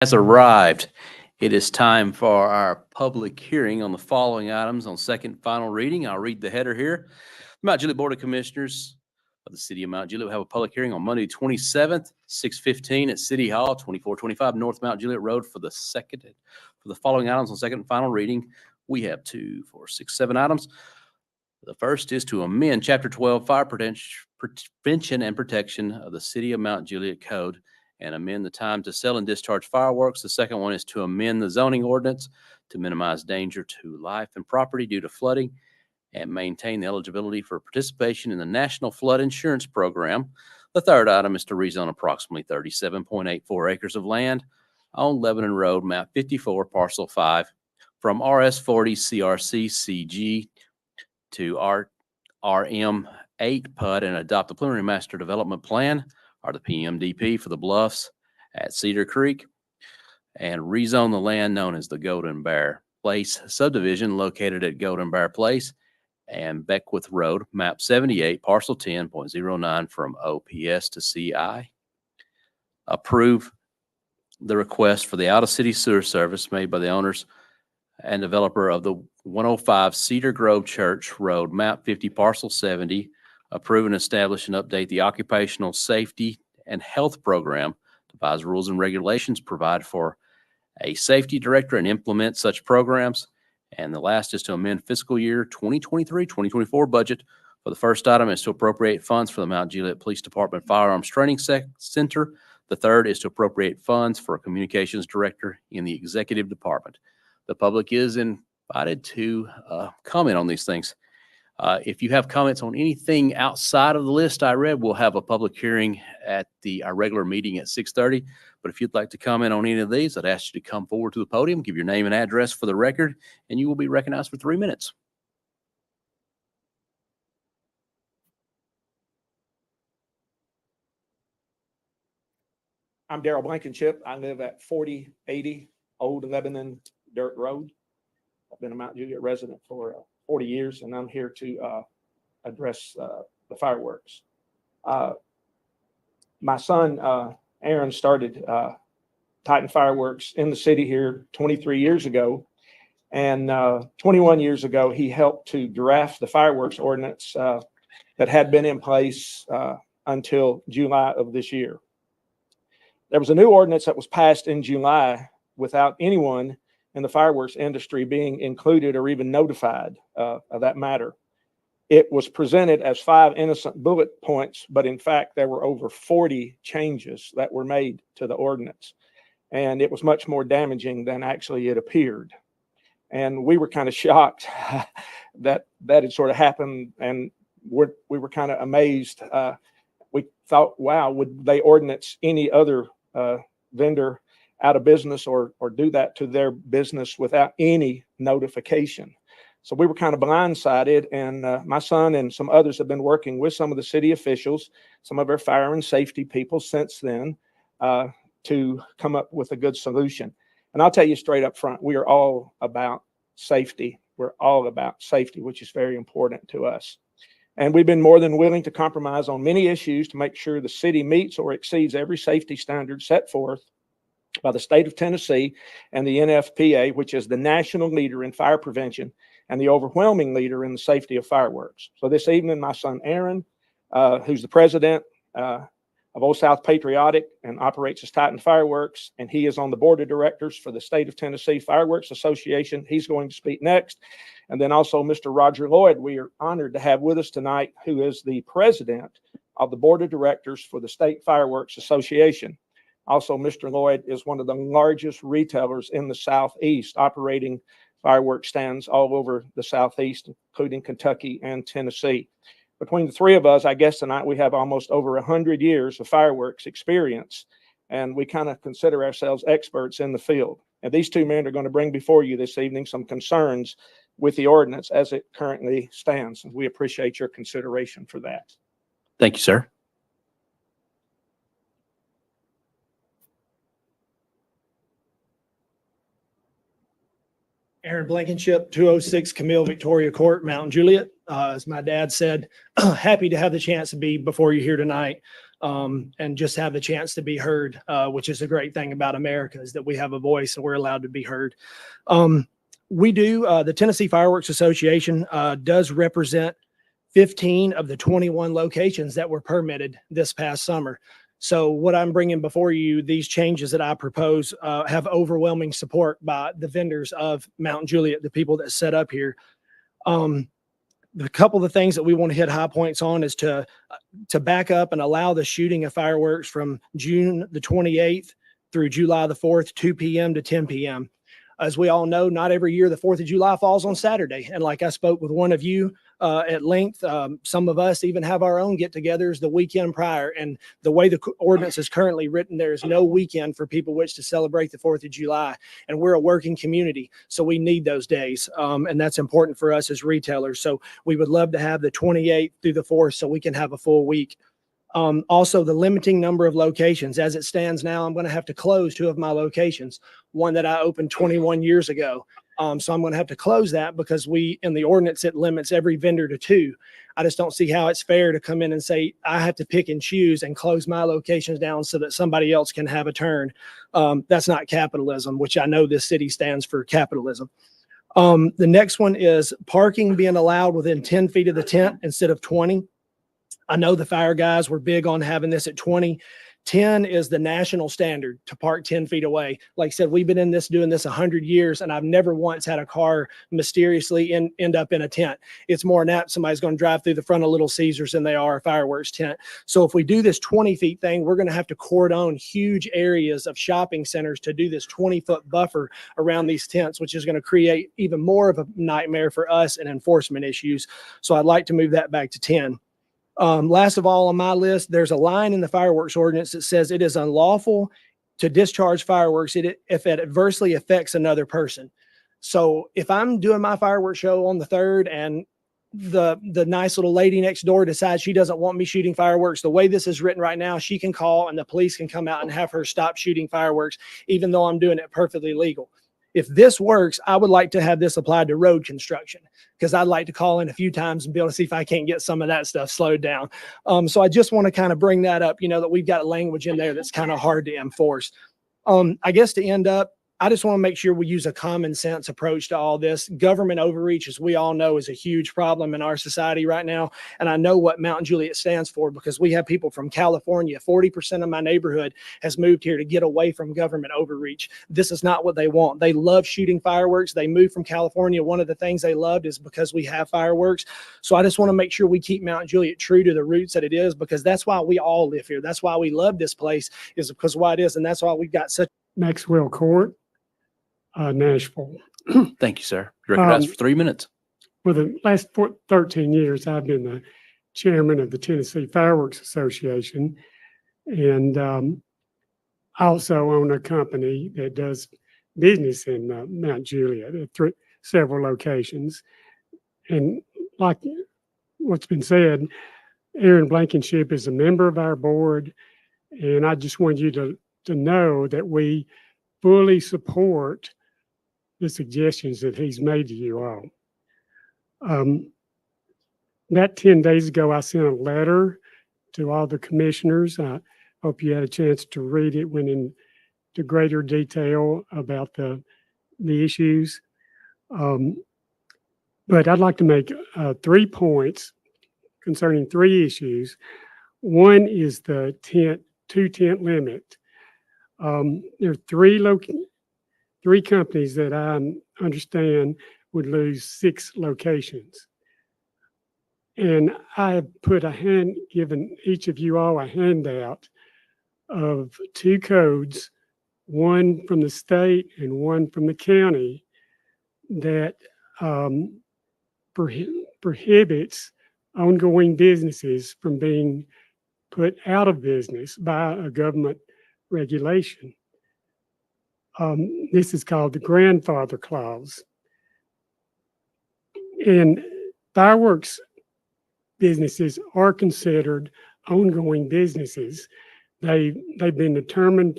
Has arrived. It is time for our public hearing on the following items on second and final reading. I'll read the header here. Mount Juliet Board of Commissioners of the City of Mount Juliet will have a public hearing on Monday, 27th, 6:15 at City Hall, 2425 North Mount Juliet Road for the following items on second and final reading. We have 2, 4, 6, 7 items. The first is to amend Chapter 12 Fire Prevention and Protection of the City of Mount Juliet Code and amend the time to sell and discharge fireworks. The second one is to amend the zoning ordinance to minimize danger to life and property due to flooding and maintain the eligibility for participation in the National Flood Insurance Program. The third item is to rezone approximately 37.84 acres of land on Lebanon Road, map 54, parcel 5, from RS40 CRC CG to RM8 PUD and adopt the preliminary master development plan, or the PMDP, for the bluffs at Cedar Creek, and rezone the land known as the Golden Bear Place subdivision located at Golden Bear Place and Beckwith Road, map 78, parcel 10.09 from OPS to CI. Approve the request for the out-of-city sewer service made by the owners and developer of the 105 Cedar Grove Church Road, map 50, parcel 70. Approve and establish and update the occupational safety and health program, devise rules and regulations, provide for a safety director and implement such programs. And the last is to amend fiscal year 2023-2024 budget. For the first item is to appropriate funds for the Mount Juliet Police Department Firearms Training Center. The third is to appropriate funds for a communications director in the executive department. The public is invited to comment on these things. If you have comments on anything outside of the list I read, we'll have a public hearing at our regular meeting at 6:30. But if you'd like to comment on any of these, I'd ask you to come forward to the podium, give your name and address for the record, and you will be recognized for 3 minutes. I'm Daryl Blankenship. I live at 4080 Old Lebanon Dirt Road. I've been a Mount Juliet resident for 40 years, and I'm here to address the fireworks. My son, Aaron, started Titan Fireworks in the city here 23 years ago. And 21 years ago, he helped to draft the fireworks ordinance that had been in place until July of this year. There was a new ordinance that was passed in July without anyone in the fireworks industry being included or even notified of that matter. It was presented as 5 innocent bullet points, but in fact, there were over 40 changes that were made to the ordinance. And it was much more damaging than actually it appeared. And we were kind of shocked that had sort of happened. And we were kind of amazed. We thought, wow, would they ordinance any other vendor out of business or do that to their business without any notification? So we were kind of blindsided, and my son and some others have been working with some of the city officials, some of our fire and safety people since then to come up with a good solution. And I'll tell you straight up front, we are all about safety. We're all about safety, which is very important to us. And we've been more than willing to compromise on many issues to make sure the city meets or exceeds every safety standard set forth by the state of Tennessee and the NFPA, which is the national leader in fire prevention and the overwhelming leader in the safety of fireworks. So this evening, my son Aaron, who's the president of Old South Patriotic and operates as Titan Fireworks, and he is on the board of directors for the State of Tennessee Fireworks Association. He's going to speak next. And then also Mr. Roger Lloyd, we are honored to have with us tonight, who is the president of the board of directors for the State Fireworks Association. Also, Mr. Lloyd is one of the largest retailers in the Southeast, operating fireworks stands all over the Southeast, including Kentucky and Tennessee. Between the three of us, I guess tonight we have almost over 100 years of fireworks experience, and we kind of consider ourselves experts in the field. And these two men are going to bring before you this evening some concerns with the ordinance as it currently stands. And we appreciate your consideration for that. Thank you, sir. Aaron Blankenship, 206 Camille Victoria Court, Mount Juliet. As my dad said, happy to have the chance to be before you here tonight. and just have the chance to be heard, which is a great thing about America, is that we have a voice and we're allowed to be heard. The Tennessee Fireworks Association does represent 15 of the 21 locations that were permitted this past summer. So what I'm bringing before you, these changes that I propose, have overwhelming support by the vendors of Mount Juliet, the people that set up here. The couple of the things that we want to hit high points on is to back up and allow the shooting of fireworks from June the 28th through July the 4th, 2 p.m. to 10 p.m. As we all know, not every year the 4th of July falls on Saturday. And like I spoke with one of you at length, some of us even have our own get-togethers the weekend prior. And the way the ordinance is currently written, there is no weekend for people which to celebrate the 4th of July. And we're a working community, so we need those days. And that's important for us as retailers. So we would love to have the 28th through the 4th so we can have a full week. Also, the limiting number of locations. As it stands now, I'm going to have to close 2 of my locations, one that I opened 21 years ago. So I'm going to have to close that because in the ordinance, it limits every vendor to 2. I just don't see how it's fair to come in and say, I have to pick and choose and close my locations down so that somebody else can have a turn. That's not capitalism, which I know this city stands for capitalism. The next one is parking being allowed within 10 feet of the tent instead of 20. I know the fire guys were big on having this at 20. 10 is the national standard to park 10 feet away. Like I said, we've been doing this 100 years, and I've never once had a car mysteriously end up in a tent. It's more than that. Somebody's going to drive through the front of Little Caesars than they are a fireworks tent. So if we do this 20 feet thing, we're going to have to cordon huge areas of shopping centers to do this 20-foot buffer around these tents, which is going to create even more of a nightmare for us and enforcement issues. So I'd like to move that back to 10. Last of all on my list, there's a line in the fireworks ordinance that says it is unlawful to discharge fireworks if it adversely affects another person. So if I'm doing my fireworks show on the 3rd and the nice little lady next door decides she doesn't want me shooting fireworks, the way this is written right now, she can call and the police can come out and have her stop shooting fireworks, even though I'm doing it perfectly legal. If this works, I would like to have this applied to road construction, because I'd like to call in a few times and be able to see if I can't get some of that stuff slowed down. So I just want to kind of bring that up, that we've got language in there that's kind of hard to enforce. I guess to end up, I just want to make sure we use a common sense approach to all this. Government overreach, as we all know, is a huge problem in our society right now. And I know what Mount Juliet stands for because we have people from California. 40% of my neighborhood has moved here to get away from government overreach. This is not what they want. They love shooting fireworks. They moved from California. One of the things they loved is because we have fireworks. So I just want to make sure we keep Mount Juliet true to the roots that it is, because that's why we all live here. That's why we love this place, is because of why it is. And that's why we've got such Maxwell Court, Nashville. Thank you, sir. You're recognized for 3 minutes. For the last 13 years, I've been the chairman of the Tennessee Fireworks Association, and I also own a company that does business in Mount Juliet at several locations. And like what's been said, Aaron Blankenship is a member of our board, and I just want you to know that we fully support the suggestions that he's made to you all. About 10 days ago, I sent a letter to all the commissioners. I hope you had a chance to read it. Went into greater detail about the issues. But I'd like to make 3 points concerning 3 issues. One is the 2-tent limit. There are 3 companies that I understand would lose 6 locations. And I have given each of you all a handout of 2 codes, one from the state and one from the county, that prohibits ongoing businesses from being put out of business by a government regulation. This is called the grandfather clause. And fireworks businesses are considered ongoing businesses. They've been determined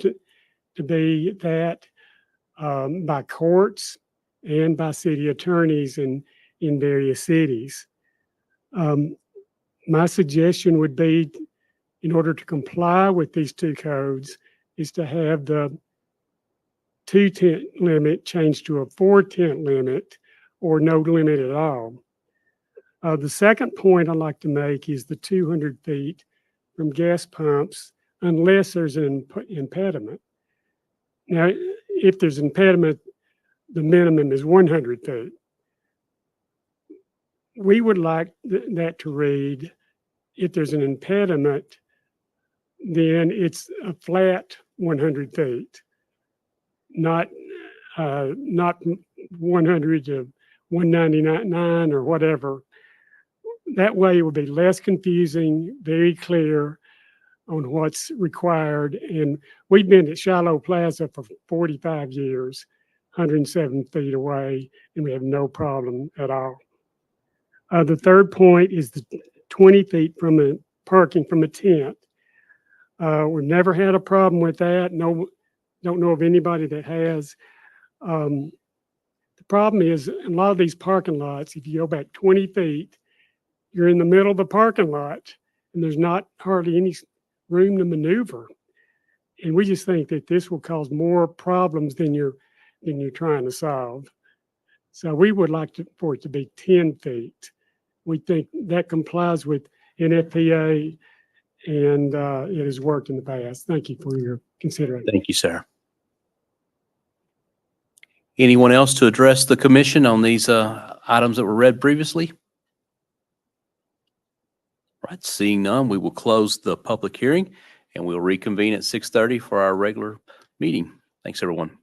to be that by courts and by city attorneys in various cities. My suggestion would be in order to comply with these two codes is to have the 2-tent limit changed to a 4-tent limit or no limit at all. The second point I'd like to make is the 200 feet from gas pumps unless there's an impediment. Now, if there's an impediment, the minimum is 100 feet. We would like that to read, if there's an impediment, then it's a flat 100 feet, not 100 to 199 or whatever. That way it would be less confusing, very clear on what's required. And we've been at Shiloh Plaza for 45 years, 107 feet away, and we have no problem at all. The third point is the 20 feet from parking from a tent. We've never had a problem with that. No, don't know of anybody that has. The problem is in a lot of these parking lots, if you go back 20 feet, you're in the middle of the parking lot and there's not hardly any room to maneuver. And we just think that this will cause more problems than you're trying to solve. So we would like for it to be 10 feet. We think that complies with NFPA and it has worked in the past. Thank you for your consideration. Thank you, sir. Anyone else to address the commission on these items that were read previously? Right, seeing none, we will close the public hearing and we'll reconvene at 6:30 for our regular meeting. Thanks, everyone.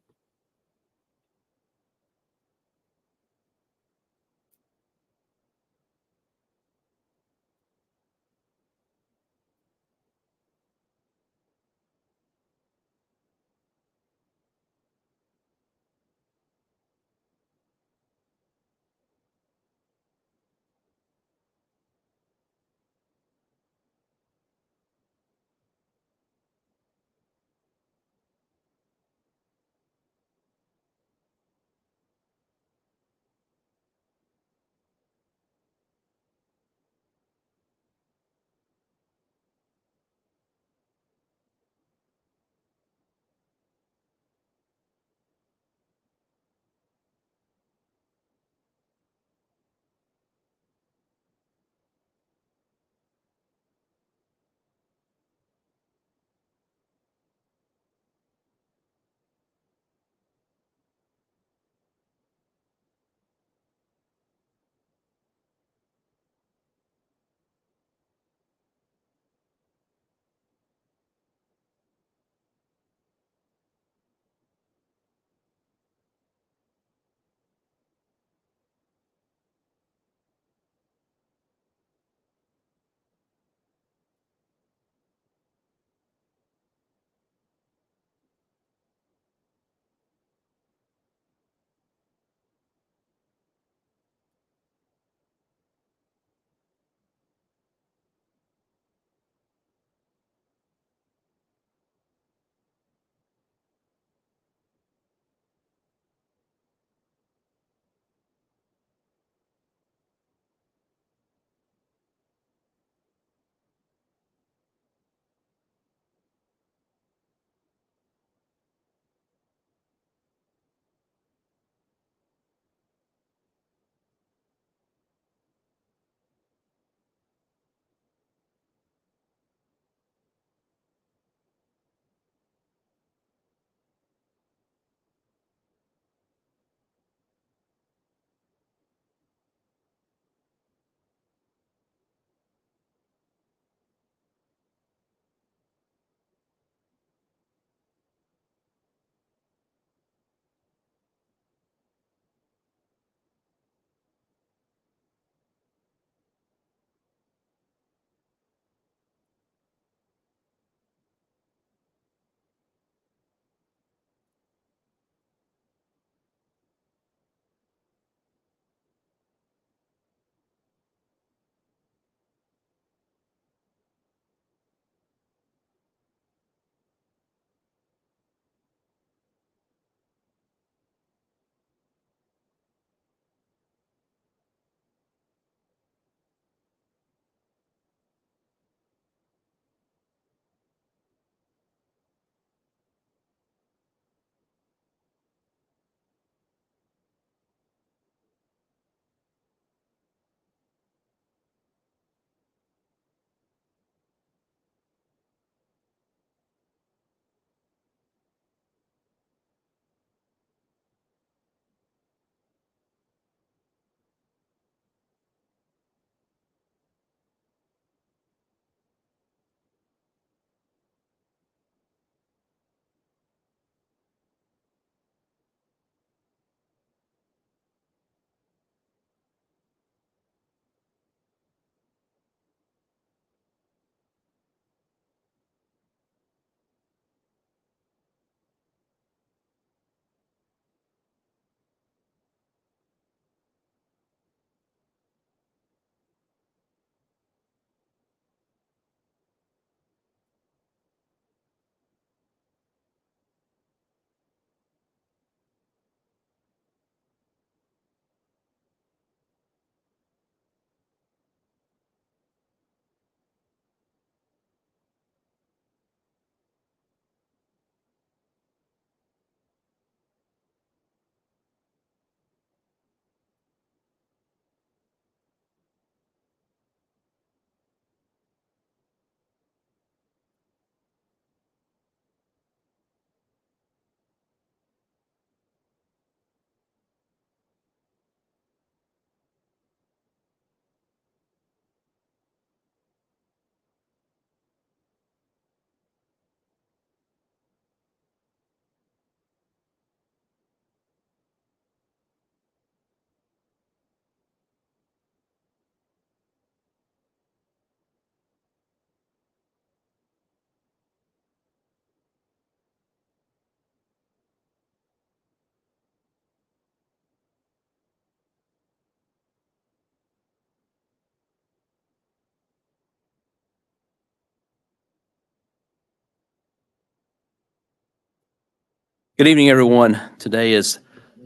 Good evening, everyone. Today is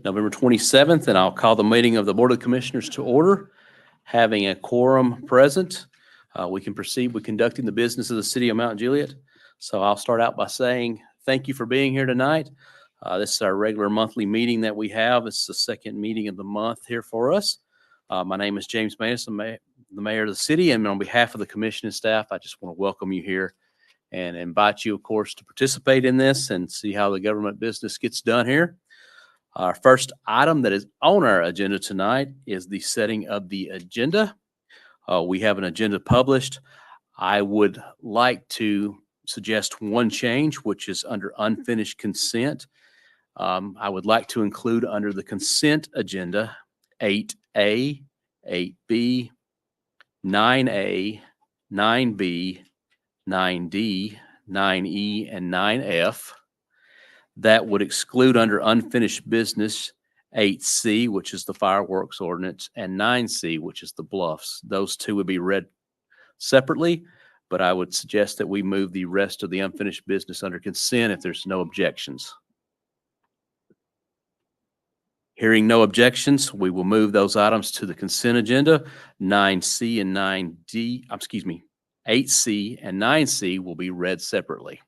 November 27th, and I'll call the meeting of the Board of Commissioners to order. Having a quorum present, we can proceed with conducting the business of the city of Mount Juliet. So I'll start out by saying thank you for being here tonight. This is our regular monthly meeting that we have. It's the second meeting of the month here for us. My name is James Mason, the mayor of the city, and on behalf of the commission and staff, I just want to welcome you here and invite you, of course, to participate in this and see how the government business gets done here. Our first item that is on our agenda tonight is the setting of the agenda. We have an agenda published. I would like to suggest one change, which is under unfinished consent. I would like to include under the consent agenda 8A, 8B, 9A, 9B, 9D, 9E, and 9F. That would exclude under unfinished business 8C, which is the fireworks ordinance, and 9C, which is the bluffs. Those two would be read separately, but I would suggest that we move the rest of the unfinished business under consent if there's no objections. Hearing no objections, we will move those items to the consent agenda. 9C and 9D, 8C and 9C will be read separately.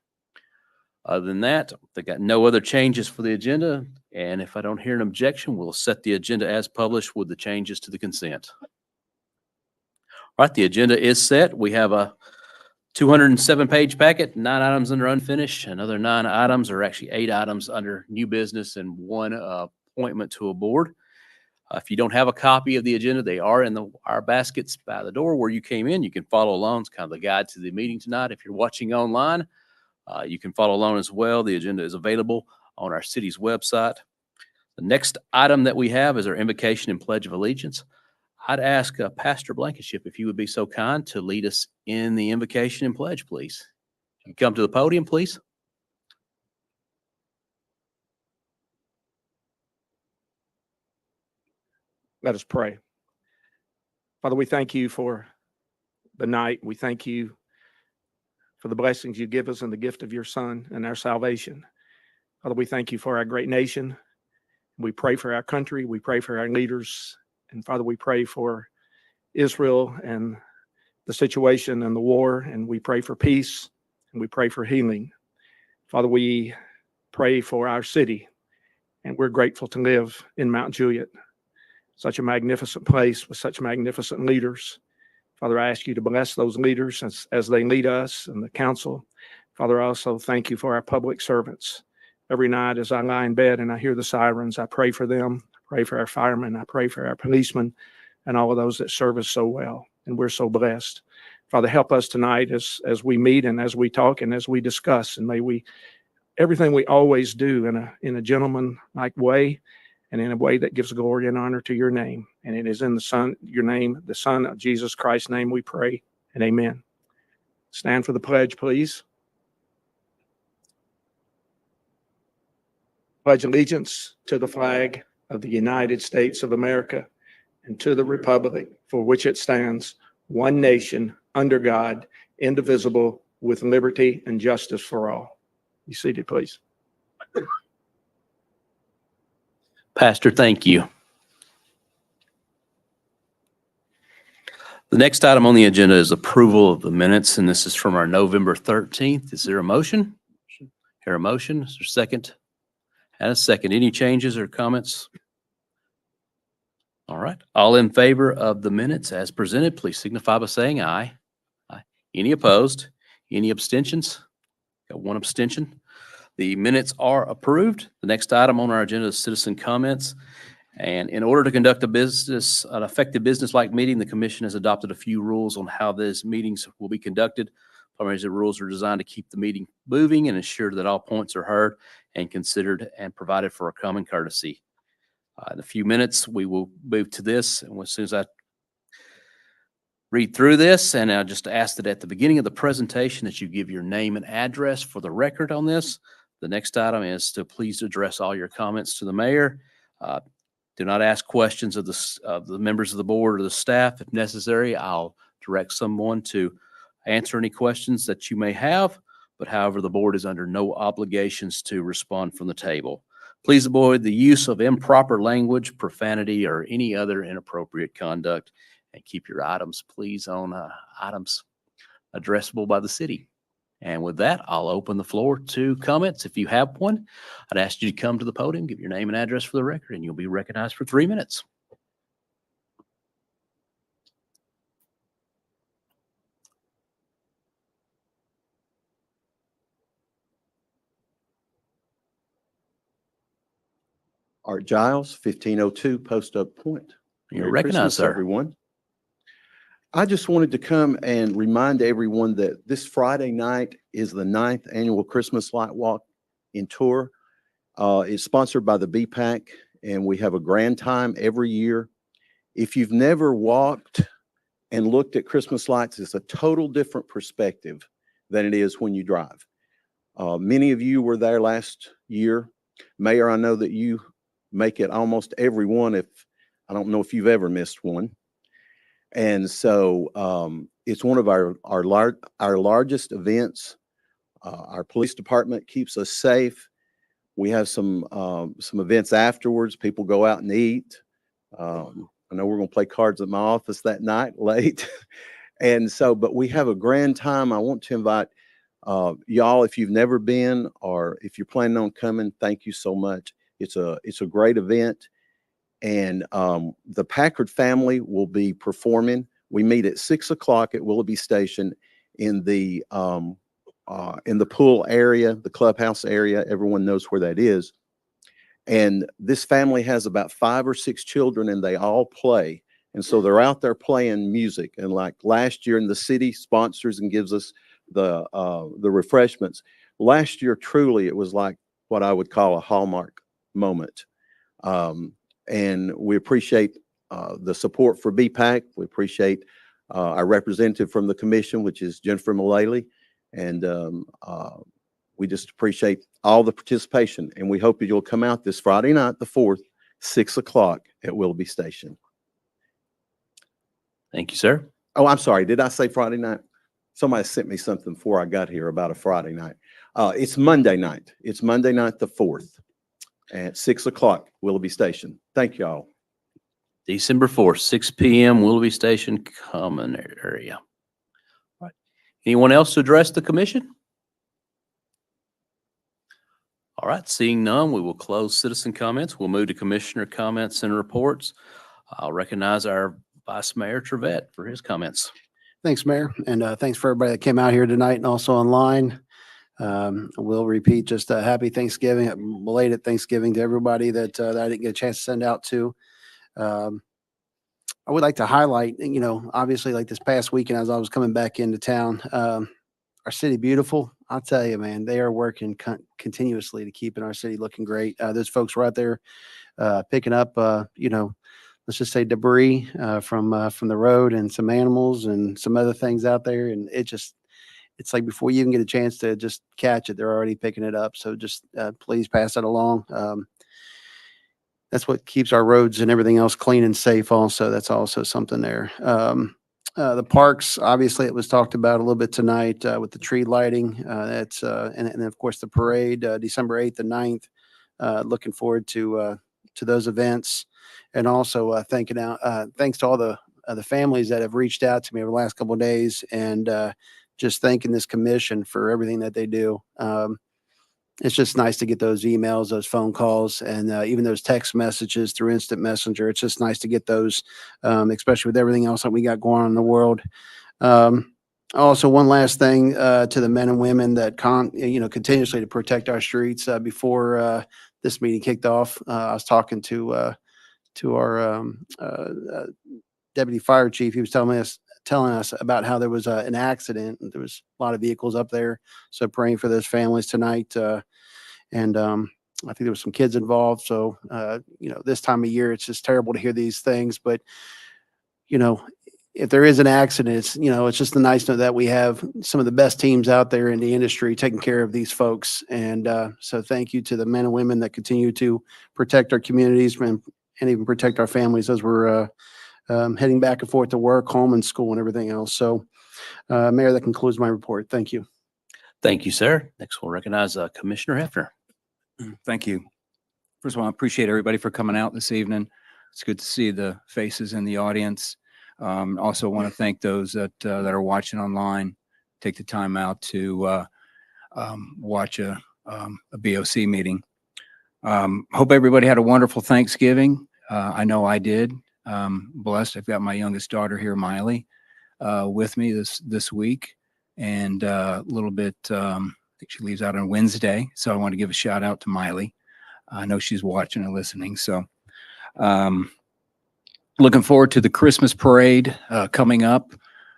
Other than that, they got no other changes for the agenda. And if I don't hear an objection, we'll set the agenda as published with the changes to the consent. All right, the agenda is set. We have a 207-page packet, 9 items under unfinished, another 9 items, or actually 8 items under new business, and 1 appointment to a board. If you don't have a copy of the agenda, they are in our baskets by the door where you came in. You can follow along. It's kind of the guide to the meeting tonight. If you're watching online, you can follow along as well. The agenda is available on our city's website. The next item that we have is our invocation and pledge of allegiance. I'd ask Pastor Blankenship if you would be so kind to lead us in the invocation and pledge, please. You come to the podium, please. Let us pray. Father, we thank you for the night. We thank you for the blessings you give us and the gift of your Son and our salvation. Father, we thank you for our great nation. We pray for our country. We pray for our leaders. And Father, we pray for Israel and the situation and the war. And we pray for peace. And we pray for healing. Father, we pray for our city. And we're grateful to live in Mount Juliet. Such a magnificent place with such magnificent leaders. Father, I ask you to bless those leaders as they lead us and the council. Father, I also thank you for our public servants. Every night as I lie in bed and I hear the sirens, I pray for them. I pray for our firemen. I pray for our policemen and all of those that serve us so well. And we're so blessed. Father, help us tonight as we meet and as we talk and as we discuss. And may we, everything we always do in a gentleman-like way, and in a way that gives glory and honor to your name. And it is in the Son, your name, the Son of Jesus Christ's name we pray, and amen. Stand for the pledge, please. Pledge allegiance to the flag of the United States of America and to the republic for which it stands, one nation, under God, indivisible, with liberty and justice for all. Be seated, please. Pastor, thank you. The next item on the agenda is approval of the minutes, and this is from our November 13th. Is there a motion? Hear a motion? Is there a second? And a second. Any changes or comments? All right. All in favor of the minutes as presented, please signify by saying aye. Aye. Any opposed? Any abstentions? Got one abstention. The minutes are approved. The next item on our agenda is citizen comments. And in order to conduct an effective business-like meeting, the commission has adopted a few rules on how these meetings will be conducted. Primarily, the rules are designed to keep the meeting moving and ensure that all points are heard and considered and provided for a common courtesy. In a few minutes, we will move to this. And as soon as I read through this, and I'll just ask that at the beginning of the presentation that you give your name and address for the record on this. The next item is to please address all your comments to the mayor. Do not ask questions of the members of the board or the staff. If necessary, I'll direct someone to answer any questions that you may have. but however, the board is under no obligations to respond from the table. Please avoid the use of improper language, profanity, or any other inappropriate conduct, and keep your items, please, on items addressable by the city. And with that, I'll open the floor to comments. If you have one, I'd ask you to come to the podium, give your name and address for the record, and you'll be recognized for 3 minutes. Art Giles, 1502 Post Oak Point. You're Merry recognized, Christmas, sir. everyone. I just wanted to come and remind everyone that this Friday night is the 9th annual Christmas Light Walk in Tour. It's sponsored by the BPAC, and we have a grand time every year. If you've never walked and looked at Christmas lights, it's a total different perspective than it is when you drive. Many of you were there last year. Mayor, I know that you make it almost every one. I don't know if you've ever missed one. And so it's one of our largest events. Our police department keeps us safe. We have some events afterwards. People go out and eat. I know we're going to play cards at my office that night late. And so, but we have a grand time. I want to invite y'all, if you've never been or if you're planning on coming, thank you so much. It's a great event. And the Packard family will be performing. We meet at 6 o'clock at Willoughby Station in the pool area, the clubhouse area. Everyone knows where that is. And this family has about 5 or 6 children, and they all play. And so they're out there playing music. And like last year, and the city sponsors and gives us the refreshments. Last year, truly, it was like what I would call a Hallmark moment. And we appreciate the support for BPAC. We appreciate our representative from the commission, which is Jennifer Mullally. And we just appreciate all the participation. And we hope that you'll come out this Friday night, the 4th, 6 o'clock at Willoughby Station. Thank you, sir. Oh, I'm sorry. Did I say Friday night? Somebody sent me something before I got here about a Friday night. It's Monday night. It's Monday night, the 4th at 6 o'clock, Willoughby Station. Thank you all. December 4th, 6 p.m., Willoughby Station Common Area. All right. Anyone else to address the commission? All right, seeing none, we will close citizen comments. We'll move to commissioner comments and reports. I'll recognize our Vice Mayor Trevette for his comments. Thanks, Mayor, and thanks for everybody that came out here tonight and also online. We'll repeat just a happy Thanksgiving, belated Thanksgiving to everybody that I didn't get a chance to send out to. I would like to highlight, obviously like this past weekend as I was coming back into town, our city beautiful. I'll tell you, man, they are working continuously to keeping our city looking great. Those folks were out there picking up, let's just say debris from the road and some animals and some other things out there. And it's like before you even get a chance to just catch it, they're already picking it up. So just please pass that along. That's what keeps our roads and everything else clean and safe also. That's also something there. The parks, obviously, it was talked about a little bit tonight with the tree lighting. And then, of course, the parade, December 8th and 9th. Looking forward to those events. And also thanks to all the families that have reached out to me over the last couple of days and just thanking this commission for everything that they do. It's just nice to get those emails, those phone calls, and even those text messages through Instant Messenger. It's just nice to get those, especially with everything else that we got going on in the world. Also, one last thing to the men and women that continuously to protect our streets. Before this meeting kicked off, I was talking to our deputy fire chief. He was telling us about how there was an accident and there was a lot of vehicles up there. So praying for those families tonight. And I think there was some kids involved. So, this time of year, it's just terrible to hear these things, but if there is an accident, it's just a nice note that we have some of the best teams out there in the industry taking care of these folks. And so thank you to the men and women that continue to protect our communities and even protect our families as we're heading back and forth to work, home, and school, and everything else. So, Mayor, that concludes my report. Thank you. Thank you, sir. Next, we'll recognize Commissioner Hefner. Thank you. First of all, I appreciate everybody for coming out this evening. It's good to see the faces in the audience. Also want to thank those that are watching online. Take the time out to watch a BOC meeting. Hope everybody had a wonderful Thanksgiving. I know I did. Blessed. I've got my youngest daughter here, Miley, with me this week, and a little bit. I think she leaves out on Wednesday, so I want to give a shout out to Miley. I know she's watching and listening. So, looking forward to the Christmas parade coming up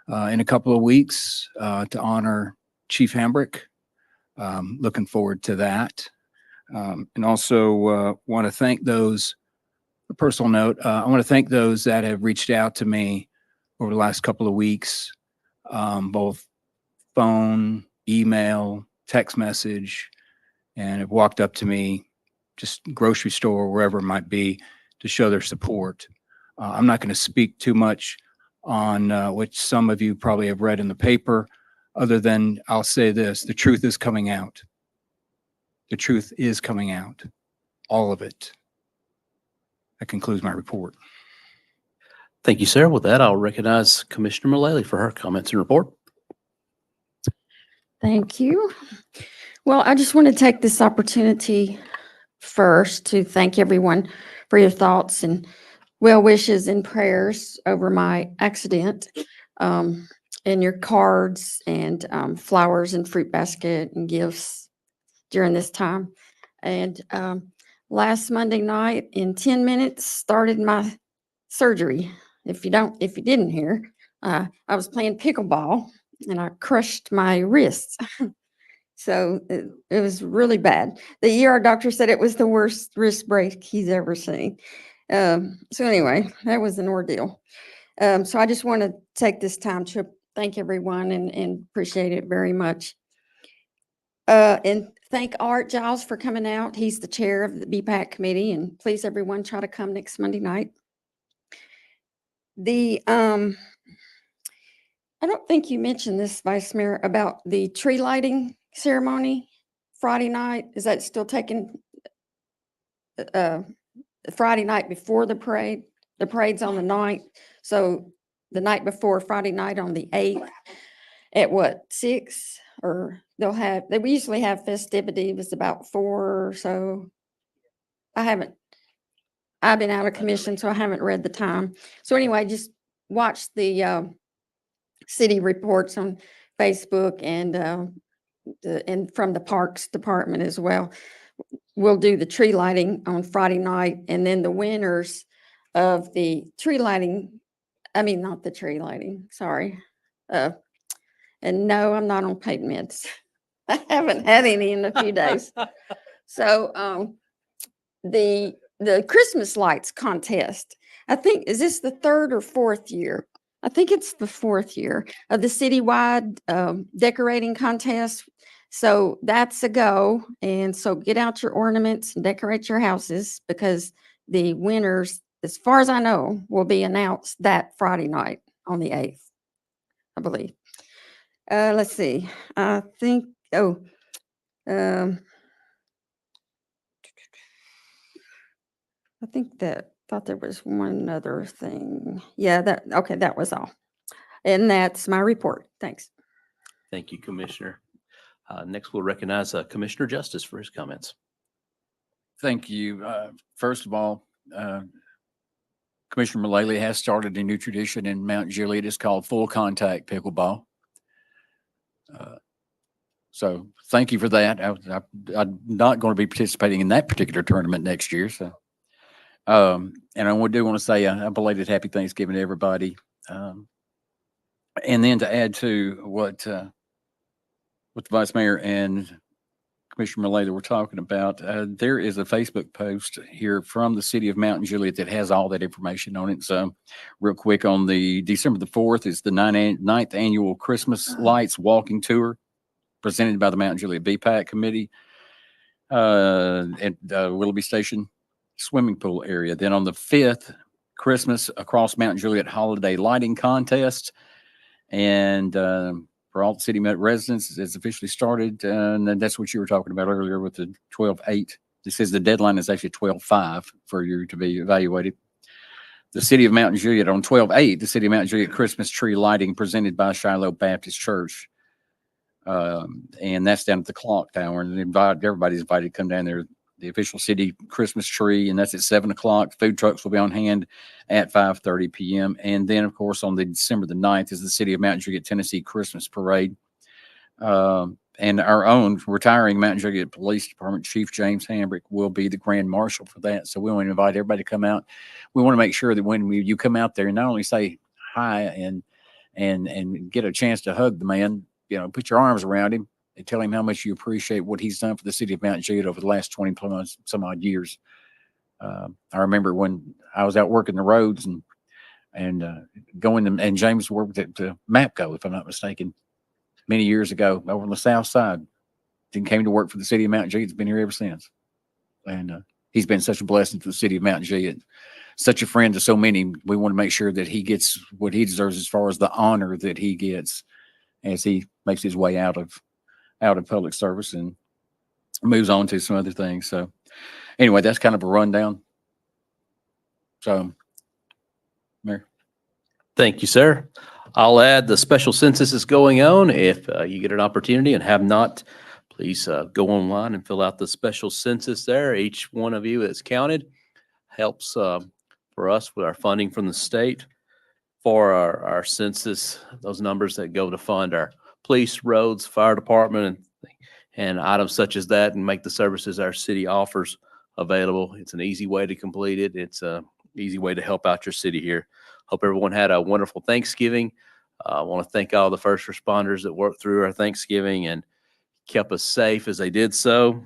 in a couple of weeks to honor Chief Hambrick. Looking forward to that. And also want to thank those, a personal note, I want to thank those that have reached out to me over the last couple of weeks, both phone, email, text message, and have walked up to me, just grocery store, wherever it might be, to show their support. I'm not going to speak too much on which some of you probably have read in the paper, other than I'll say this: the truth is coming out. The truth is coming out. All of it. That concludes my report. Thank you, sir. With that, I'll recognize Commissioner Mullally for her comments and report. Thank you. Well, I just want to take this opportunity first to thank everyone for your thoughts and well wishes and prayers over my accident, and your cards and flowers and fruit basket and gifts during this time. And last Monday night, in 10 minutes, started my surgery. If you didn't hear, I was playing pickleball and I crushed my wrists. So it was really bad. The ER doctor said it was the worst wrist break he's ever seen. So anyway, that was an ordeal. So I just want to take this time to thank everyone and appreciate it very much. And thank Art Giles for coming out. He's the chair of the BPAC committee, and please everyone try to come next Monday night. I don't think you mentioned this, Vice Mayor, about the tree lighting ceremony Friday night. Is that still taking Friday night before the parade? The parade's on the 9th. So the night before, Friday night on the 8th, at what, 6? Or we usually have festivity. It was about 4 or so. I've been out of commission, so I haven't read the time. So anyway, just watch the city reports on Facebook and from the Parks Department as well. We'll do the tree lighting on Friday night, and then the winners of the tree lighting, not the tree lighting, sorry. And no, I'm not on paid meds. I haven't had any in a few days. So the Christmas lights contest, I think, is this the 3rd or 4th year? I think it's the 4th year of the citywide decorating contest. So that's a go. And so get out your ornaments and decorate your houses, because the winners, as far as I know, will be announced that Friday night on the 8th, I believe. Let's see. I think, thought there was one other thing. Yeah, that was all. And that's my report. Thanks. Thank you, Commissioner. Next, we'll recognize Commissioner Justice for his comments. Thank you. First of all, Commissioner Mullally has started a new tradition in Mount Juliet. It's called full contact pickleball. So thank you for that. I'm not going to be participating in that particular tournament next year. So, and I do want to say a belated happy Thanksgiving to everybody. And then to add to what the Vice Mayor and Commissioner Mullally were talking about, there is a Facebook post here from the city of Mount Juliet that has all that information on it. So real quick, on the December the 4th is the 9th annual Christmas Lights Walking Tour presented by the Mount Juliet BPAC committee at Willoughby Station swimming pool area. Then on the 5th, Christmas Across Mount Juliet Holiday Lighting Contest. And for all the city residents is officially started. And then that's what you were talking about earlier with the 12/8. This says the deadline is actually 12/5 for you to be evaluated. The city of Mount Juliet on 12/8, the city of Mount Juliet Christmas tree lighting presented by Shiloh Baptist Church. And that's down at the clock tower, and everybody's invited to come down there. The official city Christmas tree, and that's at 7 o'clock. Food trucks will be on hand at 5:30 p.m. And then, of course, on the December the 9th is the city of Mount Juliet, Tennessee Christmas parade. And our own retiring Mount Juliet Police Department Chief James Hambrick will be the grand marshal for that. So we want to invite everybody to come out. We want to make sure that when you come out there, not only say hi and get a chance to hug the man, put your arms around him and tell him how much you appreciate what he's done for the city of Mount Juliet over the last 20 plus some odd years. I remember when I was out working the roads and going and James worked at MAPCO, if I'm not mistaken, many years ago over on the south side. Then came to work for the city of Mount Juliet. He's been here ever since. And he's been such a blessing to the city of Mount Juliet, such a friend to so many. We want to make sure that he gets what he deserves as far as the honor that he gets as he makes his way out of public service and moves on to some other things. So anyway, that's kind of a rundown. So, Mayor. Thank you, sir. I'll add the special census is going on. If you get an opportunity and have not, please go online and fill out the special census there. Each one of you that's counted helps for us with our funding from the state for our census, those numbers that go to fund our police, roads, fire department, and items such as that, and make the services our city offers available. It's an easy way to complete it. It's an easy way to help out your city here. Hope everyone had a wonderful Thanksgiving. I want to thank all the first responders that worked through our Thanksgiving and kept us safe as they did so.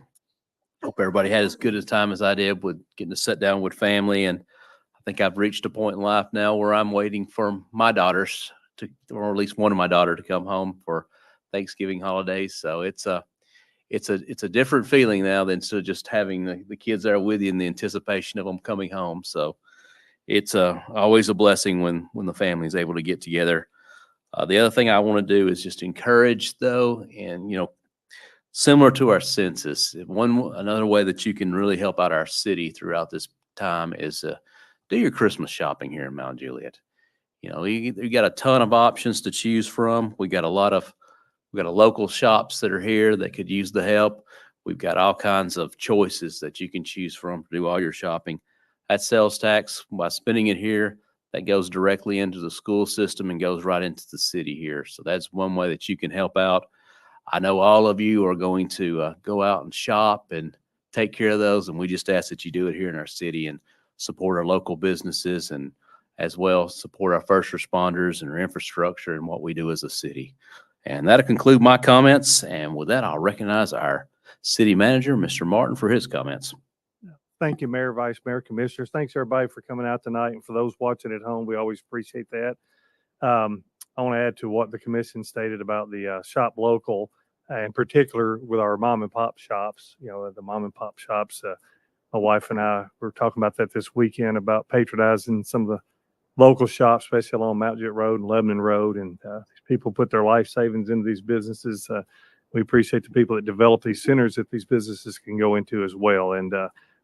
Hope everybody had as good a time as I did with getting to sit down with family. And I think I've reached a point in life now where I'm waiting for my daughters to, or at least one of my daughter to come home for Thanksgiving holidays. So it's a different feeling now than just having the kids there with you in the anticipation of them coming home. So it's always a blessing when the family is able to get together. The other thing I want to do is just encourage, though, and similar to our census, another way that you can really help out our city throughout this time is do your Christmas shopping here in Mount Juliet. You got a ton of options to choose from. We got a local shops that are here that could use the help. We've got all kinds of choices that you can choose from to do all your shopping. That sales tax, by spending it here, that goes directly into the school system and goes right into the city here. So that's one way that you can help out. I know all of you are going to go out and shop and take care of those, and we just ask that you do it here in our city and support our local businesses and as well support our first responders and our infrastructure and what we do as a city. And that'll conclude my comments. And with that, I'll recognize our city manager, Mr. Martin, for his comments. Thank you, Mayor, Vice Mayor, Commissioners. Thanks, everybody, for coming out tonight. And for those watching at home, we always appreciate that. I want to add to what the commission stated about the shop local, in particular with our mom and pop shops. The mom and pop shops, my wife and I were talking about that this weekend about patronizing some of the local shops, especially along Mount Juliet Road and Lebanon Road. And people put their life savings into these businesses. We appreciate the people that develop these centers that these businesses can go into as well. And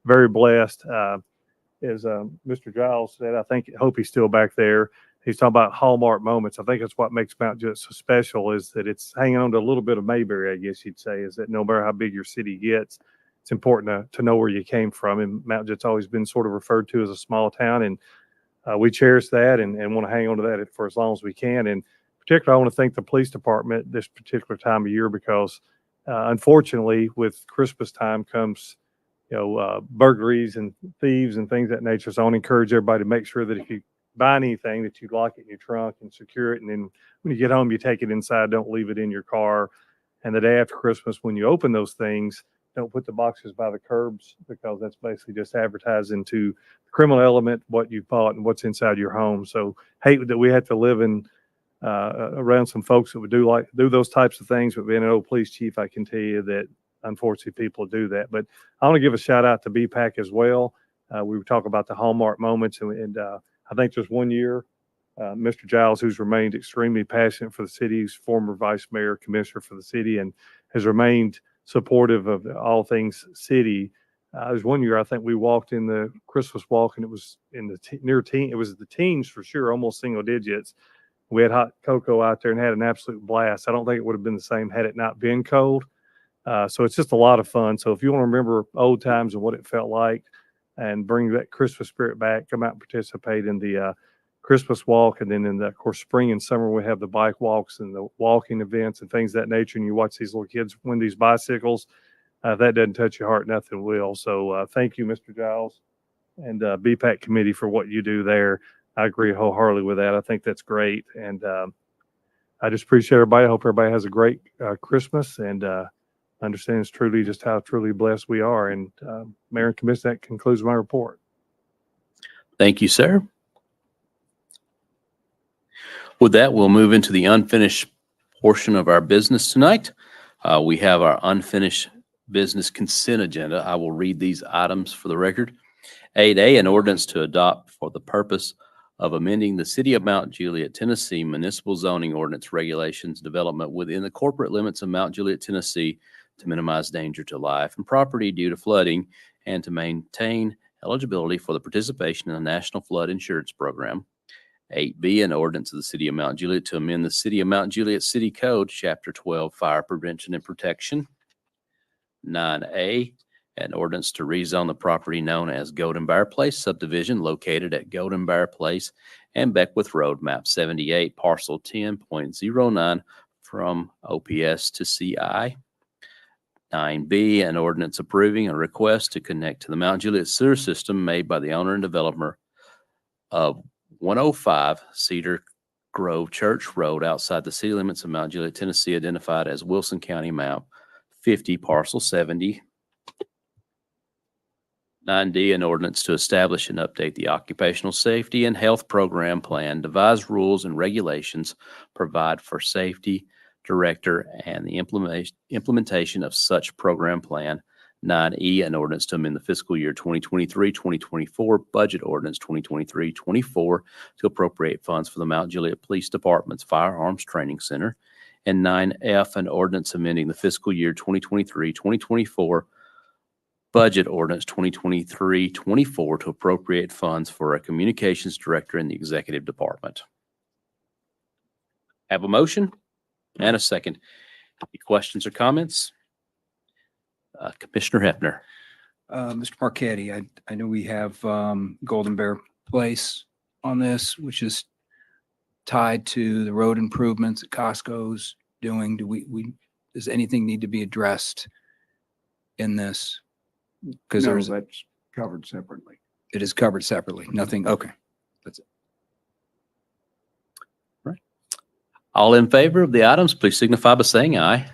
very blessed, as Mr. Giles said. Hope he's still back there. He's talking about hallmark moments. I think that's what makes Mount Juliet so special, is that it's hanging on to a little bit of Mayberry, I guess you'd say, is that no matter how big your city gets, it's important to know where you came from. And Mount Juliet's always been sort of referred to as a small town, and we cherish that and want to hang on to that for as long as we can. And particularly, I want to thank the police department this particular time of year, because unfortunately, with Christmas time comes burglaries and thieves and things of that nature. So I want to encourage everybody to make sure that if you buy anything, that you lock it in your trunk and secure it. And then when you get home, you take it inside. Don't leave it in your car. And the day after Christmas, when you open those things, don't put the boxes by the curbs, because that's basically just advertising to the criminal element what you bought and what's inside your home. So hate that we have to live in around some folks that would do those types of things. But being an old police chief, I can tell you that unfortunately people do that. But I want to give a shout out to BPAC as well. We were talking about the hallmark moments, and I think there's one year Mr. Giles, who's remained extremely passionate for the city, he's former vice mayor, commissioner for the city, and has remained supportive of all things city. There's one year I think we walked in the Christmas walk, and it was in the near teen. It was the teens for sure, almost single digits. We had hot cocoa out there and had an absolute blast. I don't think it would have been the same had it not been cold. So it's just a lot of fun. So if you want to remember old times and what it felt like and bring that Christmas spirit back, come out and participate in the Christmas walk. And then in the, of course, spring and summer, we have the bike walks and the walking events and things of that nature. And you watch these little kids win these bicycles. If that doesn't touch your heart, nothing will. So thank you, Mr. Giles and BPAC committee for what you do there. I agree wholeheartedly with that. I think that's great. And I just appreciate everybody. I hope everybody has a great Christmas and understands truly just how truly blessed we are. And Mayor and Commissioner, that concludes my report. Thank you, sir. With that, we'll move into the unfinished portion of our business tonight. We have our unfinished business consent agenda. I will read these items for the record. 8A, an ordinance to adopt for the purpose of amending the City of Mount Juliet, Tennessee municipal zoning ordinance regulations development within the corporate limits of Mount Juliet, Tennessee to minimize danger to life and property due to flooding and to maintain eligibility for the participation in the National Flood Insurance Program. 8B, an ordinance of the City of Mount Juliet to amend the City of Mount Juliet City Code, Chapter 12, Fire Prevention and Protection. 9A, an ordinance to rezone the property known as Golden Bear Place subdivision located at Golden Bear Place and Beckwith Road, map 78, parcel 10.09 from OPS to CI. 9B, an ordinance approving a request to connect to the Mount Juliet sewer system made by the owner and developer of 105 Cedar Grove Church Road outside the city limits of Mount Juliet, Tennessee, identified as Wilson County map 50, parcel 70. 9D, an ordinance to establish and update the occupational safety and health program plan, devise rules and regulations, provide for safety director and the implementation of such program plan. 9E, an ordinance to amend the fiscal year 2023-2024 budget ordinance 2023-24 to appropriate funds for the Mount Juliet Police Department's Firearms Training Center. And 9F, an ordinance amending the fiscal year 2023-2024 budget ordinance 2023-24 to appropriate funds for a communications director in the executive department. Have a motion and a second. Any questions or comments? Commissioner Hefner. Mr. Marquetti, I know we have Golden Bear Place on this, which is tied to the road improvements that Costco's doing. Does anything need to be addressed in this? Because That's covered separately. it is covered separately. Nothing. Okay. That's it. All in favor of the items, please signify by saying aye.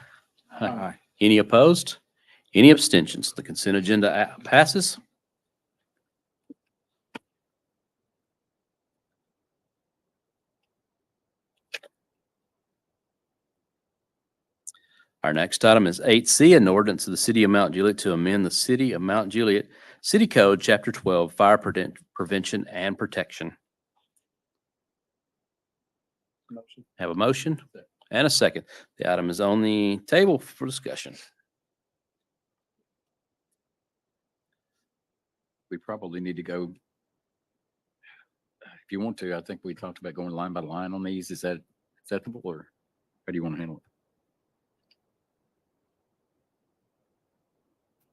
Aye. Any opposed? Any abstentions? The consent agenda passes. Our next item is 8C, an ordinance of the City of Mount Juliet to amend the City of Mount Juliet City Code, Chapter 12, Fire Prevention and Protection. Have a motion and a second. The item is on the table for discussion. We probably need to go. If you want to, I think we talked about going line by line on these. Is that acceptable, or how do you want to handle it?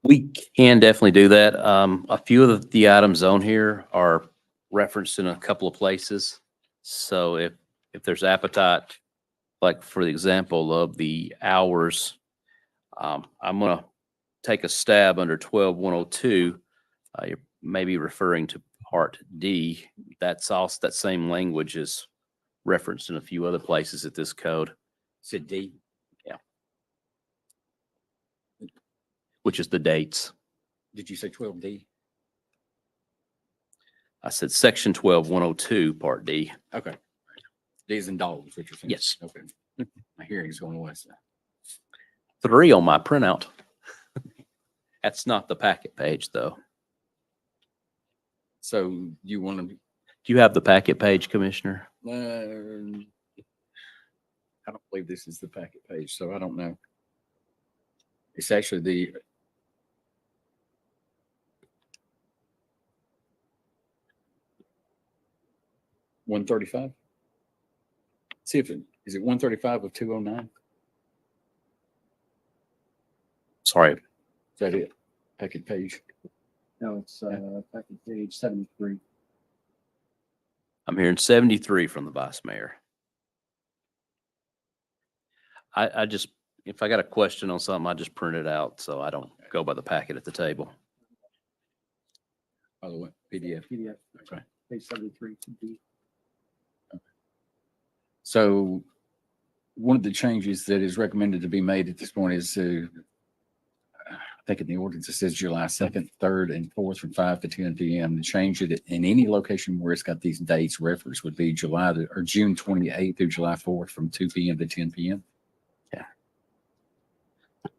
We can definitely do that. A few of the items on here are referenced in a couple of places. So if there's appetite, like for the example of the hours, I'm gonna take a stab under 12-102. You're maybe referring to Part D. That's also, that same language is referenced in a few other places at this code. Said D. Which is the dates. Did you say 12D? I said section 12-102, Part D. Okay. D's and dogs, what you're saying? Yes. Okay. My hearing's going away. So. 3 on my printout. That's not the packet page, though. So you want to Do you have the packet page, Commissioner? I don't believe this is the packet page, so I don't know. It's actually the one 35. See if is it 135 of 209? Sorry. Is that it? Packet page. No, it's packet page 73. I'm hearing 73 from the Vice Mayor. I just, if I got a question on something, I just print it out, so I don't go by the packet at the table. By the way, PDF. PDF. Okay. Page 73. So one of the changes that is recommended to be made at this point is I think in the ordinance it says July 2nd, 3rd, and 4th from 5 to 10 p.m. To change it in any location where it's got these dates referenced would be June 28th through July 4th from 2 p.m. to 10 p.m.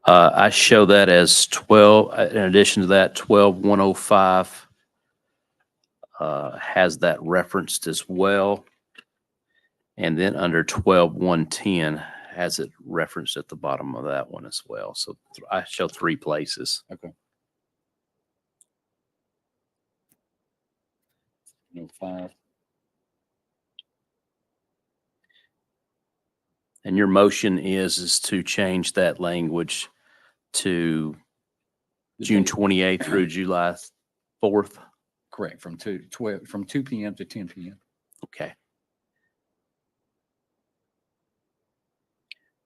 I show that as 12, in addition to that, 12-105 has that referenced as well. And then under 12-110 has it referenced at the bottom of that one as well. So I show 3 places. Okay. 5. And your motion is to change that language to June 28th through July 4th. Correct. From 2 p.m. to 10 p.m. Okay.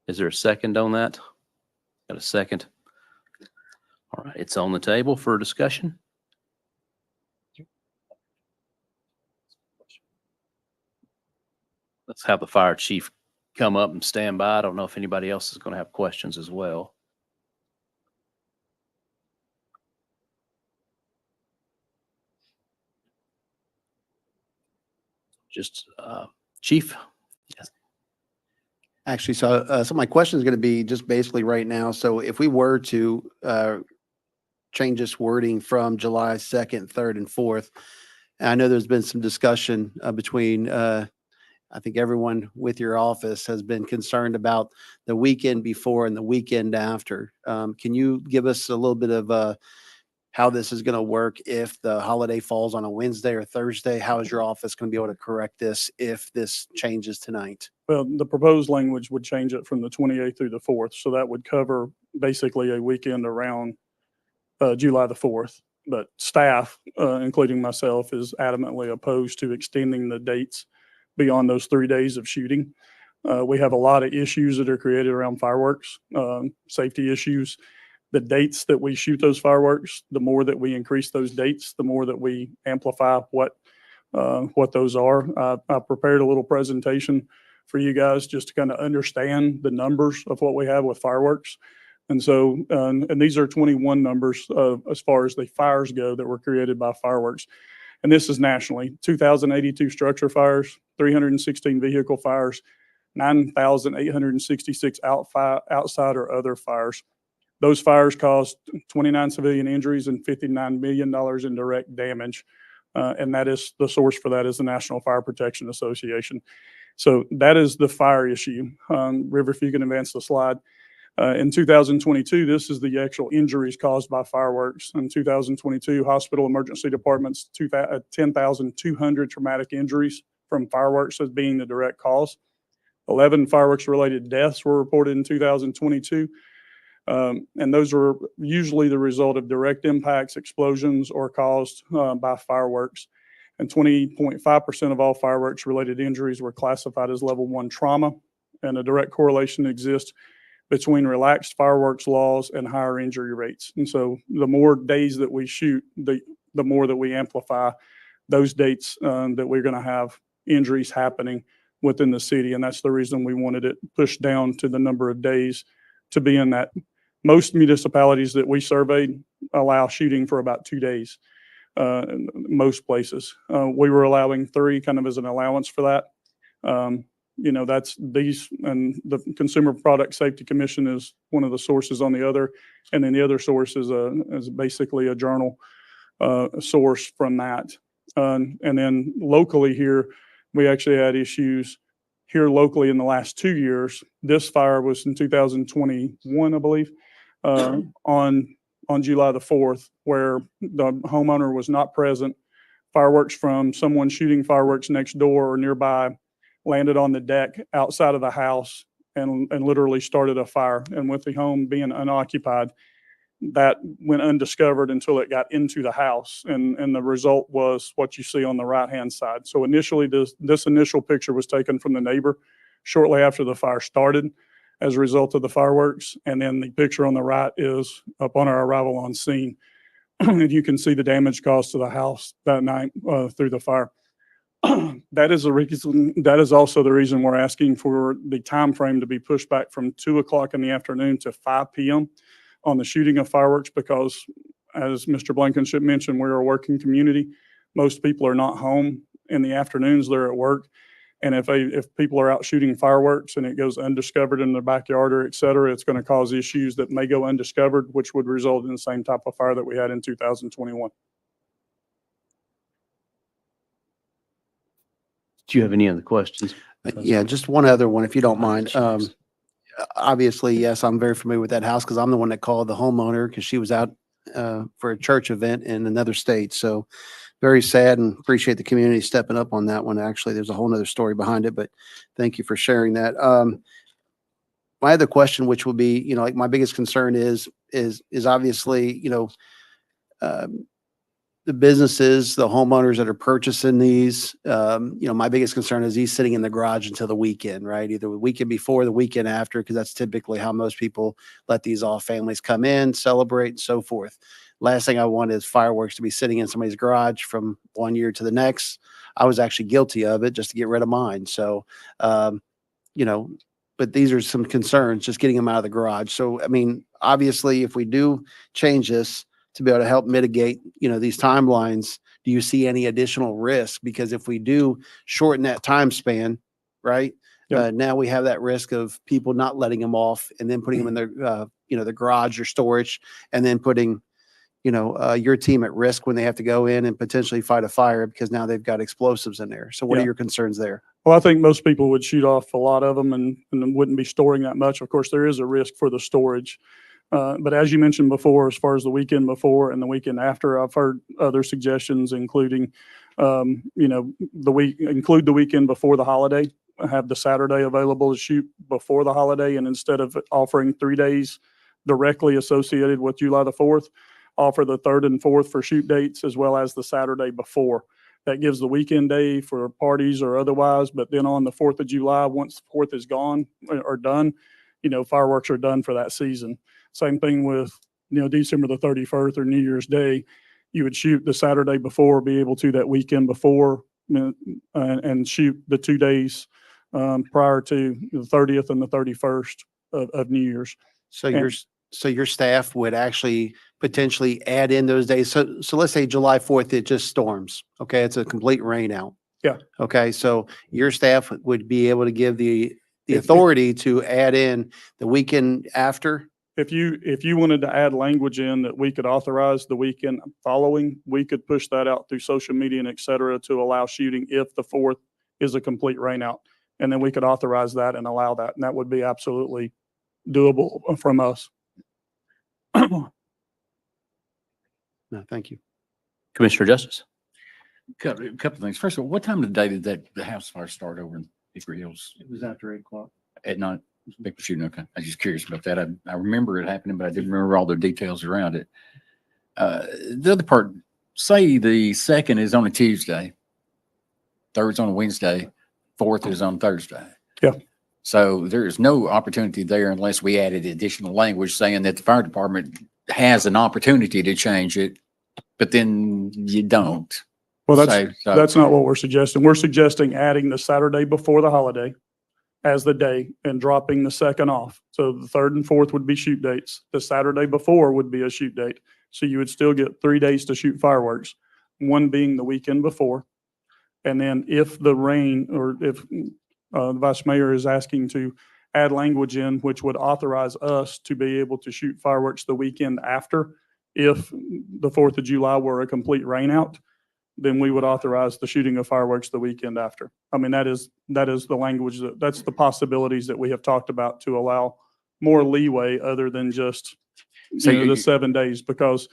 Is there a second on that? Got a second? All right, it's on the table for discussion. Let's have the fire chief come up and stand by. I don't know if anybody else is going to have questions as well. Just, Chief? Yes. Actually, so my question is going to be just basically right now. So if we were to change this wording from July 2nd, 3rd, and 4th, and I know there's been some discussion between, I think everyone with your office has been concerned about the weekend before and the weekend after. Can you give us a little bit of how this is going to work if the holiday falls on a Wednesday or Thursday? How is your office going to be able to correct this if this changes tonight? Well, the proposed language would change it from the 28th through the 4th. So that would cover basically a weekend around July the 4th. But staff, including myself, is adamantly opposed to extending the dates beyond those 3 days of shooting. We have a lot of issues that are created around fireworks, safety issues. The dates that we shoot those fireworks, the more that we increase those dates, the more that we amplify what those are. I prepared a little presentation for you guys just to kind of understand the numbers of what we have with fireworks. And so, and these are 21 numbers as far as the fires go that were created by fireworks. And this is nationally: 2,082 structure fires, 316 vehicle fires, 9,866 outside or other fires. Those fires caused 29 civilian injuries and $59 million in direct damage. And that is the source for that is the National Fire Protection Association. So that is the fire issue. River, if you can advance the slide. In 2022, this is the actual injuries caused by fireworks. In 2022, hospital emergency departments, 10,200 traumatic injuries from fireworks as being the direct cause. 11 fireworks-related deaths were reported in 2022. And those were usually the result of direct impacts, explosions, or caused by fireworks. And 20.5% of all fireworks-related injuries were classified as level 1 trauma. And a direct correlation exists between relaxed fireworks laws and higher injury rates. And so the more days that we shoot, the more that we amplify those dates that we're going to have injuries happening within the city. And that's the reason we wanted it pushed down to the number of days to be in that. Most municipalities that we surveyed allow shooting for about 2 days, most places. We were allowing 3 kind of as an allowance for that. That's these, and the Consumer Product Safety Commission is one of the sources on the other. And then the other source is basically a journal source from that. And then locally here, we actually had issues here locally in the last 2 years. This fire was in 2021, I believe, on July the 4th, where the homeowner was not present. Fireworks from someone shooting fireworks next door or nearby landed on the deck outside of the house and literally started a fire. And with the home being unoccupied, that went undiscovered until it got into the house. And the result was what you see on the right-hand side. So initially, this initial picture was taken from the neighbor shortly after the fire started as a result of the fireworks. And then the picture on the right is upon our arrival on scene. And you can see the damage caused to the house that night through the fire. That is the reason. That is also the reason we're asking for the time frame to be pushed back from 2 o'clock in the afternoon to 5 p.m. on the shooting of fireworks, because as Mr. Blankenship mentioned, we're a working community. Most people are not home in the afternoons; they're at work. And if people are out shooting fireworks and it goes undiscovered in their backyard or et cetera, it's going to cause issues that may go undiscovered, which would result in the same type of fire that we had in 2021. Do you have any other questions? Yeah, just one other one, if you don't mind. Obviously, yes, I'm very familiar with that house because I'm the one that called the homeowner because she was out for a church event in another state. So very sad, and appreciate the community stepping up on that one. Actually, there's a whole nother story behind it, but thank you for sharing that. My other question, which would be, like my biggest concern is obviously, the businesses, the homeowners that are purchasing these, my biggest concern is he's sitting in the garage until the weekend, right? Either the weekend before, the weekend after, because that's typically how most people let these all families come in, celebrate, and so forth. Last thing I want is fireworks to be sitting in somebody's garage from one year to the next. I was actually guilty of it just to get rid of mine. So, but these are some concerns, just getting them out of the garage. So, I mean, obviously, if we do change this to be able to help mitigate, these timelines, do you see any additional risk? Because if we do shorten that time span, right? Yep. Now we have that risk of people not letting them off and then putting them in their, the garage or storage, and then putting, your team at risk when they have to go in and potentially fight a fire because now they've got explosives in there. So what are Yeah. your concerns there? Well, I think most people would shoot off a lot of them and wouldn't be storing that much. Of course, there is a risk for the storage. But as you mentioned before, as far as the weekend before and the weekend after, I've heard other suggestions, including, include the weekend before the holiday, have the Saturday available to shoot before the holiday. And instead of offering 3 days directly associated with July the 4th, offer the 3rd and 4th for shoot dates, as well as the Saturday before. That gives the weekend day for parties or otherwise. But then on the 4th of July, once the 4th is gone or done, fireworks are done for that season. Same thing with, December the 31st or New Year's Day. You would shoot the Saturday before, be able to that weekend before, and shoot the 2 days prior to the 30th and the 31st of New Year's. So your staff would actually potentially add in those days. So let's say July 4th, it just storms. Okay. It's a complete rain out. Yeah. Okay. So your staff would be able to give the If- authority to add in the weekend after. If you wanted to add language in that we could authorize the weekend following, we could push that out through social media and et cetera to allow shooting if the 4th is a complete rain out. And then we could authorize that and allow that. And that would be absolutely doable from us. No, thank you. Commissioner Justice. A couple of things. First of all, what time of the day did the house fire start over in Hickory Hills? It was after 8 o'clock. At night? Big shooting. Okay. I was just curious about that. I remember it happening, but I didn't remember all the details around it. The other part, say the 2nd is on a Tuesday, 3rd's on a Wednesday, 4th is on Thursday. Yeah. So there is no opportunity there unless we added additional language saying that the fire department has an opportunity to change it, but then you don't. Well, So that's not what we're suggesting. We're suggesting adding the Saturday before the holiday as the day and dropping the 2nd off. So the 3rd and 4th would be shoot dates. The Saturday before would be a shoot date. So you would still get 3 days to shoot fireworks, one being the weekend before. And then if the rain, or if the Vice Mayor is asking to add language in, which would authorize us to be able to shoot fireworks the weekend after, if the 4th of July were a complete rain out, then we would authorize the shooting of fireworks the weekend after. I mean, that is the language, that's the possibilities that we have talked about to allow more leeway other than just, So you know, you- the 7 days, because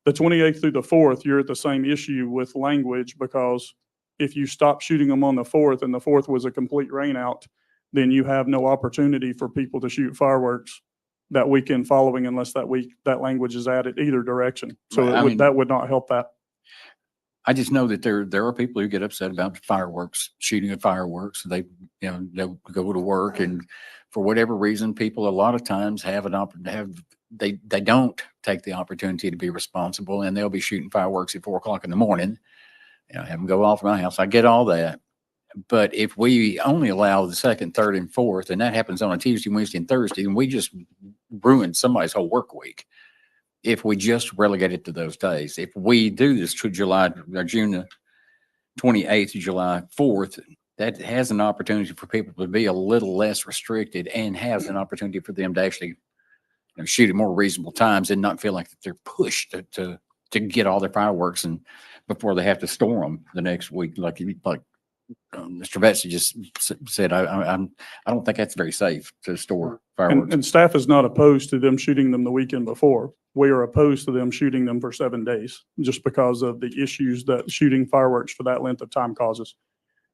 the 28th through the 4th, you're at the same issue with language, because if you stop shooting them on the 4th and the 4th was a complete rain out, then you have no opportunity for people to shoot fireworks that weekend following unless that language is added either direction. So Right, I mean- that would not help that. I just know that there are people who get upset about fireworks, shooting of fireworks. They'll go to work, and for whatever reason, people a lot of times they don't take the opportunity to be responsible, and they'll be shooting fireworks at 4 o'clock in the morning. Have them go off my house. I get all that. But if we only allow the 2nd, 3rd, and 4th, and that happens on a Tuesday, Wednesday, and Thursday, then we just ruined somebody's whole work week. If we just relegate it to those days, if we do this to June the 28th to July 4th, that has an opportunity for people to be a little less restricted and has an opportunity for them to actually shoot at more reasonable times and not feel like they're pushed to get all their fireworks and before they have to store them the next week. Like Mr. Betsy just said, I don't think that's very safe to store fireworks. And staff is not opposed to them shooting them the weekend before. We are opposed to them shooting them for 7 days, just because of the issues that shooting fireworks for that length of time causes.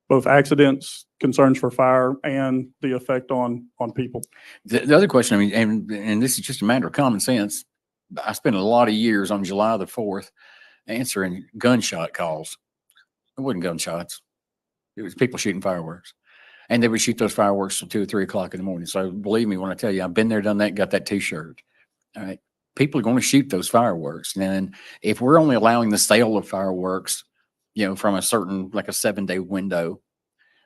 Both accidents, concerns for fire, and the effect on people. The other question, I mean, and this is just a matter of common sense. I spent a lot of years on July the 4th answering gunshot calls. It wasn't gunshots. It was people shooting fireworks. And they would shoot those fireworks till 2 or 3 o'clock in the morning. So believe me when I tell you, I've been there, done that, got that t-shirt. All right. People are going to shoot those fireworks. And if we're only allowing the sale of fireworks, from a certain, like a 7-day window,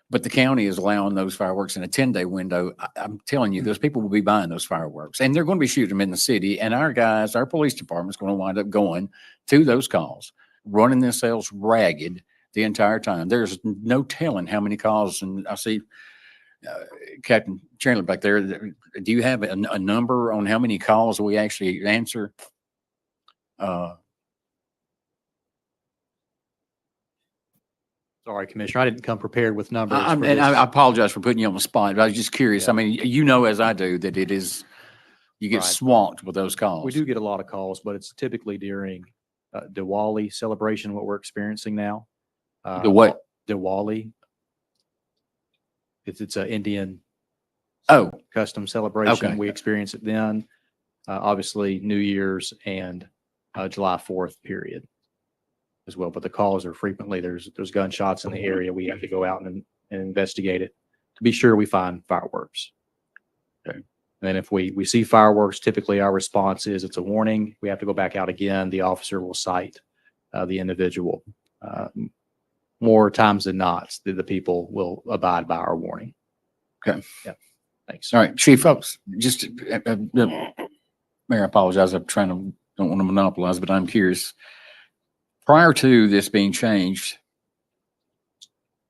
but the county is allowing those fireworks in a 10-day window, I'm telling you, those people will be buying those fireworks and they're going to be shooting them in the city. And our police department is going to wind up going to those calls, running themselves ragged the entire time. There's no telling how many calls, and I see Captain Chandler back there. Do you have a number on how many calls we actually answer? Sorry, Commissioner, I didn't come prepared with numbers. for And this. I apologize for putting you on the spot, but I was just curious. Yeah. I mean, as I do, that you get Right. swamped with those calls. We do get a lot of calls, but it's typically during Diwali celebration, what we're experiencing now. The what? Diwali. It's an Indian Oh, custom celebration. Okay. We experience it then. Obviously, New Year's and July 4th period as well. But the calls are frequently, there's gunshots in the area. We have to go out and investigate it to be sure we find fireworks. Okay. And if we see fireworks, typically our response is it's a warning. We have to go back out again. The officer will cite the individual. More times than not, the people will abide by our warning. Okay. Yeah. Thanks. all right, Chief, folks, just, Mayor, I apologize. Don't want to monopolize, but I'm curious. Prior to this being changed,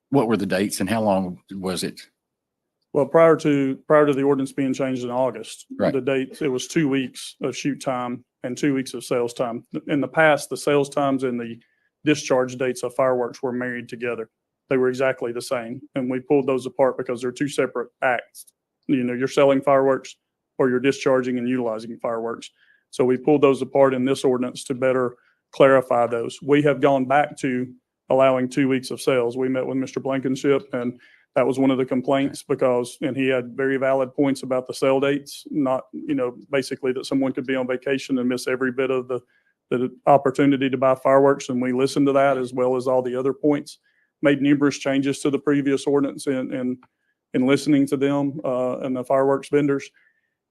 what were the dates and how long was it? Well, prior to the ordinance being changed in August, Right. the dates, it was 2 weeks of shoot time and 2 weeks of sales time. In the past, the sales times and the discharge dates of fireworks were married together. They were exactly the same. And we pulled those apart because they're two separate acts. You're selling fireworks or you're discharging and utilizing fireworks. So we pulled those apart in this ordinance to better clarify those. We have gone back to allowing 2 weeks of sales. We met with Mr. Blankenship, and that was one of the complaints and he had very valid points about the sale dates, not, basically that someone could be on vacation and miss every bit of the opportunity to buy fireworks. And we listened to that as well as all the other points, made numerous changes to the previous ordinance in listening to them and the fireworks vendors.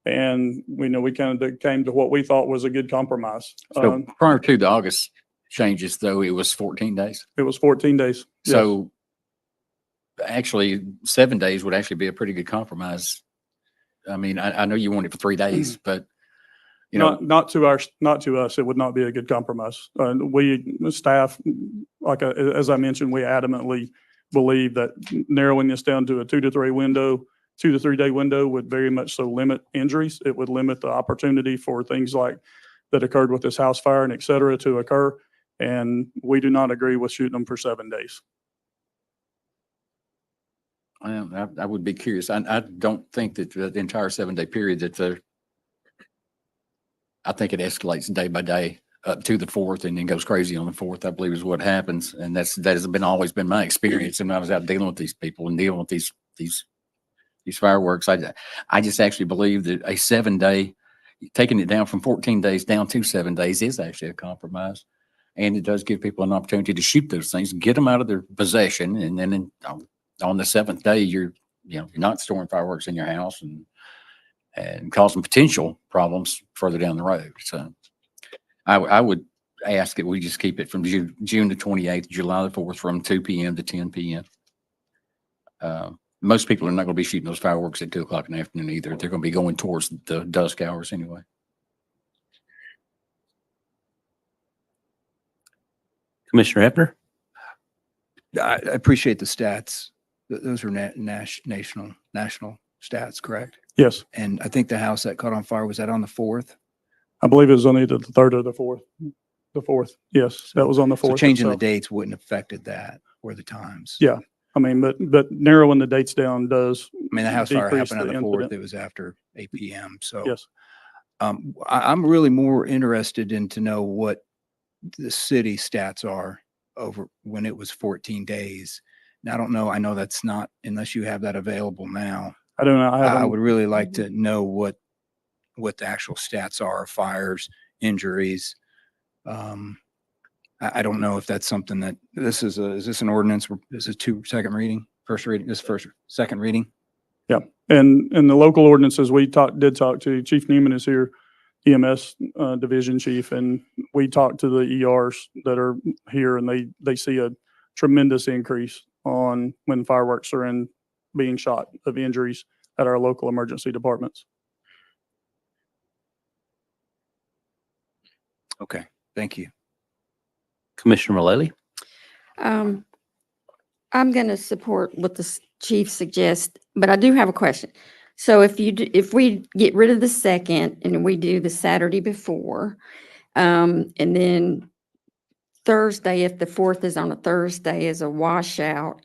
And we kind of came to what we thought was a good compromise. So prior to the August changes, though, it was 14 days. It was 14 days. Yes. So actually 7 days would actually be a pretty good compromise. I mean, I know you want it for 3 days, but not to us, it would not be a good compromise. We staff, as I mentioned, we adamantly believe that narrowing this down to a 2 to 3 day window would very much so limit injuries. It would limit the opportunity for things like that occurred with this house fire and et cetera to occur. And we do not agree with shooting them for 7 days. I would be curious. I don't think that the entire 7 day period I think it escalates day by day up to the 4th and then goes crazy on the 4th, I believe is what happens. And that has always been my experience. And I was out dealing with these people and dealing with these fireworks. I just actually believe that a 7 day, taking it down from 14 days down to 7 days is actually a compromise. And it does give people an opportunity to shoot those things, get them out of their possession. And then on the 7th day, you're not storing fireworks in your house and causing potential problems further down the road. So I would ask that we just keep it from June the 28th, July the 4th, from 2 p.m. to 10 p.m. Most people are not going to be shooting those fireworks at 2 o'clock in the afternoon either. They're going to be going towards the dusk hours anyway. Commissioner Hefner? I appreciate the stats. Those are national stats, correct? Yes, And I think the house that caught on fire, was that on the 4th? I believe it was on either the 3rd or the 4th. The 4th, yes, that was on the 4th. So changing the itself. dates wouldn't have affected that or the times. Yeah. I mean, but narrowing the dates down does. I mean, the house fire decrease happened on the 4th. incident. It was after 8 p.m. So Yes. I'm really more interested in to know what the city stats are over when it was 14 days. And I don't know. I know that's not, unless you have that available now. I don't know. I would really like to know what the actual stats are of fires, injuries. I don't know if that's something that is this an ordinance? Is it second reading? First reading, second reading? Yeah. And the local ordinances did talk to Chief Neiman is here, EMS division chief, and we talked to the ERs that are here, and they see a tremendous increase on when fireworks are being shot of injuries at our local emergency departments. Okay, thank you. Commissioner Mullally? I'm going to support what the chief suggests, but I do have a question. So if we get rid of the 2nd and we do the Saturday before, and then Thursday, if the 4th is on a Thursday, is a washout,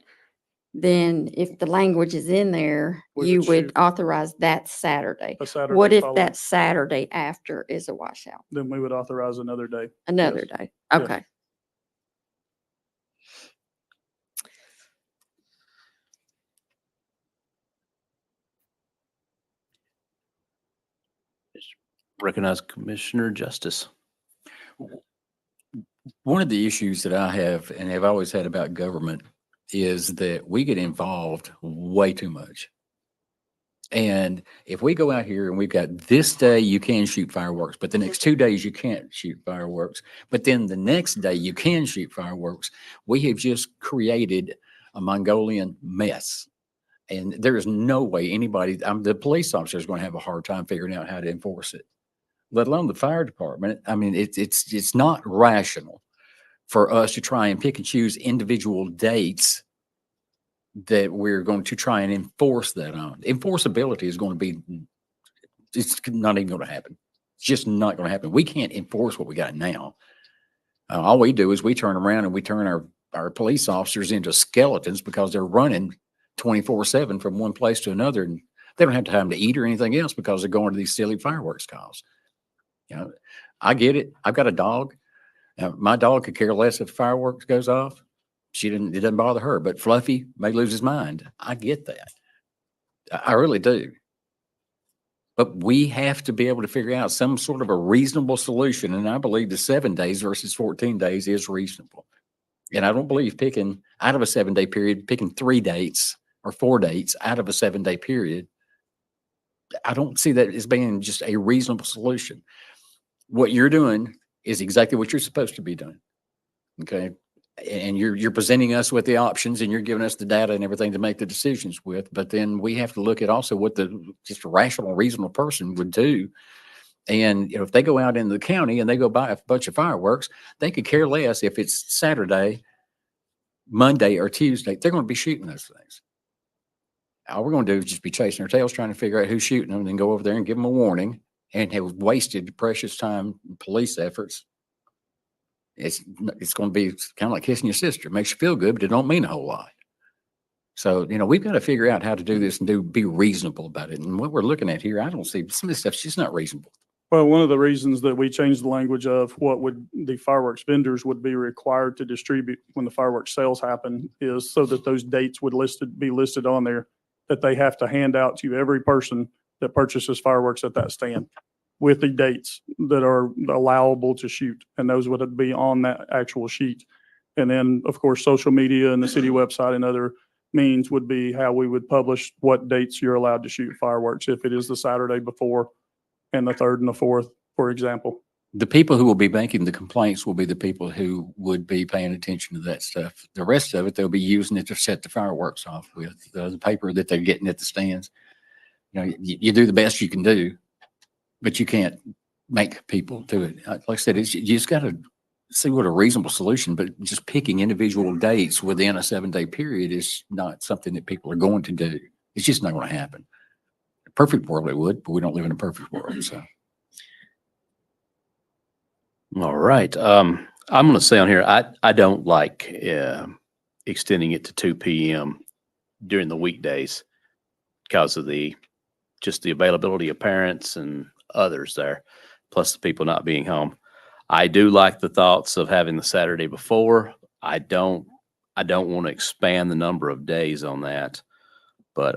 then if the language is in there, We you would would shoot authorize that Saturday. a Saturday What if following, that Saturday after is a washout? then we would authorize another day. Another Yes. day? Yes. Okay. Recognize Commissioner Justice. One of the issues that I have and have always had about government is that we get involved way too much. And if we go out here and we've got this day you can shoot fireworks, but the next 2 days you can't shoot fireworks, but then the next day you can shoot fireworks, we have just created a Mongolian mess. And there is no way anybody, the police officer is going to have a hard time figuring out how to enforce it, let alone the fire department. I mean, it's not rational for us to try and pick and choose individual dates that we're going to try and enforce that on. Enforceability is going to be, it's not even going to happen. It's just not going to happen. We can't enforce what we got now. All we do is we turn around and we turn our police officers into skeletons because they're running 24/7 from one place to another, and they don't have time to eat or anything else because they're going to these silly fireworks calls. I get it. I've got a dog. My dog could care less if fireworks goes off. It doesn't bother her, but Fluffy may lose his mind. I get that. I really do. But we have to be able to figure out some sort of a reasonable solution. And I believe the 7 days versus 14 days is reasonable. And I don't believe picking out of a 7 day period, picking 3 dates or 4 dates out of a 7 day period. I don't see that as being just a reasonable solution. What you're doing is exactly what you're supposed to be doing. Okay. And you're presenting us with the options and you're giving us the data and everything to make the decisions with. But then we have to look at also what just a rational, reasonable person would do. And if they go out in the county and they go buy a bunch of fireworks, they could care less if it's Saturday, Monday, or Tuesday. They're going to be shooting those things. All we're going to do is just be chasing our tails, trying to figure out who's shooting them, and then go over there and give them a warning, and have wasted precious time, police efforts it's going to be kind of like kissing your sister. It makes you feel good, but it don't mean a whole lot. So, we've got to figure out how to do this and be reasonable about it. And what we're looking at here, I don't see some of this stuff's just not reasonable. Well, one of the reasons that we changed the language of what would the fireworks vendors would be required to distribute when the fireworks sales happen is so that those dates would be listed on there, that they have to hand out to every person that purchases fireworks at that stand with the dates that are allowable to shoot. And those would be on that actual sheet. And then, of course, social media and the city website and other means would be how we would publish what dates you're allowed to shoot fireworks, if it is the Saturday before and the 3rd and the 4th, for example. The people who will be making the complaints will be the people who would be paying attention to that stuff. The rest of it, they'll be using it to set the fireworks off with the paper that they're getting at the stands. You do the best you can do, but you can't make people do it. Like I said, you just got to see what a reasonable solution, but just picking individual dates within a 7-day period is not something that people are going to do. It's just not going to happen. In a perfect world it would, but we don't live in a perfect world. So. All right. I'm going to say on here, I don't like extending it to 2 p.m. during the weekdays because of just the availability of parents and others there, plus the people not being home. I do like the thoughts of having the Saturday before. I don't want to expand the number of days on that, but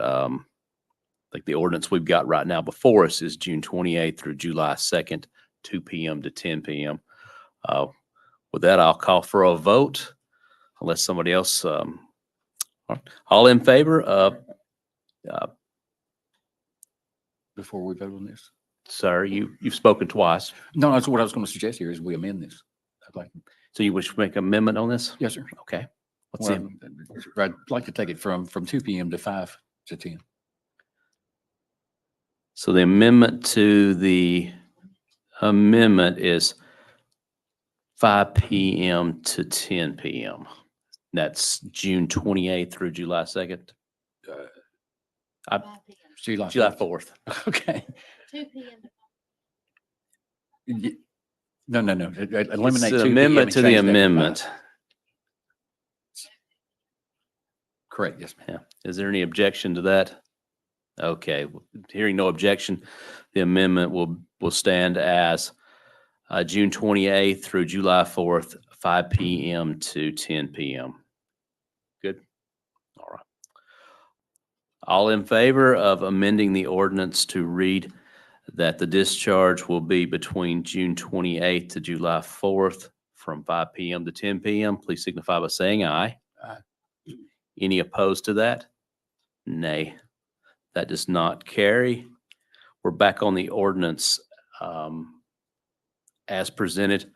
like the ordinance we've got right now before us is June 28th through July 2nd, 2 p.m. to 10 p.m. With that, I'll call for a vote unless somebody else, all in favor of, Before we vote on this. sir, you've spoken twice. No, that's what I was going to suggest here is we amend this. I'd like, So you wish to make an amendment on this? yes, sir. Okay. Let's see. Well, I'd like to take it from 2 p.m. to 5 to 10. So the amendment to the amendment is 5 p.m. to 10 p.m. That's June 28th through July 2nd. July July 4th. 4th. Okay. 2 p.m. No. Eliminate It's 2 an p.m. amendment and to the change that 5. amendment. Correct. Yes, ma'am. Yeah. Is there any objection to that? Okay. Hearing no objection, the amendment will stand as June 28th through July 4th, 5 p.m. to 10 p.m. Good. All right. All in favor of amending the ordinance to read that the discharge will be between June 28th to July 4th from 5 p.m. to 10 p.m., please signify by saying aye. Aye. Any opposed to that? Nay. That does not carry. We're back on the ordinance as presented.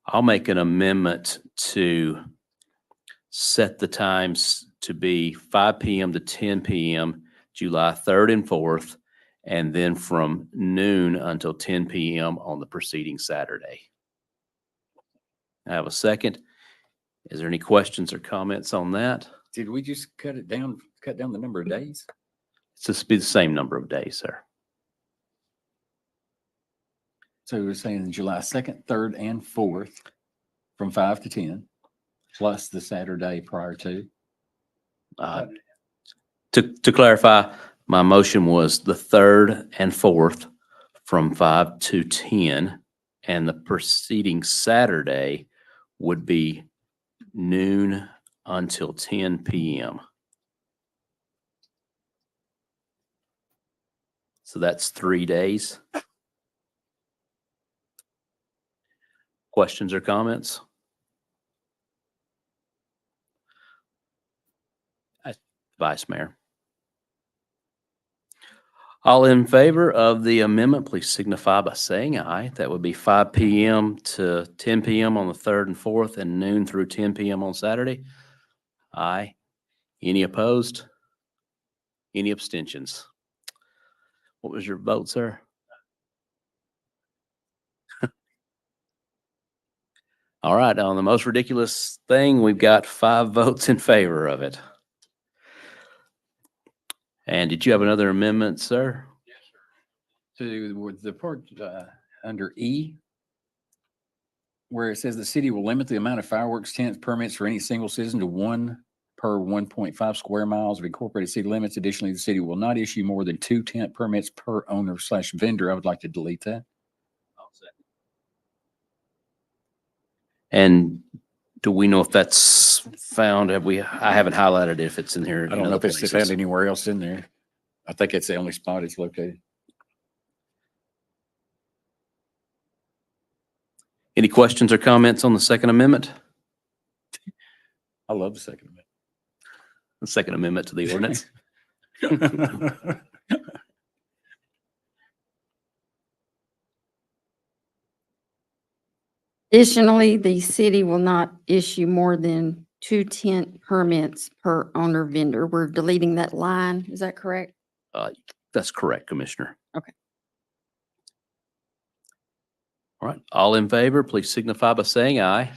I'll make an amendment to set the times to be 5 p.m. to 10 p.m., July 3rd and 4th, and then from noon until 10 p.m. on the preceding Saturday. I have a second. Is there any questions or comments on that? Did we just cut down the number of days? It's just be the same number of days, sir. So we're saying July 2nd, 3rd, and 4th from 5 to 10, plus the Saturday prior to. To clarify, my motion was the 3rd and 4th from 5 to 10, and the preceding Saturday would be noon until 10 p.m. So that's 3 days. Questions or comments? Vice Mayor. All in favor of the amendment, please signify by saying aye. That would be 5 p.m. to 10 p.m. on the 3rd and 4th and noon through 10 p.m. on Saturday. Aye. Any opposed? Any abstentions? What was your vote, sir? All right, on the most ridiculous thing, we've got 5 votes in favor of it. And did you have another amendment, sir? Yes, sir. To the part under E, where it says the city will limit the amount of fireworks tent permits for any single citizen to one per 1.5 square miles of incorporated city limits. Additionally, the city will not issue more than 2 tent permits per owner/vendor. I would like to delete that. And do we know if that's found? I haven't highlighted if it's in here. I don't know if it's found anywhere else in there. I think it's the only spot it's located. Any questions or comments on the Second Amendment? I love the Second The Second Amendment to the ordinance? Amendment. Additionally, the city will not issue more than 2 tent permits per owner vendor. We're deleting that line. Is that correct? That's correct, Commissioner. Okay. All right, all in favor, please signify by saying aye.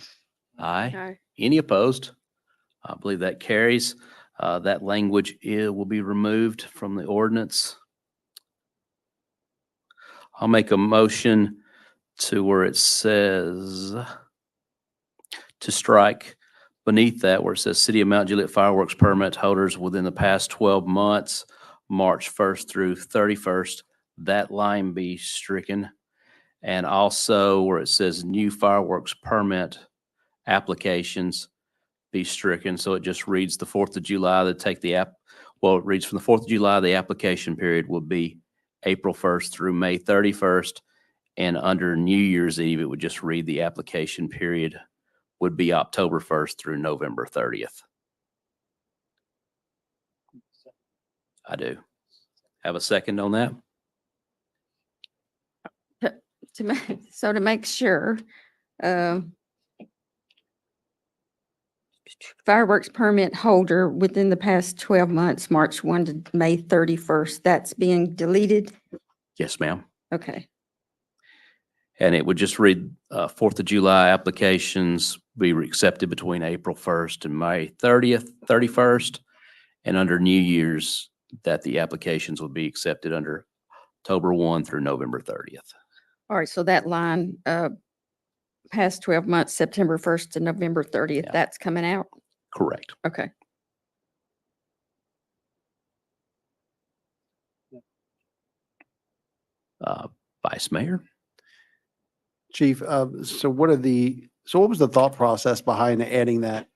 Aye. Any opposed? I believe that carries. That language will be removed from the ordinance. I'll make a motion to where it says to strike beneath that where it says City of Mount Juliet fireworks permit holders within the past 12 months, March 1st through 31st, that line be stricken. And also where it says new fireworks permit applications be stricken. So it just reads the 4th of July to take the it reads from the 4th of July, the application period will be April 1st through May 31st. And under New Year's Eve, it would just read the application period would be October 1st through November 30th. I do. Have a second on that? To make sure, fireworks permit holder within the past 12 months, March 1 to May 31st, that's being deleted? Yes, ma'am. Okay. And it would just read 4th of July applications be accepted between April 1st and May 31st. And under New Year's, that the applications would be accepted under October 1 through November 30th. All right, so that line, past 12 months, September 1st to November 30th, Yeah. that's coming out? Correct. Okay. Vice Mayor? Chief, so what was the thought process behind adding that,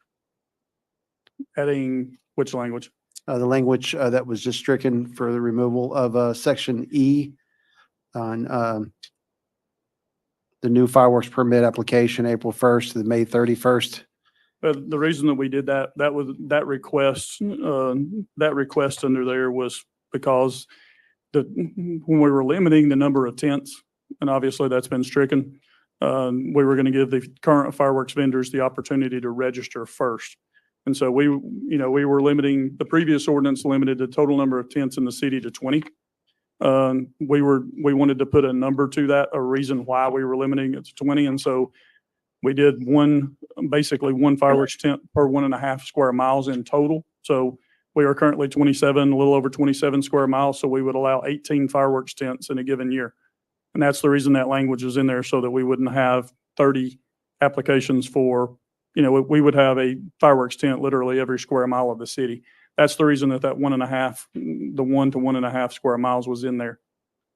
Adding which language? the language that was just stricken for the removal of section E on the new fireworks permit application, April 1st to the May 31st? But the reason that we did that, that request under there was because when we were limiting the number of tents, and obviously that's been stricken, we were going to give the current fireworks vendors the opportunity to register first. And so we were limiting, the previous ordinance limited the total number of tents in the city to 20. We wanted to put a number to that, a reason why we were limiting it to 20. And so we did basically one fireworks tent per 1.5 square miles in total. So we are currently 27, a little over 27 square miles. So we would allow 18 fireworks tents in a given year. And that's the reason that language is in there, so that we wouldn't have 30 applications for, we would have a fireworks tent literally every square mile of the city. That's the reason that 1 to 1.5 square miles was in there.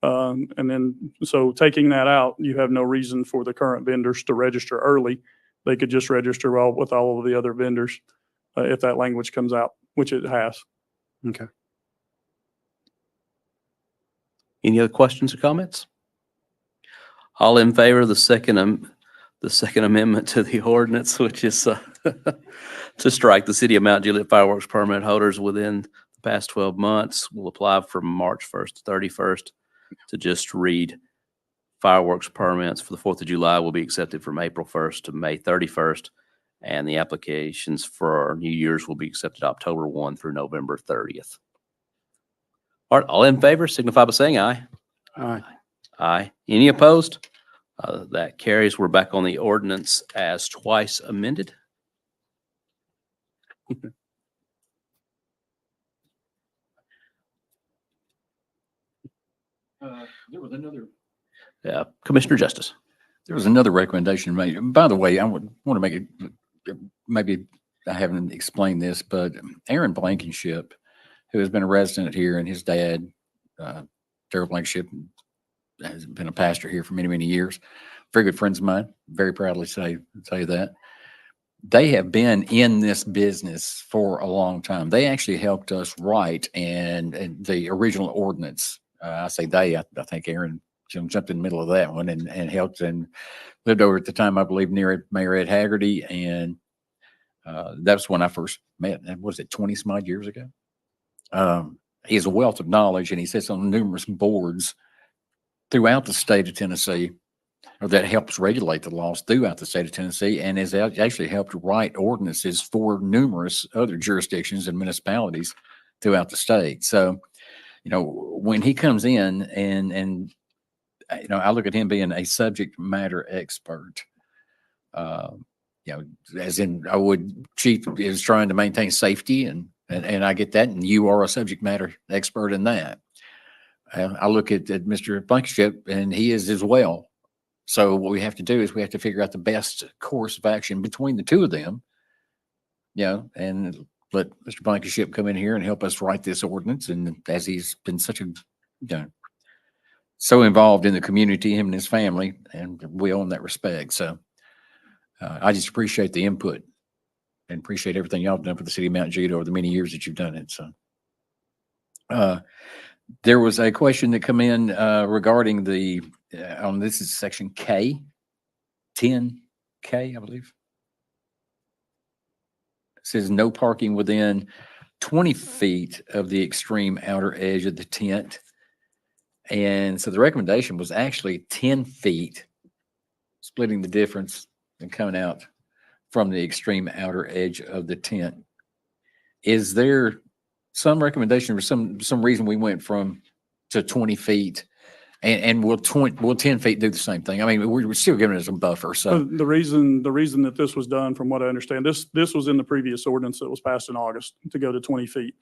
And then, so taking that out, you have no reason for the current vendors to register early. They could just register with all of the other vendors if that language comes out, which it has. Okay. Any other questions or comments? All in favor of the Second Amendment to the ordinance, which is to strike the City of Mount Juliet fireworks permit holders within the past 12 months will apply from March 1st to 31st to just read fireworks permits for the 4th of July will be accepted from April 1st to May 31st. And the applications for New Year's will be accepted October 1 through November 30th. All right, all in favor, signify by saying aye. Aye. Aye. Any opposed? That carries. We're back on the ordinance as twice amended. There was another. Commissioner Justice. There was another recommendation made. By the way, I would want to make it, maybe I haven't explained this, but Aaron Blankenship, who has been a resident here, and his dad, Darrell Blankenship, has been a pastor here for many, many years. Very good friends of mine. Very proudly say that. They have been in this business for a long time. They actually helped us write and the original ordinance. I say they, I think Aaron jumped in the middle of that one and helped and lived over at the time, I believe, near Mayor Ed Haggerty. And that's when I first met. And was it 20 some odd years ago? He has a wealth of knowledge, and he sits on numerous boards throughout the state of Tennessee, or that helps regulate the laws throughout the state of Tennessee, and has actually helped write ordinances for numerous other jurisdictions and municipalities throughout the state. So, when he comes in and I look at him being a subject matter expert, as in Chief is trying to maintain safety and I get that, and you are a subject matter expert in that. I look at Mr. Blankenship, and he is as well. So what we have to do is we have to figure out the best course of action between the two of them, and let Mr. Blankenship come in here and help us write this ordinance. And as he's been so involved in the community, him and his family, and we owe him that respect. So I just appreciate the input and appreciate everything y'all have done for the city of Mount Judah over the many years that you've done it. So there was a question that come in regarding this is section K, 10K, I believe. It says no parking within 20 feet of the extreme outer edge of the tent. And so the recommendation was actually 10 feet, splitting the difference and coming out from the extreme outer edge of the tent. Is there some recommendation or some reason we went to 20 feet? And will 10 feet do the same thing? I mean, we're still giving it as a buffer. So The reason that this was done, from what I understand, this was in the previous ordinance that was passed in August to go to 20 feet.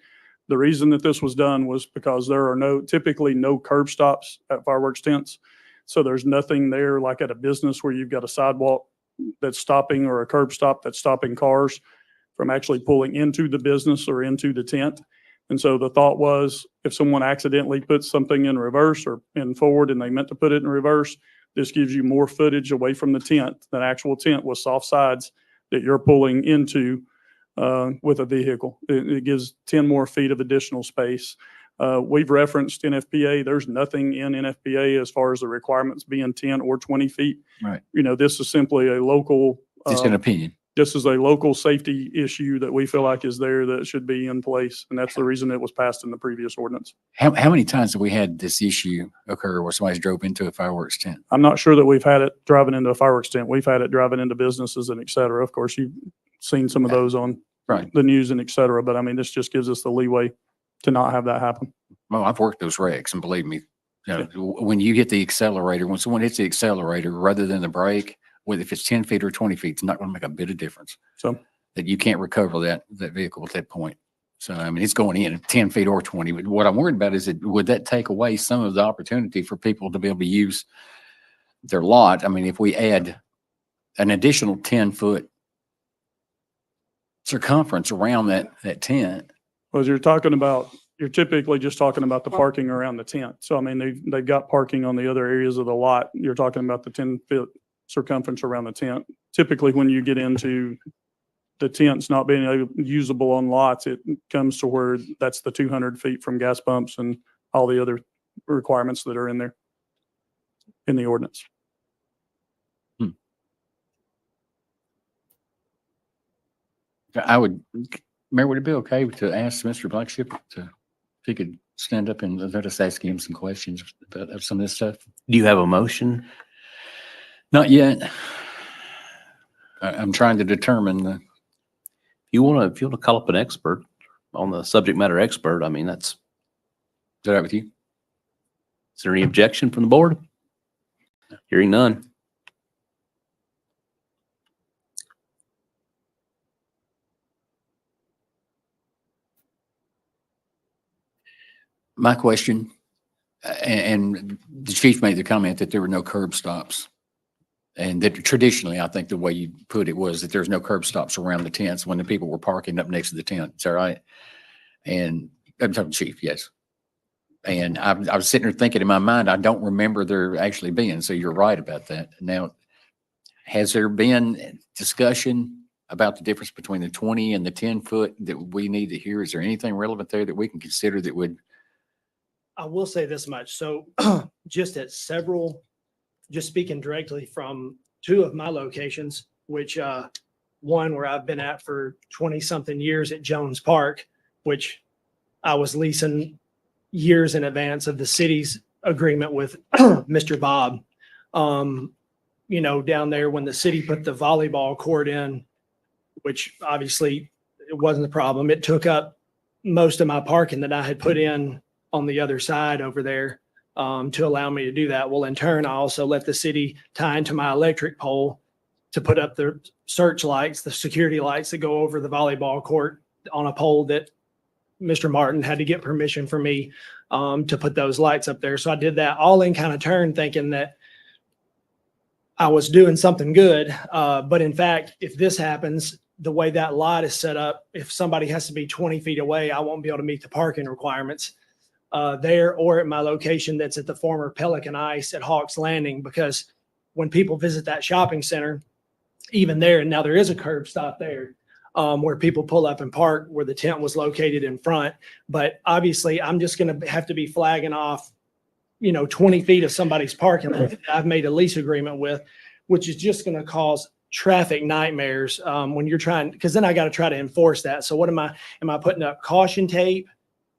The reason that this was done was because there are typically no curb stops at fireworks tents. So there's nothing there like at a business where you've got a sidewalk that's stopping or a curb stop that's stopping cars from actually pulling into the business or into the tent. And so the thought was, if someone accidentally puts something in reverse or in forward and they meant to put it in reverse, this gives you more footage away from the tent than actual tent with soft sides that you're pulling into with a vehicle. It gives 10 more feet of additional space. We've referenced NFPA. There's nothing in NFPA as far as the requirements being 10 or 20 feet. Right. This is simply a local. Just an opinion. This is a local safety issue that we feel like is there that should be in place. And that's the reason it was passed in the previous ordinance. How many times have we had this issue occur where somebody's drove into a fireworks tent? I'm not sure that we've had it driving into a fireworks tent. We've had it driving into businesses and et cetera. Of course, you've seen some of those on the news and et cetera. But I mean, this just gives us the leeway to not have that happen. Well, I've worked those wrecks, and believe me, when you hit the accelerator, when someone hits the accelerator rather than the brake, whether if it's 10 feet or 20 feet, it's not going to make a bit of difference. So that you can't recover that vehicle at that point. So, I mean, it's going in at 10 feet or 20. But what I'm worried about is would that take away some of the opportunity for people to be able to use their lot? I mean, if we add an additional 10-foot circumference around that tent. Well, you're typically just talking about the parking around the tent. So, I mean, they've got parking on the other areas of the lot. You're talking about the 10-foot circumference around the tent. Typically, when you get into the tents not being usable on lots, it comes to where that's the 200 feet from gas pumps and all the other requirements that are in there in the ordinance. Mayor, would it be okay to ask Mr. Blankenship if he could stand up and let us ask him some questions about some of this stuff? Do you have a motion? Not yet. I'm trying to determine If you want to call up an expert on the subject matter expert, I mean, is that right with you? Is there any objection from the board? Hearing none. My question, and the chief made the comment that there were no curb stops And that traditionally, I think the way you put it was that there's no curb stops around the tents when the people were parking up next to the tent. Is that right? And I'm talking chief, yes. And I was sitting there thinking in my mind, I don't remember there actually being, so you're right about that. Now, has there been discussion about the difference between the 20 and the 10-foot that we need to hear? Is there anything relevant there that we can consider that would? I will say this much. So just at several, just speaking directly from two of my locations, which one where I've been at for 20 something years at Jones Park, which I was leasing years in advance of the city's agreement with Mr. Bob. You know, down there when the city put the volleyball court in, which obviously it wasn't a problem. It took up most of my parking that I had put in on the other side over there to allow me to do that. Well, in turn, I also let the city tie into my electric pole to put up the search lights, the security lights that go over the volleyball court on a pole that Mr. Martin had to get permission from me to put those lights up there. So I did that all in kind of turn thinking that I was doing something good. But in fact, if this happens, the way that lot is set up, if somebody has to be 20 feet away, I won't be able to meet the parking requirements there or at my location that's at the former Pelican Ice at Hawks Landing, because when people visit that shopping center, even there, and now there is a curb stop there where people pull up and park where the tent was located in front. But obviously, I'm just going to have to be flagging off, 20 feet of somebody's parking lot that I've made a lease agreement with, which is just going to cause traffic nightmares when you're trying, because then I got to try to enforce that. So what am I putting up caution tape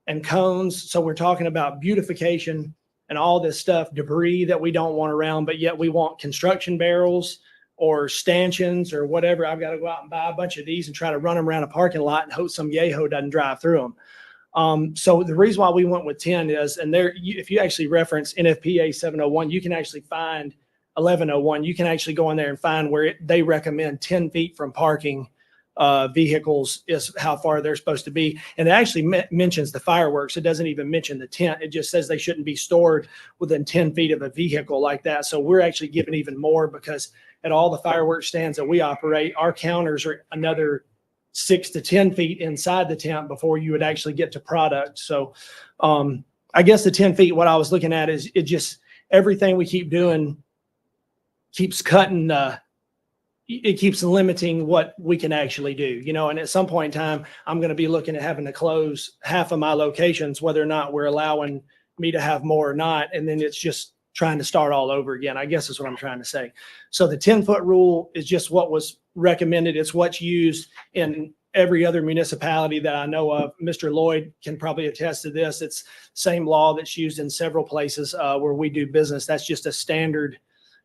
and cones? So we're talking about beautification and all this stuff, debris that we don't want around, but yet we want construction barrels or stanchions or whatever. I've got to go out and buy a bunch of these and try to run them around a parking lot and hope some yaho doesn't drive through them. So the reason why we went with 10 is, and there, if you actually reference NFPA 701, you can actually find 1101. You can actually go in there and find where they recommend 10 feet from parking vehicles is how far they're supposed to be. And it actually mentions the fireworks. It doesn't even mention the tent. It just says they shouldn't be stored within 10 feet of a vehicle like that. So we're actually giving even more, because at all the fireworks stands that we operate, our counters are another 6 to 10 feet inside the tent before you would actually get to product. So I guess the 10 feet, what I was looking at is it just, everything we keep doing keeps cutting, it keeps limiting what we can actually do, and at some point in time, I'm going to be looking at having to close half of my locations, whether or not we're allowing me to have more or not. And then it's just trying to start all over again, I guess is what I'm trying to say. So the 10-foot rule is just what was recommended. It's what's used in every other municipality that I know of. Mr. Lloyd can probably attest to this. It's same law that's used in several places where we do business. That's just a standard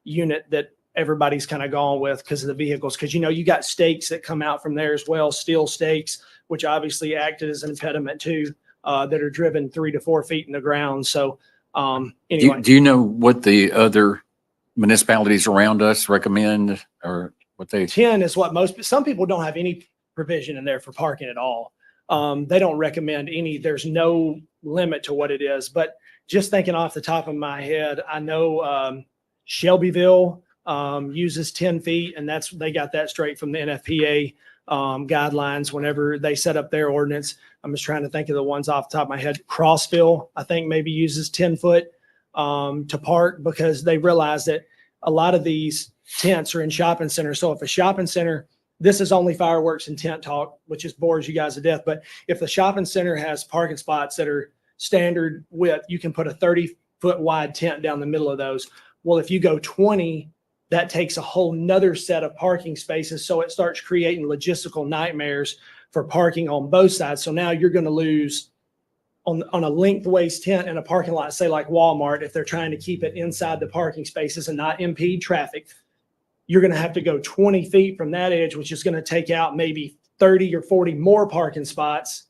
unit that everybody's kind of gone with because of the vehicles. Because, you got stakes that come out from there as well, steel stakes, which obviously acted as an impediment too, that are driven 3 to 4 feet in the ground. So anyway. Do you know what the other municipalities around us recommend, or what they? 10 is what some people don't have any provision in there for parking at all. They don't recommend any, there's no limit to what it is. But just thinking off the top of my head, I know Shelbyville uses 10 feet, and they got that straight from the NFPA guidelines whenever they set up their ordinance. I'm just trying to think of the ones off the top of my head. Crossville, I think, maybe uses 10 foot to park, because they realize that a lot of these tents are in shopping centers. So if a shopping center, this is only fireworks and tent talk, which just bores you guys to death. But if the shopping center has parking spots that are standard width, you can put a 30-foot wide tent down the middle of those. Well, if you go 20, that takes a whole nother set of parking spaces. So it starts creating logistical nightmares for parking on both sides. So now you're going to lose on a lengthways tent in a parking lot, say like Walmart, if they're trying to keep it inside the parking spaces and not impede traffic, you're going to have to go 20 feet from that edge, which is going to take out maybe 30 or 40 more parking spots.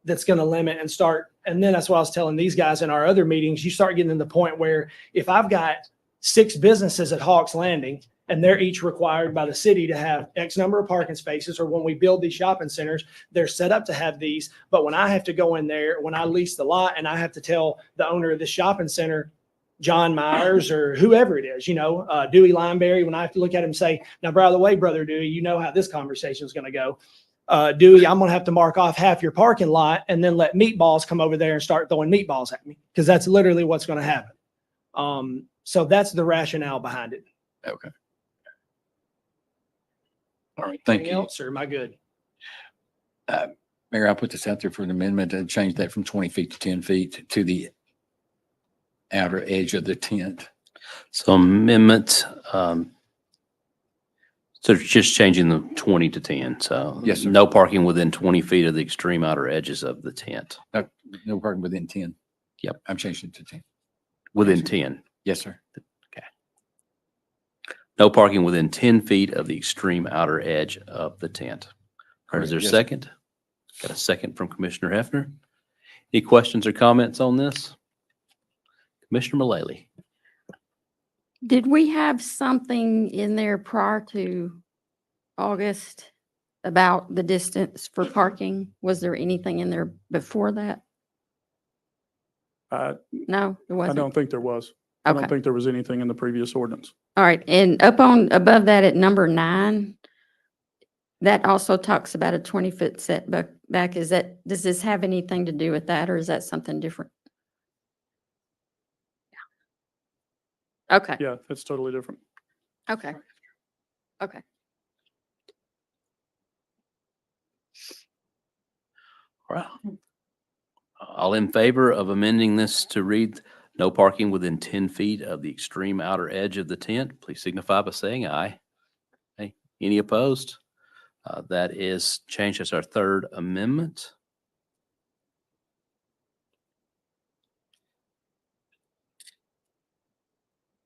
That's going to limit and start. And then that's what I was telling these guys in our other meetings. You start getting to the point where if I've got 6 businesses at Hawks Landing, and they're each required by the city to have X number of parking spaces, or when we build these shopping centers, they're set up to have these. But when I have to go in there, when I lease the lot and I have to tell the owner of the shopping center, John Myers or whoever it is, Dewey Lineberry, when I have to look at him and say, now, by the way, brother Dewey, you know how this conversation is going to go. Dewey, I'm going to have to mark off half your parking lot and then let meatballs come over there and start throwing meatballs at me, because that's literally what's going to happen. So that's the rationale behind it. Okay. All right, thank Anything you. else, or am I good? Mayor, I'll put this out there for an amendment to change that from 20 feet to 10 feet to the outer edge of the tent. So amendment, so it's just changing the 20 to 10. So Yes, sir. no parking within 20 feet of the extreme outer edges of the tent. No parking within 10. Yep. I'm changing it to 10. Within Yes, sir. 10. Yes, sir. No parking within 10 feet of the extreme outer edge of the tent. Or is there a Yes, sir. second? Got a second from Commissioner Hefner. Any questions or comments on this? Commissioner Mullally. Did we have something in there prior to August about the distance for parking? Was there anything in there before that? I No, it wasn't. don't think there was. I don't Okay. think there was anything in the previous ordinance. All right. And above that at number 9, that also talks about a 20-foot setback. Does this have anything to do with that, or is that something different? Okay. Yeah, it's totally different. Okay. Okay. All right. All in favor of amending this to read no parking within 10 feet of the extreme outer edge of the tent, please signify by saying aye. Hey, any opposed? That is changed as our third amendment.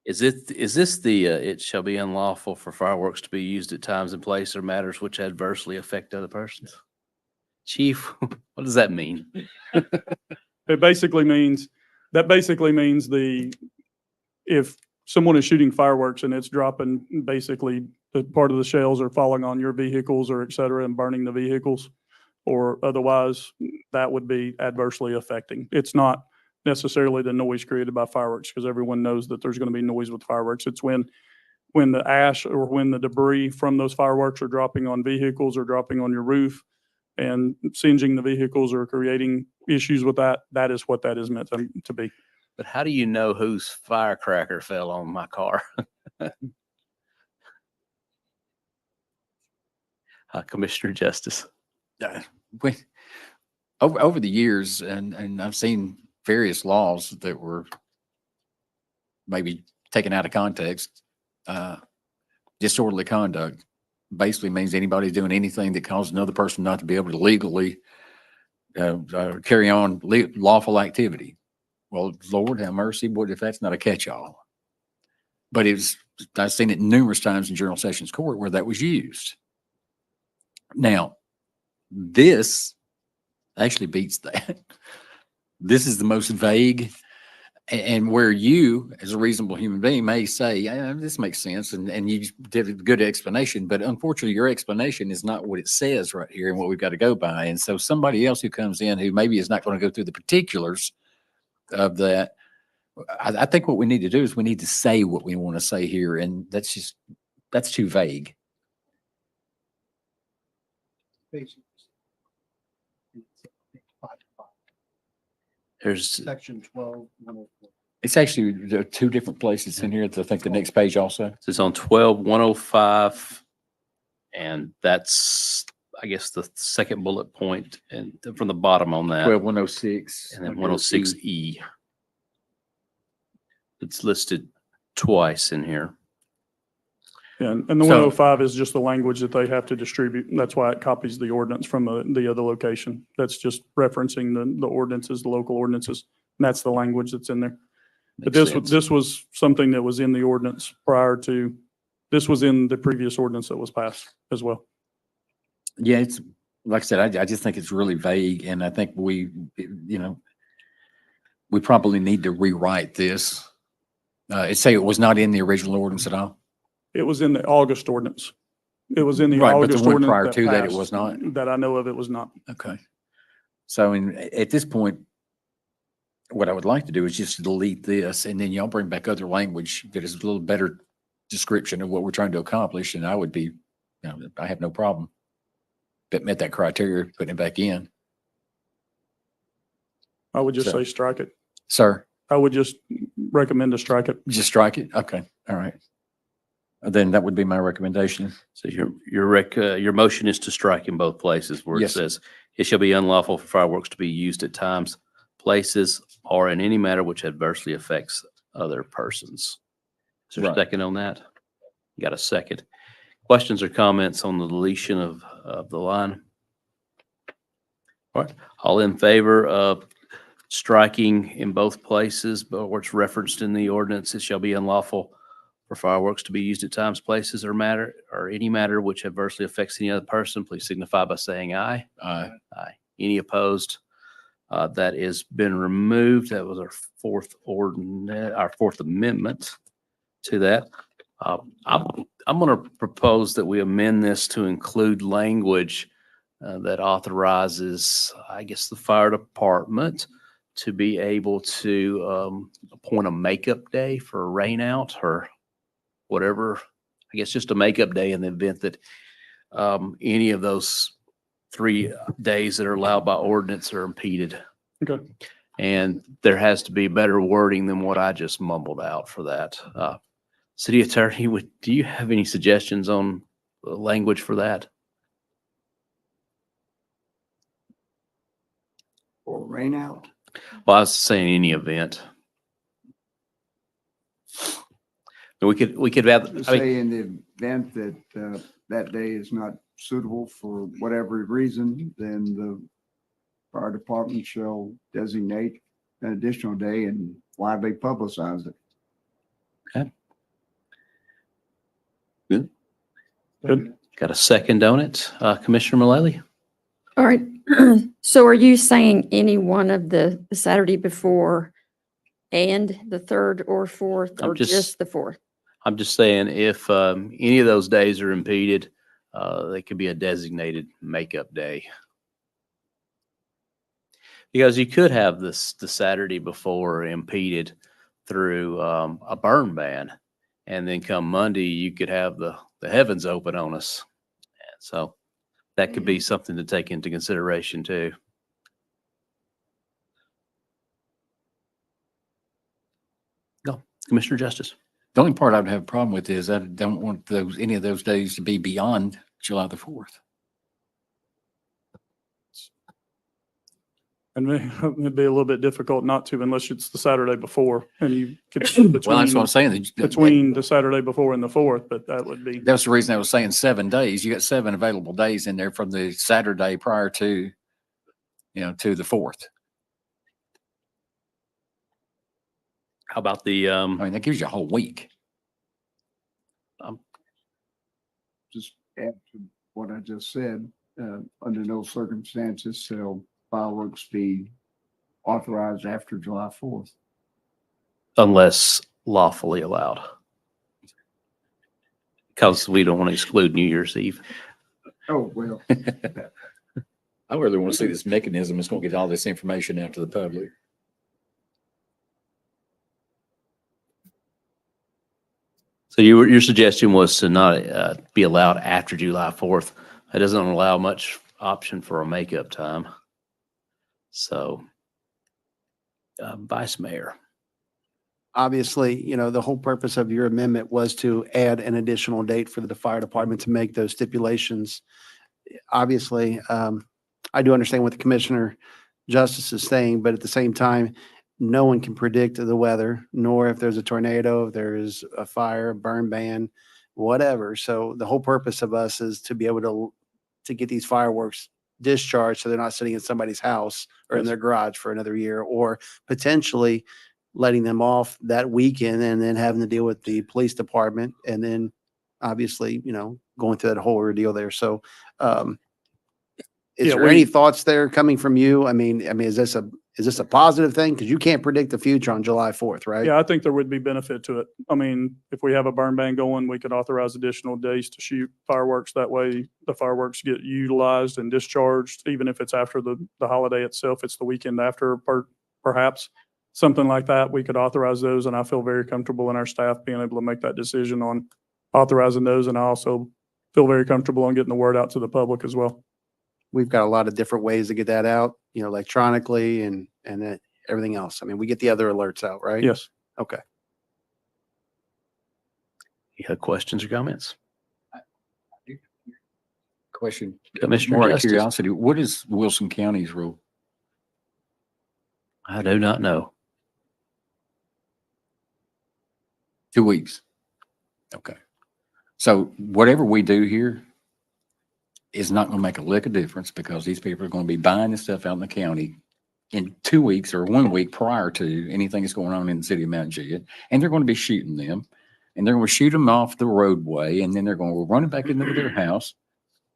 Is this the, it shall be unlawful for fireworks to be used at times and place or matters which adversely affect other persons? Chief, what does that mean? It basically means, if someone is shooting fireworks and it's dropping, basically the part of the shells are falling on your vehicles or et cetera and burning the vehicles, or otherwise that would be adversely affecting. It's not necessarily the noise created by fireworks, because everyone knows that there's going to be noise with fireworks. It's when the ash or when the debris from those fireworks are dropping on vehicles or dropping on your roof and singeing the vehicles or creating issues with that. That is what that is meant to be. But how do you know whose firecracker fell on my car? Commissioner Justice. Over the years, and I've seen various laws that were maybe taken out of context. Disorderly conduct basically means anybody doing anything that causes another person not to be able to legally carry on lawful activity. Well, Lord have mercy, what if that's not a catch-all? But I've seen it numerous times in General Sessions Court where that was used. Now, this actually beats that. This is the most vague, and where you, as a reasonable human being, may say, yeah, this makes sense, and you did a good explanation, but unfortunately your explanation is not what it says right here and what we've got to go by. And so somebody else who comes in who maybe is not going to go through the particulars of that, I think what we need to do is we need to say what we want to say here, and that's too vague. There's Section 12-104. It's actually there are 2 different places in here. I think the next page also. This is on 12-105, and that's, I guess, the second bullet point, and from the bottom on that, 12-106. and then 106E. It's listed twice in here. Yeah, and the So- 105 is just the language that they have to distribute. That's why it copies the ordinance from the other location. That's just referencing the ordinances, the local ordinances. And that's the language that's in there. But Makes sense. this was something that was in the ordinance this was in the previous ordinance that was passed as well. Yeah, it's like I said, I just think it's really vague, and I think we probably need to rewrite this. It was not in the original ordinance at all. It was in the August ordinance. It was in the Right, but the August one ordinance. prior to that, it passed. was not? That I know of, it was not. Okay. So at this point, what I would like to do is just delete this and then y'all bring back other language that is a little better description of what we're trying to accomplish. And I would be, I have no problem that met that criteria, putting it back in. I would just So- say strike it. Sir, I would just recommend to strike it. just strike it? Okay, all right. Then that would be my recommendation. So your motion is to strike in both places where it Yes. says, it shall be unlawful for fireworks to be used at times, places, or in any manner which adversely affects other persons. Is there a Right. second on that? You got a second. Questions or comments on the deletion of the line? All right, all in favor of striking in both places, but where it's referenced in the ordinance, it shall be unlawful for fireworks to be used at times, places, or any matter which adversely affects any other person, please signify by saying aye. Aye. Aye. Any opposed? That has been removed. That was our fourth amendment to that. I'm going to propose that we amend this to include language that authorizes, I guess, the fire department to be able to appoint a makeup day for a rain out or whatever. I guess just a makeup day in the event that any of those 3 days that are allowed by ordinance are impeded. Okay. And there has to be better wording than what I just mumbled out for that. City Attorney, do you have any suggestions on language for that? Or rain out. Well, I was saying any event. We could have, I mean, Say in the event that that day is not suitable for whatever reason, then the fire department shall designate an additional day and widely publicize it. Good. got a second on it. Commissioner Mullally? All right. So are you saying any one of the Saturday before and the 3rd or 4th, I'm or just- just the 4th? I'm just saying if any of those days are impeded, they could be a designated makeup day. Because you could have the Saturday before impeded through a burn ban. And then come Monday, you could have the heavens open on us. And so that could be something to take into consideration too. Go, Commissioner Justice. The only part I would have a problem with is I don't want any of those days to be beyond July the 4th. And it'd be a little bit difficult not to unless it's the Saturday before and you could Well, that's what I'm saying. between the Saturday before and the 4th, but that would be. That's the reason I was saying 7 days. You got 7 available days in there from the Saturday prior to, to the 4th. How about the, I mean, that gives you a whole week. Just add to what I just said, under no circumstances shall fireworks be authorized after July 4th. unless lawfully allowed? Because we don't want to exclude New Year's Eve. Oh, well. I really want to see this mechanism. It's going to get all this information out to the public. So your suggestion was to not be allowed after July 4th. That doesn't allow much option for a makeup time. So, Vice Mayor. Obviously, the whole purpose of your amendment was to add an additional date for the fire department to make those stipulations. Obviously, I do understand what the Commissioner Justice is saying, but at the same time, no one can predict the weather, nor if there's a tornado, if there is a fire, burn ban, whatever. So the whole purpose of us is to be able to get these fireworks discharged so they're not sitting in somebody's house or in their garage for another year, or potentially letting them off that weekend and then having to deal with the police department and then obviously, going through that whole ordeal there. So, is Yeah, there any thoughts there coming from you? I mean, is this a positive thing? Because you can't predict the future on July 4th, right? Yeah, I think there would be benefit to it. I mean, if we have a burn ban going, we could authorize additional days to shoot fireworks. That way the fireworks get utilized and discharged, even if it's after the holiday itself, it's the weekend after perhaps. something like that, we could authorize those, and I feel very comfortable in our staff being able to make that decision on authorizing those, and I also feel very comfortable on getting the word out to the public as well. We've got a lot of different ways to get that out, electronically and then everything else. I mean, we get the other alerts out, right? Yes. Okay. You have questions or comments? Question, Commissioner more out of Justice. curiosity, what is Wilson County's rule? I do not know. 2 weeks. Okay. So whatever we do here is not going to make a lick of difference because these people are going to be buying this stuff out in the county in 2 weeks or 1 week prior to anything that's going on in the city of Mount Juliet. And they're going to be shooting them, and they're going to shoot them off the roadway, and then they're going to run it back into their house.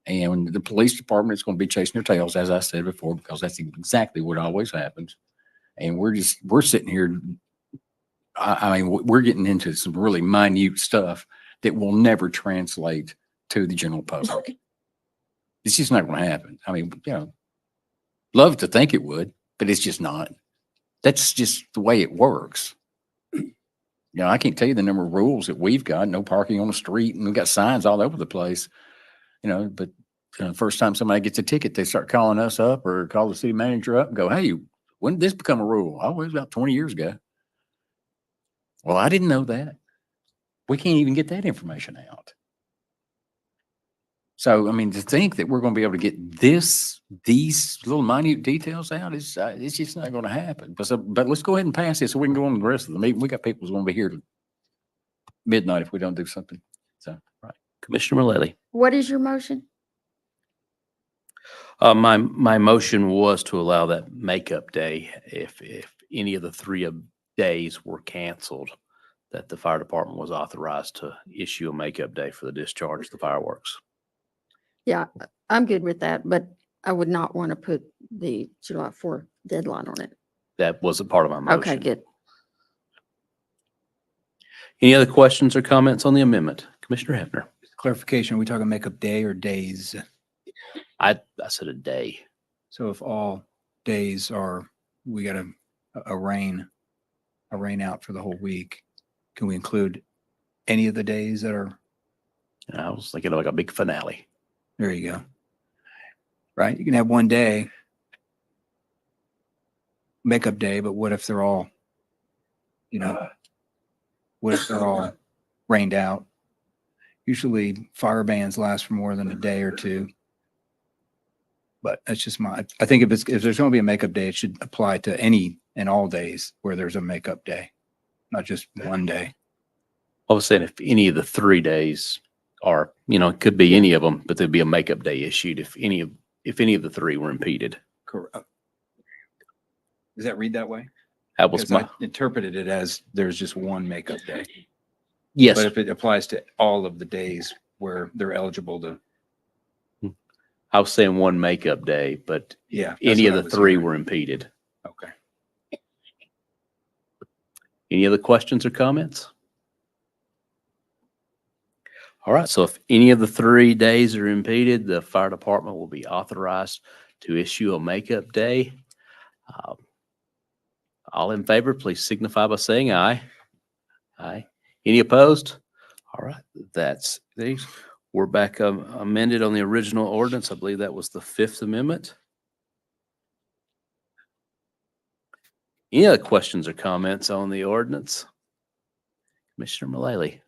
And the police department is going to be chasing their tails, as I said before, because that's exactly what always happens. And we're sitting here. I mean, we're getting into some really minute stuff that will never translate to the general public. It's just not going to happen. I mean, love to think it would, but it's just not. That's just the way it works. I can't tell you the number of rules that we've got. No parking on the street, and we've got signs all over the place. But first time somebody gets a ticket, they start calling us up or call the city manager up and go, "Hey, when did this become a rule?" "Oh, it was about 20 years ago." "Well, I didn't know that." We can't even get that information out. So, I mean, to think that we're going to be able to get these little minute details out is it's just not going to happen. But let's go ahead and pass this so we can go on the rest of the meeting. We got people who's going to be here till midnight if we don't do something. So, Right. Commissioner Mullally. What is your motion? My motion was to allow that makeup day if any of the three days were canceled, that the fire department was authorized to issue a makeup day for the discharge of the fireworks. Yeah, I'm good with that, but I would not want to put the July 4th deadline on it. That wasn't part of my motion. Okay, good. Any other questions or comments on the amendment? Commissioner Hefner. Clarification, are we talking makeup day or days? I said a day. So if all days are, we got a rain out for the whole week, can we include any of the days that are? I was thinking of like a big finale. There you go. Right? You can have one day, makeup day, but what if they're all, what if they're all rained out? Usually fire bans last for more than a day or two. But that's just I think if there's going to be a makeup day, it should apply to any and all days where there's a makeup day, not just one day. I was saying if any of the 3 days are, it could be any of them, but there'd be a makeup day issued if any of the 3 were impeded. Correct. Does that read that way? That was Because I interpreted it as there's just one makeup day. yes. But if it applies to all of the days where they're eligible to, I was saying one makeup day, but yeah. any of that's the what I was 3 hearing. were impeded. Okay. Any other questions or comments? All right. So if any of the 3 days are impeded, the fire department will be authorized to issue a makeup day. All in favor, please signify by saying aye. Aye. Any opposed? All right. That's these. We're back amended on the original ordinance. I believe that was the 5th Amendment. Any other questions or comments on the ordinance? Commissioner Mullally.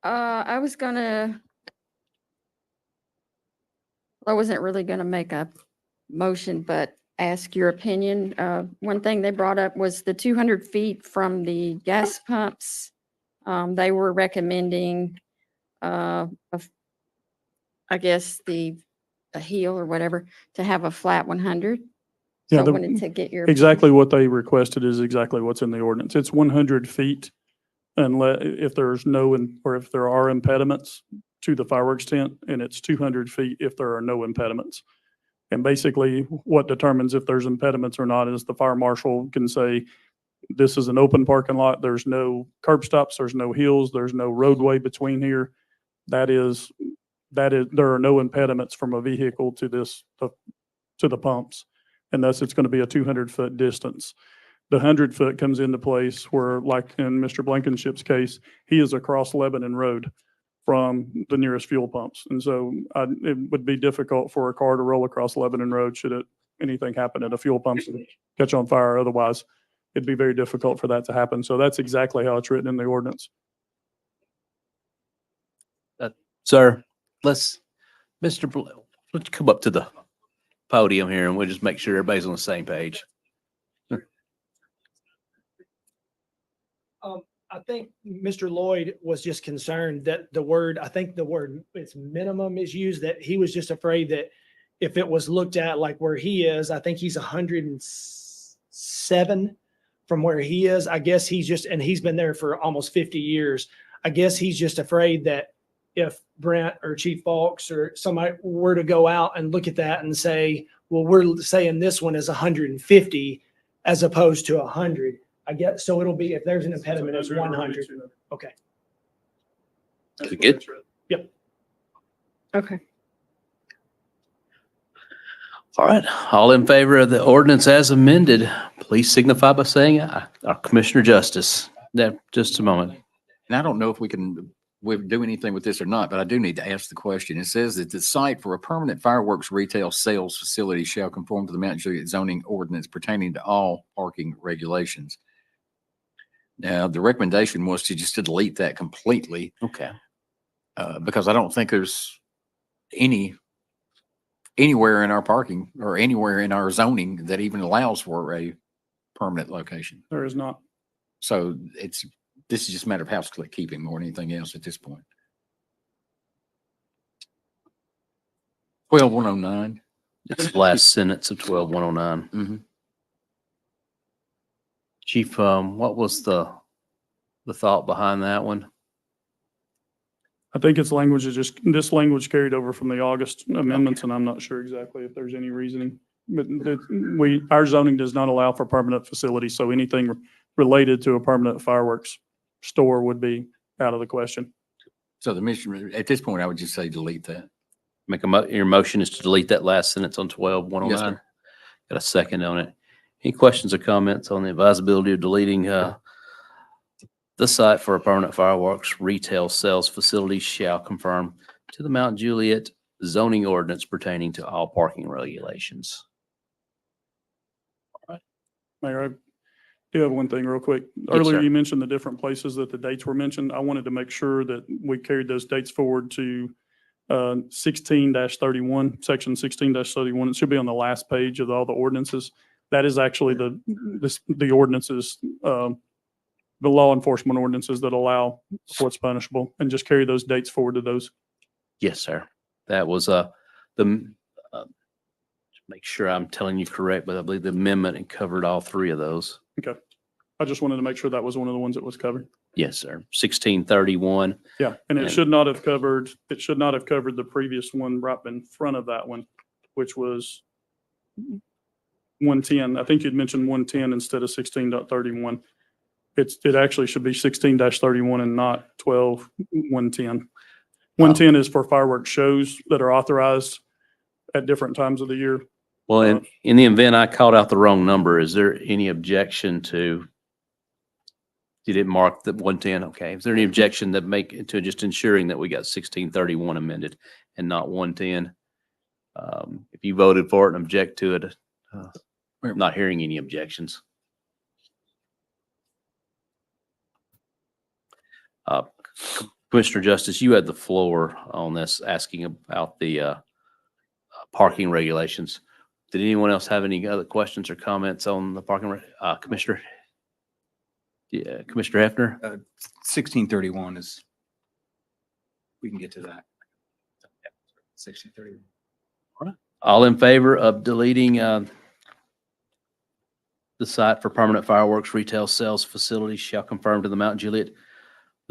I wasn't really gonna make a motion, but ask your opinion. One thing they brought up was the 200 feet from the gas pumps. They were recommending, I guess a heel or whatever, to have a flat 100. So Yeah, I wanted to get your. Exactly what they requested is exactly what's in the ordinance. It's 100 feet unless, if there's or if there are impediments to the fireworks tent, and it's 200 feet if there are no impediments. And basically what determines if there's impediments or not is the fire marshal can say, this is an open parking lot. There's no curb stops. There's no hills. There's no roadway between here. There are no impediments from a vehicle to the pumps. And thus it's going to be a 200-foot distance. The 100-foot comes into place where, like in Mr. Blankenship's case, he is across Lebanon Road from the nearest fuel pumps. And so it would be difficult for a car to roll across Lebanon Road should anything happen at a fuel pump and catch on fire. Otherwise, it'd be very difficult for that to happen. So that's exactly how it's written in the ordinance. Sir, let's come up to the podium here and we'll just make sure everybody's on the same page. I think Mr. Lloyd was just concerned that I think the word it's minimum is used, that he was just afraid that if it was looked at like where he is, I think he's 107 from where he is. I guess and he's been there for almost 50 years. I guess he's just afraid that if Brent or Chief Falks or somebody were to go out and look at that and say, well, we're saying this one is 150 as opposed to 100. I guess, so it'll be, if there's an impediment, it's 100. Okay. Is it good? Yep. Okay. All right. All in favor of the ordinance as amended, please signify by saying aye. Our Commissioner Justice. Just a moment. And I don't know if we do anything with this or not, but I do need to ask the question. It says that the site for a permanent fireworks retail sales facility shall conform to the Mount Juliet zoning ordinance pertaining to all parking regulations. Now, the recommendation was to just delete that completely, Okay. because I don't think there's anywhere in our parking or anywhere in our zoning that even allows for a permanent location. There is not. So this is just a matter of housekeeping more than anything else at this point. 12109. It's the last sentence of 12109. Mm-hmm. Chief, what was the thought behind that one? I think it's language is this language carried over from the August amendments, and I'm not sure exactly if there's any reasoning. But our zoning does not allow for permanent facilities, so anything related to a permanent fireworks store would be out of the question. So the mission, at this point, I would just say delete that. Your motion is to delete that last sentence on 12109. Yes, sir. Got a second on it. Any questions or comments on the advisability of deleting the site for a permanent fireworks retail sales facility shall conform to the Mount Juliet zoning ordinance pertaining to all parking regulations? Mayor, I do have one thing real quick. Yes, Earlier, sir. you mentioned the different places that the dates were mentioned. I wanted to make sure that we carried those dates forward to 16-31, section 16-31. It should be on the last page of all the ordinances. That is actually the ordinances, the law enforcement ordinances that allow what's punishable, and just carry those dates forward to those. Yes, sir. That was make sure I'm telling you correct, but I believe the amendment and covered all three of those. Okay. I just wanted to make sure that was one of the ones that was covered. Yes, sir. 1631. Yeah, and it And- should not have covered the previous one right in front of that one, which was 110. I think you'd mentioned 110 instead of 16.31. It actually should be 16-31 and not 12-110. 110 is for fireworks shows that are authorized at different times of the year. Well, in the event I called out the wrong number, is there any objection to, you didn't mark the 110? Okay. Is there any objection to just ensuring that we got 1631 amended and not 110? If you voted for it and object to it, I'm not hearing any objections. Commissioner Justice, you had the floor on this, asking about the parking regulations. Did anyone else have any other questions or comments on the parking, Commissioner? Yeah, Commissioner Hefner? 1631 is, we can get to that. 1631. All in favor of deleting the site for permanent fireworks retail sales facilities shall conform to the Mount Juliet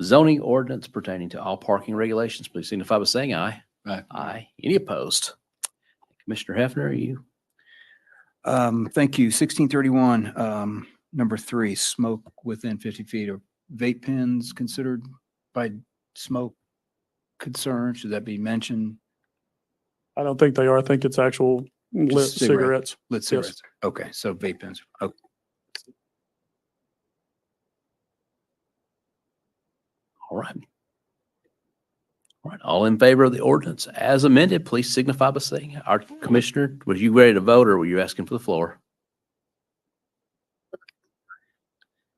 zoning ordinance pertaining to all parking regulations, please signify by saying aye. Aye. Aye. Any opposed? Commissioner Hefner, are you? Thank you. 1631, number 3, smoke within 50 feet of vape pens considered by smoke concern. Should that be mentioned? I don't think they are. I think it's actual lit Just cigarette. cigarettes. Lit Yes. cigarettes. Okay, so vape pens. Okay. All right. All right, all in favor of the ordinance as amended, please signify by saying, our commissioner, was you ready to vote or were you asking for the floor?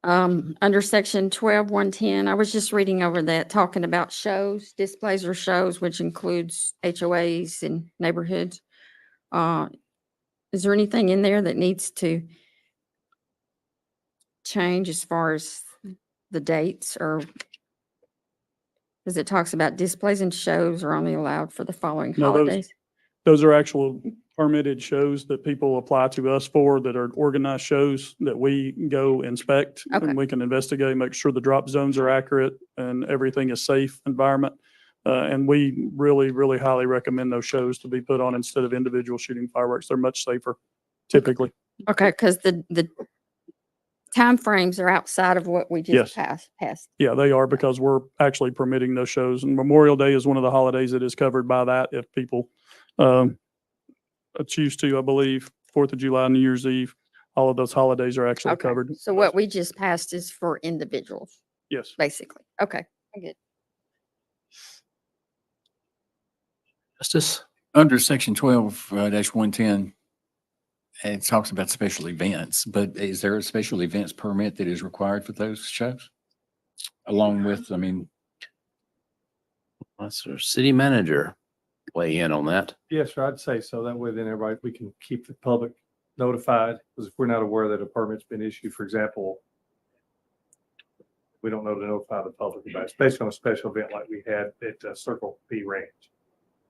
Under section 12-110, I was just reading over that, talking about shows, displays or shows, which includes HOAs and neighborhoods. Is there anything in there that needs to change as far as the dates, or because it talks about displays and shows are only allowed for the following No, holidays? those are actual permitted shows that people apply to us for, that are organized shows that we go inspect. Okay. And we can investigate, make sure the drop zones are accurate and everything is safe environment. And we really, really highly recommend those shows to be put on instead of individual shooting fireworks. They're much safer typically. Okay, because the timeframes are outside of what we Yes. just passed. Yeah, they are, because we're actually permitting those shows. And Memorial Day is one of the holidays that is covered by that. If people choose to, I believe, 4th of July, New Year's Eve, all of those holidays are actually Okay, covered. so what we just passed is for individuals, Yes. basically. Okay, I get. Justice? Under section 12-110, it talks about special events, but is there a special events permit that is required for those shows? Along with, I mean, That's our city manager weigh in on that. Yes, sir, I'd say so. That way then everybody, we can keep the public notified, because if we're not aware that a permit's been issued, for example, we don't know to notify the public about it, especially on a special event like we had at Circle P Ranch.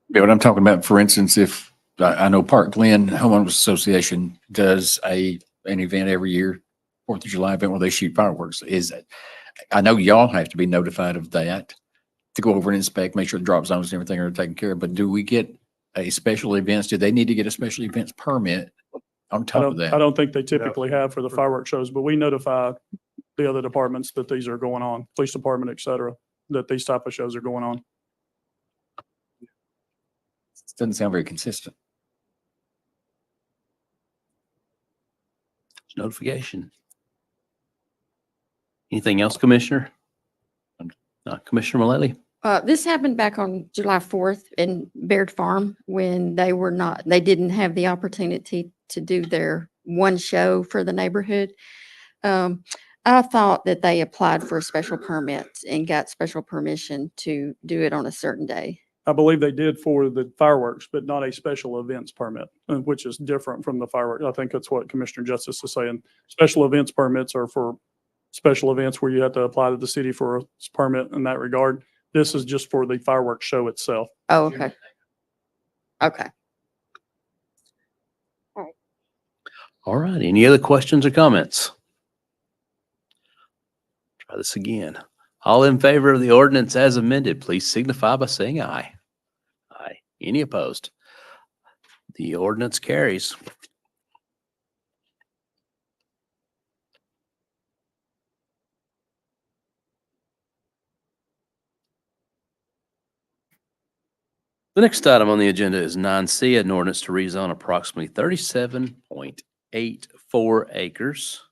yeah, what I'm talking about, for instance, if I know Park Glen Homeowners Association does an event every year, 4th of July event where they shoot fireworks, is it? I know y'all have to be notified of that to go over and inspect, make sure the drop zones and everything are taken care of. But do we get a special events? Do they need to get a special events permit on I top of don't, I that? don't think they typically have for the fireworks shows, but we notify the other departments that these are going on, police department, et cetera, that these type of shows are going on. It doesn't sound very consistent. Notification. Anything else, Commissioner? Commissioner Mullally? This happened back on July 4th in Baird Farm when they didn't have the opportunity to do their one show for the neighborhood. I thought that they applied for a special permit and got special permission to do it on a certain day. I believe they did for the fireworks, but not a special events permit, which is different from the fireworks. I think that's what Commissioner Justice is saying. Special events permits are for special events where you have to apply to the city for a permit in that regard. This is just for the fireworks show itself. Oh, okay. Okay. All right. Any other questions or comments? Try this again. All in favor of the ordinance as amended, please signify by saying aye. Aye. Any opposed? The ordinance carries. The next item on the agenda is 9C, an ordinance to rezone approximately 37.84 acres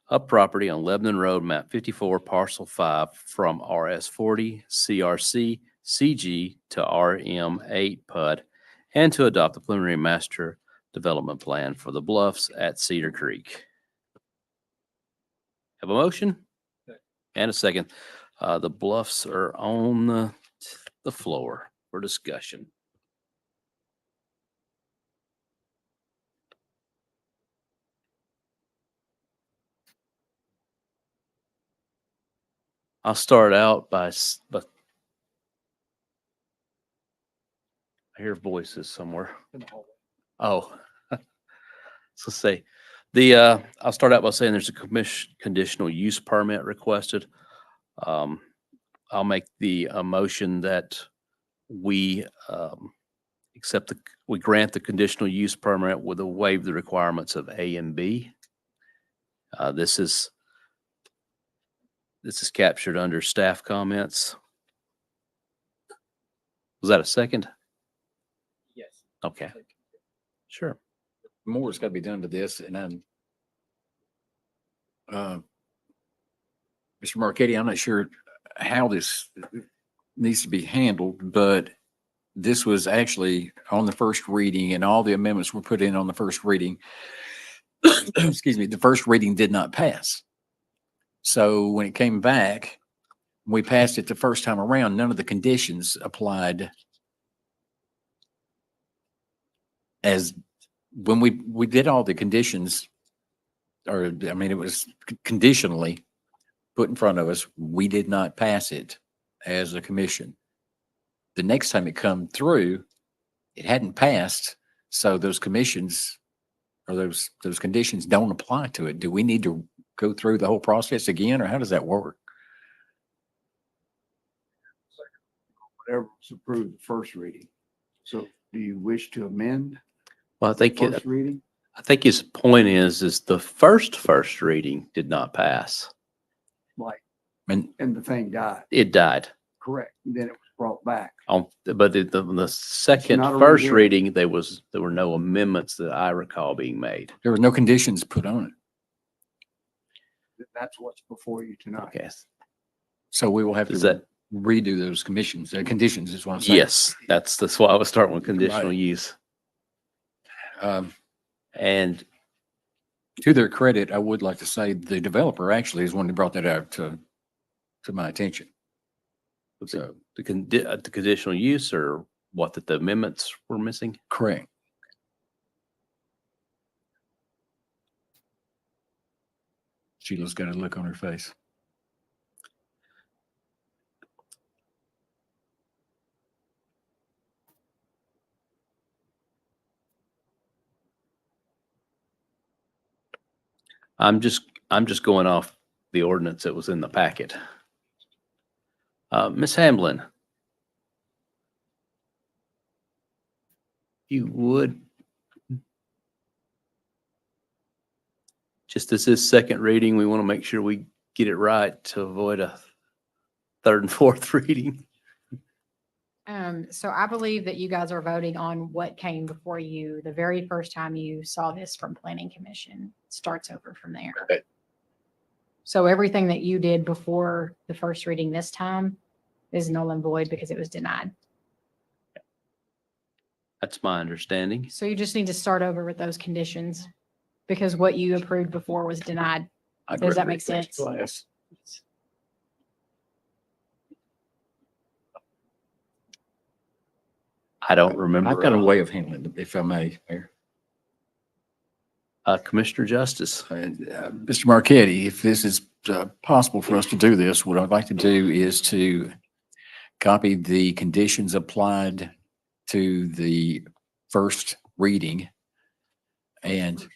of property on Lebanon Road, map 54, parcel 5, from RS 40 CRC CG to RM 8 PUD, and to adopt the preliminary master development plan for the Bluffs at Cedar Creek. Have a motion? And a second. The Bluffs are on the floor for discussion. I'll start out but I hear voices somewhere. Oh, so say I'll start out by saying there's a conditional use permit requested. I'll make the motion that we we grant the conditional use permit with a waive the requirements of A and B. This is captured under staff comments. Was that a second? Yes. Okay. Sure. More has got to be done to this, and then Mr. Marchetti, I'm not sure how this needs to be handled, but this was actually on the first reading and all the amendments were put in on the first reading. Excuse me, the first reading did not pass. So when it came back, we passed it the first time around, none of the conditions applied as when we did all the conditions, or I mean, it was conditionally put in front of us. We did not pass it as a commission. The next time it come through, it hadn't passed. So those commissions or those conditions don't apply to it. Do we need to go through the whole process again, or how does that work? Whatever was approved the first reading. So do you wish to amend Well, first reading? I think his point is the first reading did not pass. Like, And and the thing died, It died. correct? Then it was brought back. But the second not a first rehearing. reading, there were no amendments that I recall being made. there were no conditions put on it. That's what's before you tonight. Yes. So we will have Is to that, redo those conditions is what I'm saying. yes, that's why I was starting with conditional Right. use. Um, And to their credit, I would like to say the developer actually is one who brought that out to my attention. So, the conditional use, or what, that the amendments were missing? correct. Sheila's got a look on her face. I'm just going off the ordinance that was in the packet. Ms. Hamblin, you would, just as this second reading, we want to make sure we get it right to avoid a third and fourth reading. So I believe that you guys are voting on what came before you the very first time you saw this from Planning Commission. Starts over from there. Okay. So everything that you did before the first reading this time is null and void because it was denied. That's my understanding. So you just need to start over with those conditions because what you approved before was denied. I'd Does that rather make next sense? class. I don't remember. I've got a way of handling it, if I may, Mayor. Commissioner Justice. Mr. Marquetti, if this is possible for us to do this, what I'd like to do is to copy the conditions applied to the first reading and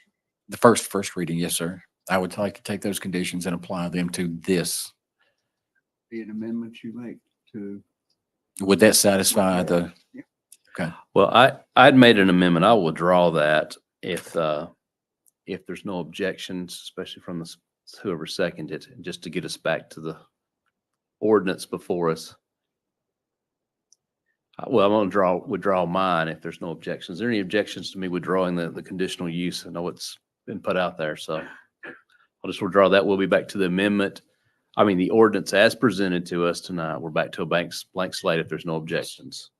the first reading. Yes, sir. I would like to take those conditions and apply them to this. Be an amendment you make to. Would that satisfy the? Yeah. Okay. Well, I'd made an amendment. I will withdraw that if there's no objections, especially from whoever seconded it, just to get us back to the ordinance before us. Well, I'm going to withdraw mine if there's no objections. Is there any objections to me withdrawing the conditional use? I know it's been put out there, so I'll just withdraw that. We'll be back to the amendment. I mean, the ordinance as presented to us tonight. We're back to a blank slate if there's no objections.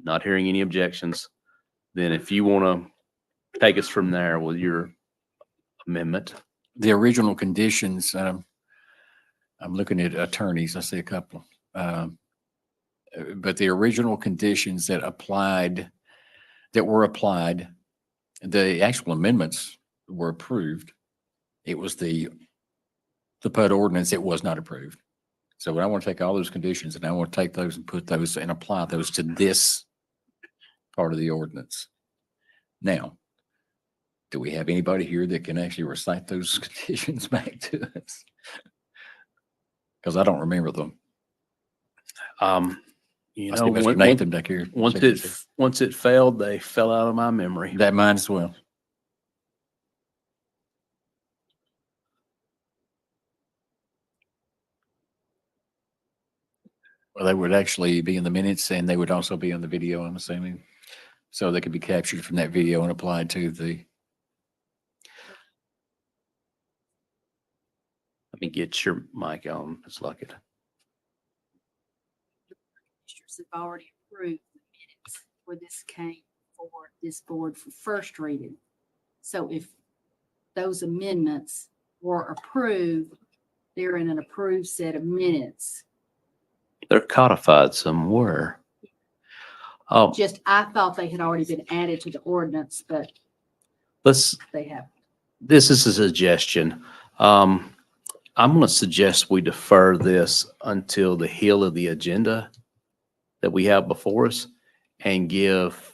Not hearing any objections. Then if you want to take us from there with your amendment. The original conditions, I'm looking at attorneys. I see a couple. But the original conditions that were applied, the actual amendments were approved. It was the PUD ordinance, it was not approved. So I want to take all those conditions and I want to take those and put those and apply those to this part of the ordinance. Now, do we have anybody here that can actually recite those conditions back to us? Because I don't remember them. You I know, see Mr. Nathan back here. once it failed, they fell out of my memory. That mine as well. Well, they would actually be in the minutes and they would also be on the video, I'm assuming. So they could be captured from that video and applied to the. Let me get your mic on, Ms. Luckett. members have already approved the minutes where this came for this board for first reading. So if those amendments were approved, they're in an approved set of minutes. They're codified somewhere. Oh, Just, I thought they had already been added to the ordinance, but let's, they haven't. this is a suggestion. I'm going to suggest we defer this until the heel of the agenda that we have before us and give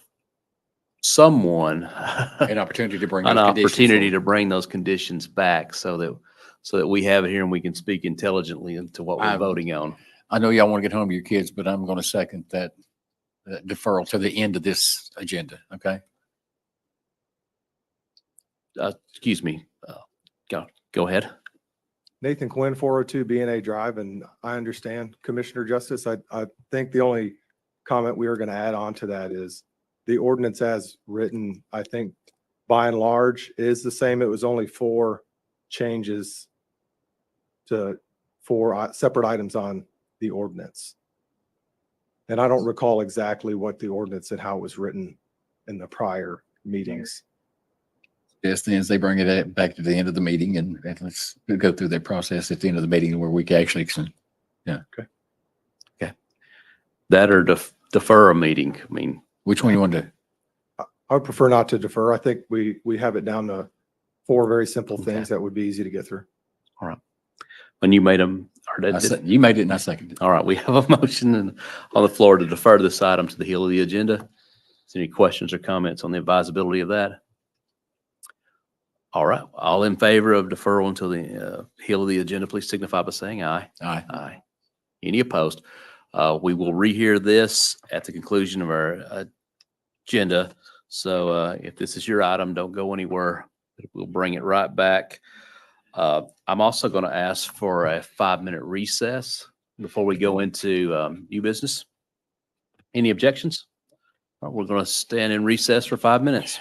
someone An opportunity to bring an those conditions opportunity forward. to bring those conditions back so that we have it here and we can speak intelligently into what we're voting on. I know y'all want to get home to your kids, but I'm going to second that deferral to the end of this agenda. Okay. Excuse me. Go ahead. Nathan Quinn, 402 B&A Drive, and I understand Commissioner Justice. I think the only comment we were going to add on to that is the ordinance as written, I think by and large is the same. It was only 4 changes to 4 separate items on the ordinance. And I don't recall exactly what the ordinance and how it was written in the prior meetings. Yes, then they bring it back to the end of the meeting and let's go through that process at the end of the meeting where we can actually, yeah. Okay. That or defer a meeting. I mean, Which one you want to do? I would prefer not to defer. I think we have it down to 4 very simple things that would be easy to get through. all right. When you made them, or You made it and I seconded it. all right, we have a motion on the floor to defer this item to the heel of the agenda. Is there any questions or comments on the advisability of that? All right, all in favor of deferral until the heel of the agenda, please signify by saying aye. Aye. Aye. Any opposed? We will rehear this at the conclusion of our agenda. So if this is your item, don't go anywhere. We'll bring it right back. I'm also going to ask for a 5-minute recess before we go into new business. Any objections? All right, we're going to stand in recess for 5 minutes.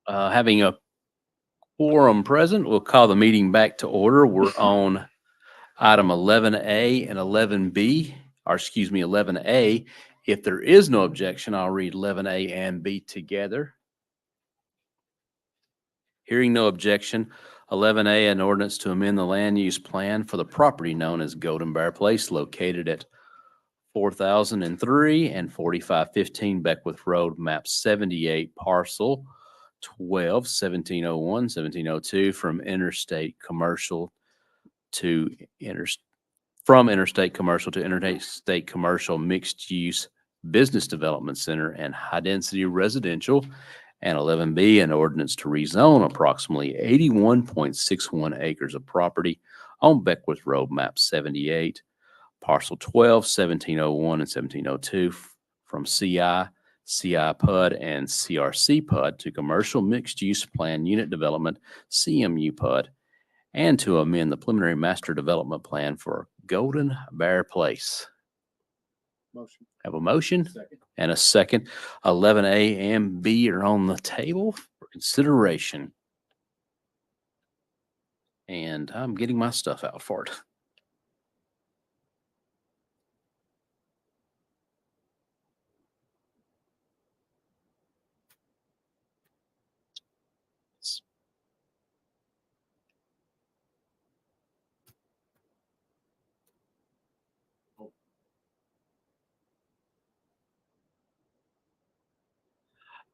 Having a quorum present, we'll call the meeting back to order. We're on item 11A and 11B, or excuse me, 11A. If there is no objection, I'll read 11A and B together. Hearing no objection, 11A, an ordinance to amend the land use plan for the property known as Golden Bear Place located at 4003 and 4515 Beckwith Road, map 78, parcel 12, 1701, 1702, from interstate commercial to interstate commercial mixed use business development center and high density residential. And 11B, an ordinance to rezone approximately 81.61 acres of property on Beckwith Road, map 78, parcel 12, 1701 and 1702, from CI PUD and CRC PUD to commercial mixed-use plan unit development, CMU PUD, and to amend the preliminary master development plan for Golden Bear Place. Motion. Have a motion Second. and a second. 11A and B are on the table for consideration. And I'm getting my stuff out for it.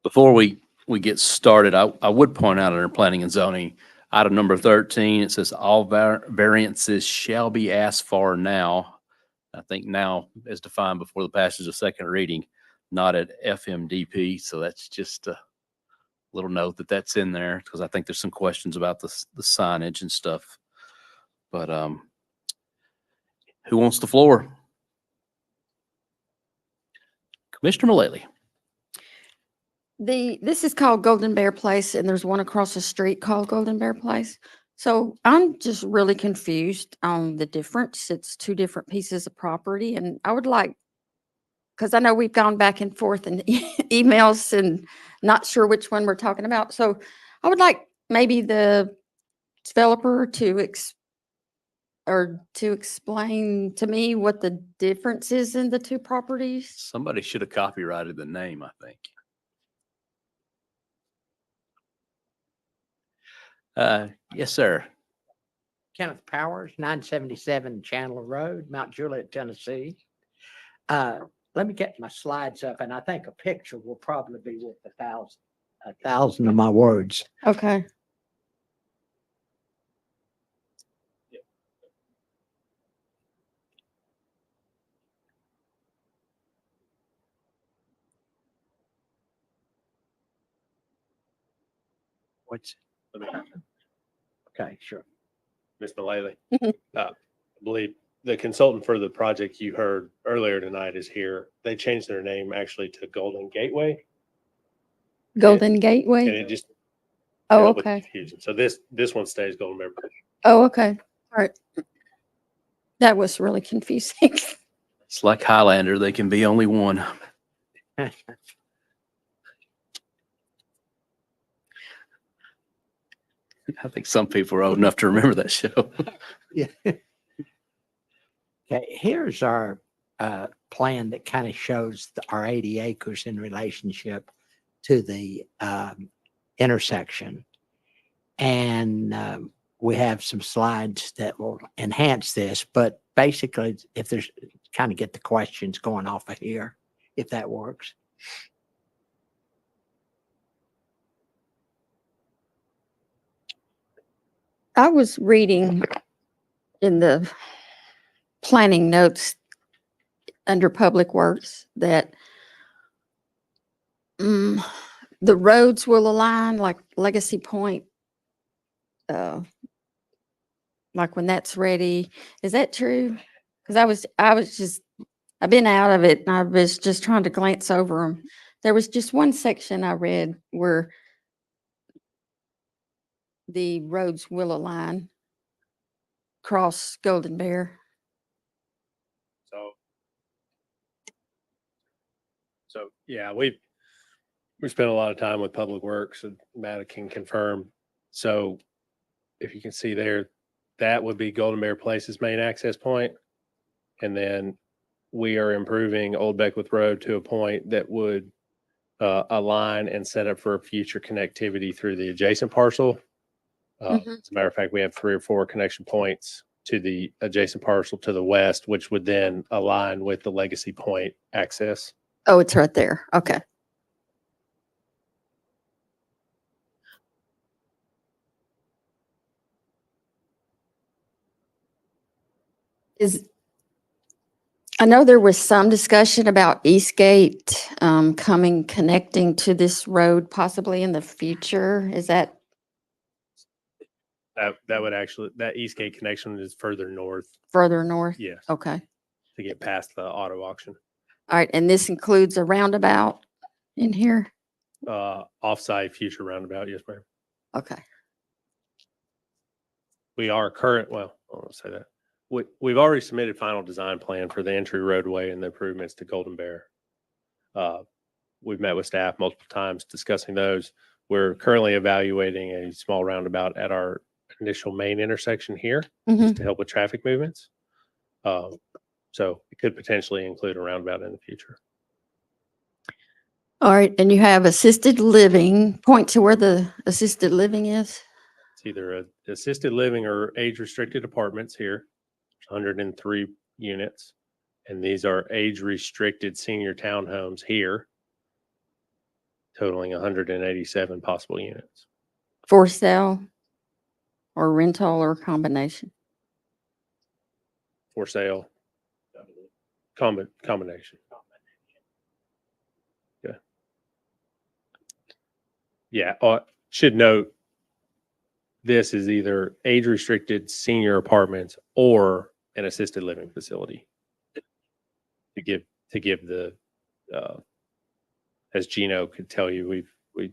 Before we get started, I would point out under planning and zoning, item number 13, it says all variances shall be asked for now. I think now is defined before the passage of second reading, not at FMDP. So that's just a little note that that's in there because I think there's some questions about the signage and stuff. But who wants the floor? Commissioner Mullally. This is called Golden Bear Place, and there's one across the street called Golden Bear Place. So I'm just really confused on the difference. It's two different pieces of property, and I would like, because I know we've gone back and forth in emails and not sure which one we're talking about. So I would like maybe the developer to explain to me what the difference is in the two properties. Somebody should have copyrighted the name, I think. Yes, sir. Kenneth Powers, 977 Chandler Road, Mount Juliet, Tennessee. Let me get my slides up, and I think a picture will probably be worth a thousand of my words. Okay. What's, okay, sure. Ms. Mullally. Mhm. I believe the consultant for the project you heard earlier tonight is here. They changed their name actually to Golden Gateway, Golden and Gateway. it just Oh, helped with okay. confusion. So this one stays Golden Bear. Oh, okay. All right. That was really confusing. It's like Highlander. They can be only one. I think some people are old enough to remember that show. Yeah. Okay, here's our plan that kind of shows our 80 acres in relationship to the intersection. And we have some slides that will enhance this, but basically if there's kind of get the questions going off of here, if that works. I was reading in the planning notes under Public Works that the roads will align like Legacy Point, like when that's ready. Is that true? Because I've been out of it and I was just trying to glance over them. There was just one section I read where the roads will align across Golden Bear. So yeah, we've We spent a lot of time with Public Works, and Matt can confirm. So if you can see there, that would be Golden Bear Place's main access point. And then we are improving Old Beckwith Road to a point that would align and set up for future connectivity through the adjacent parcel. As a matter of fact, we have 3 or 4 connection points to the adjacent parcel to the west, which would then align with the Legacy Point access. Oh, it's right there. Okay. I know there was some discussion about Eastgate connecting to this road possibly in the future. Is that? That would actually, that Eastgate connection is further north. Further north? Yes. Okay. To get past the auto auction. All right. And this includes a roundabout in here? Offsite future roundabout. Yes, ma'am. Okay. We are well, I won't say that. We've already submitted final design plan for the entry roadway and the improvements to Golden Bear. We've met with staff multiple times discussing those. We're currently evaluating a small roundabout at our initial main intersection here just to help with traffic movements. So it could potentially include a roundabout in the future. All right. And you have assisted living. Point to where the assisted living is. It's either a assisted living or age restricted apartments here. 103 units. And these are age restricted senior townhomes here, totaling 187 possible units. For sale or rental or combination? For sale. Combination. Yeah. Yeah. Should note this is either age restricted senior apartments or an assisted living facility to give the as Gino could tell you, we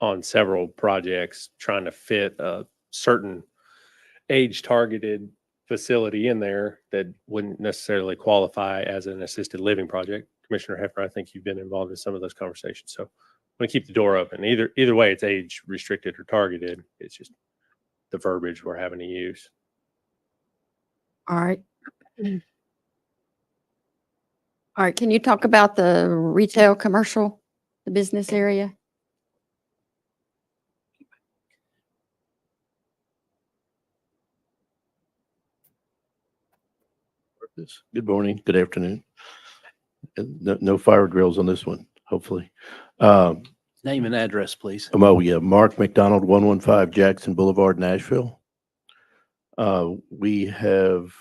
on several projects trying to fit a certain age targeted facility in there that wouldn't necessarily qualify as an assisted living project. Commissioner Hefner, I think you've been involved in some of those conversations. So I'm going to keep the door open. Either way, it's age restricted or targeted. It's just the verbiage we're having to use. All right. All right. Can you talk about the retail, commercial, the business area? Good morning, good afternoon. No fire drills on this one, hopefully. Name and address, please. Oh, yeah, Mark McDonald, 115 Jackson Boulevard, Nashville. We have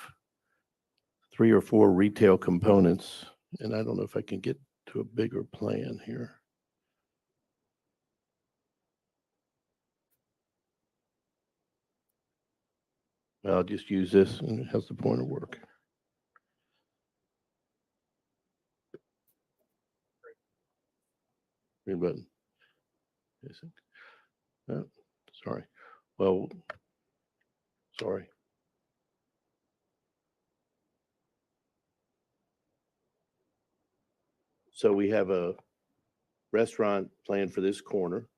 3 or 4 retail components, and I don't know if I can get to a bigger plan here. I'll just use this, and it has the pointer work. Green button. Is it? Oh, sorry. Well, sorry. So we have a restaurant planned for this corner,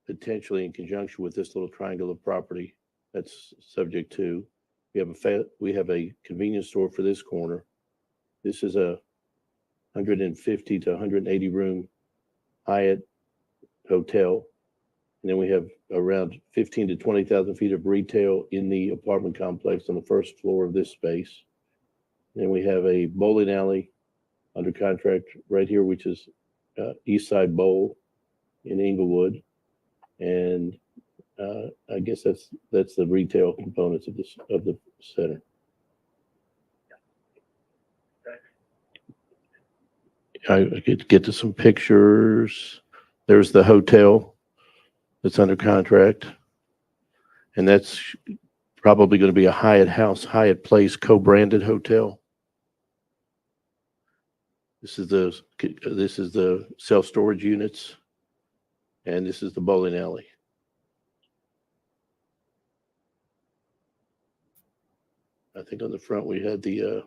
potentially in conjunction with this little triangle of property that's subject to. We have a convenience store for this corner. This is a 150 to 180 room Hyatt hotel. And then we have around 15 to 20,000 feet of retail in the apartment complex on the first floor of this space. Then we have a bowling alley under contract right here, which is East Side Bowl in Inglewood. And I guess that's the retail components of the center. I could get to some pictures. There's the hotel that's under contract. And that's probably going to be a Hyatt House, Hyatt Place co-branded hotel. This is the self-storage units. And this is the bowling alley. I think on the front we had the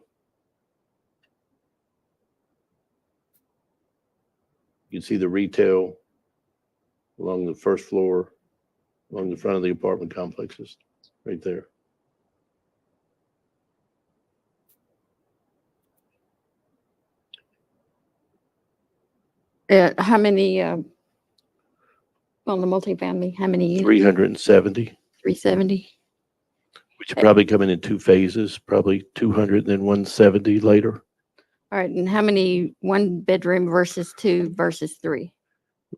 you can see the retail along the first floor, along the front of the apartment complexes, right there. How many, on the multifamily, how many units? 370, 370? which are probably coming in two phases, probably 200 and then 170 later. All right, and how many one bedroom versus two versus three?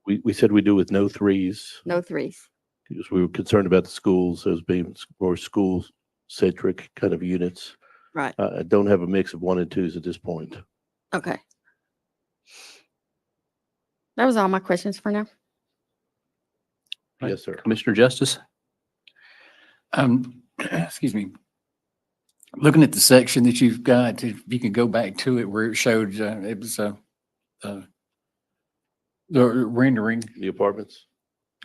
We said we do with no threes No threes. because we were concerned about the schools, those being more school-centric kind of units. Right, I don't have a mix of one and twos at this point. okay. That was all my questions for now. Right. Yes, sir. Commissioner Justice? Excuse me. Looking at the section that you've got, if you can go back to it where it showed, it was, the rendering. The apartments.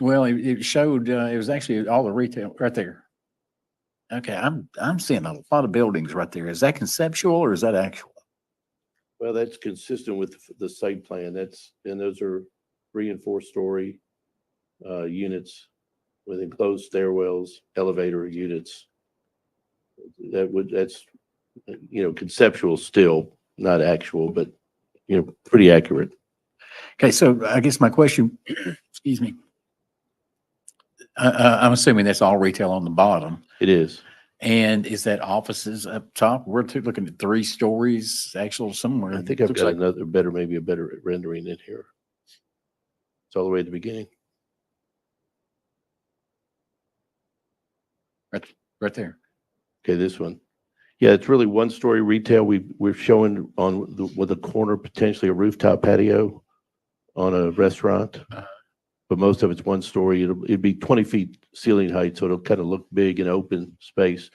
Well, it showed, it was actually all the retail right there. Okay, I'm seeing a lot of buildings right there. Is that conceptual or is that actual? Well, that's consistent with the site plan. And those are 3 and 4 story units with enclosed stairwells, elevator units. That's, conceptual still, not actual, but, pretty accurate. Okay, so I guess my question, excuse me. I'm assuming that's all retail on the bottom. It is. And is that offices up top? We're looking at 3 stories, actual somewhere. I think I've Looks got like- maybe a better rendering in here. It's all the way at the beginning. Right there. Okay, this one. Yeah, it's really 1-story retail. We're showing with a corner, potentially a rooftop patio on a restaurant. But most of it's 1-story. It'd be 20 feet ceiling height, so it'll kind of look big and open space.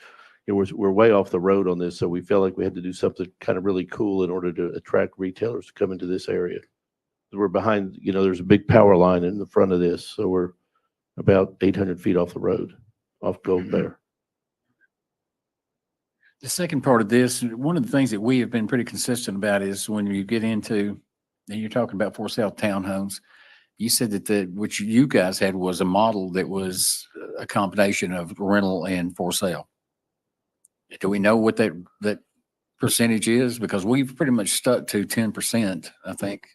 We're way off the road on this, so we felt like we had to do something kind of really cool in order to attract retailers to come into this area. We're behind, there's a big power line in the front of this, so we're about 800 feet off the road, off Golden Bear. The second part of this, one of the things that we have been pretty consistent about is when you get into, and you're talking about for sale townhomes, you said that what you guys had was a model that was a combination of rental and for sale. Do we know what that percentage is? Because we've pretty much stuck to 10%, I think,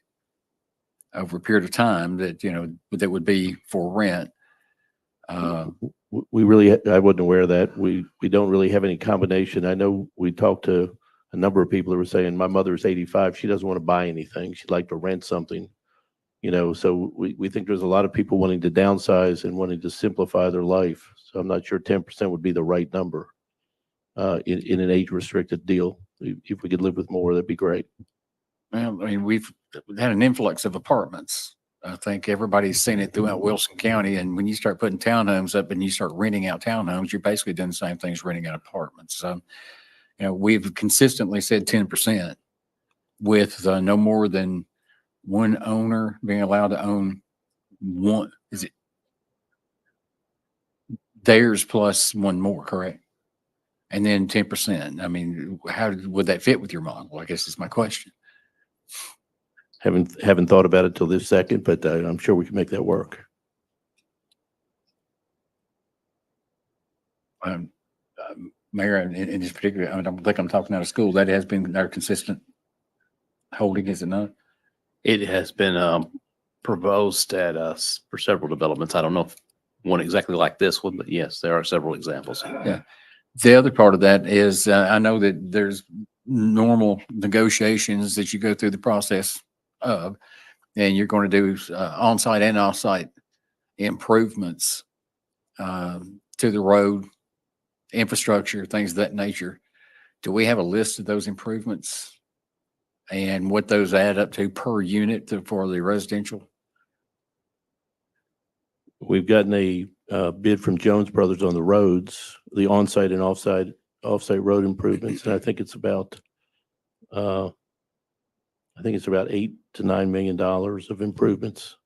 over a period of time that, that would be for rent. I wasn't aware of that. We don't really have any combination. I know we talked to a number of people that were saying, my mother's 85. She doesn't want to buy anything. She'd like to rent something, so we think there's a lot of people wanting to downsize and wanting to simplify their life. So I'm not sure 10% would be the right number in an age restricted deal. If we could live with more, that'd be great. Well, I mean, we've had an influx of apartments. I think everybody's seen it throughout Wilson County. And when you start putting townhomes up and you start renting out townhomes, you're basically doing the same thing as renting out apartments. So, we've consistently said 10% with no more than one owner being allowed to own one. Is it theirs plus one more, correct? And then 10%. I mean, how would that fit with your model? I guess is my question. Haven't thought about it till this second, but I'm sure we can make that work. Mayor, in this particular, I don't think I'm talking out of school. That has been our consistent holding, is it not? It has been proposed at us for several developments. I don't know if one exactly like this one, but yes, there are several examples. Yeah. The other part of that is I know that there's normal negotiations that you go through the process of, and you're going to do on-site and off-site improvements to the road, infrastructure, things of that nature. Do we have a list of those improvements and what those add up to per unit for the residential? We've gotten a bid from Jones Brothers on the roads, the on-site and off-site road improvements, and I think it's about $8 to $9 million of improvements.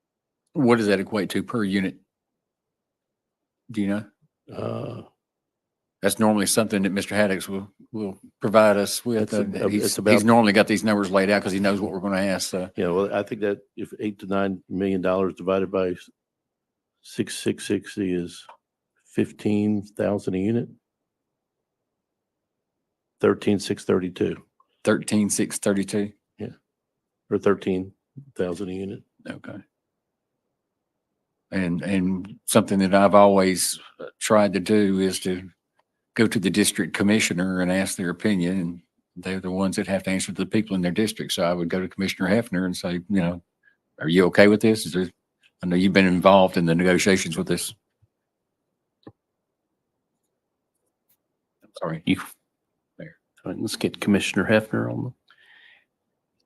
What does that equate to per unit? Do you know? That's normally something that Mr. Haddix will provide us with. That's a- He's it's about- normally got these numbers laid out because he knows what we're going to ask. So Yeah, well, I think that if $8 to $9 million divided by 6,660 is 15,000 a unit. 13,632, 13,632. or 13,000 a unit. Okay. And something that I've always tried to do is to go to the district commissioner and ask their opinion. And they're the ones that have to answer to the people in their district. So I would go to Commissioner Hefner and say, are you okay with this? I know you've been involved in the negotiations with this. I'm sorry. All right, let's get Commissioner Hefner on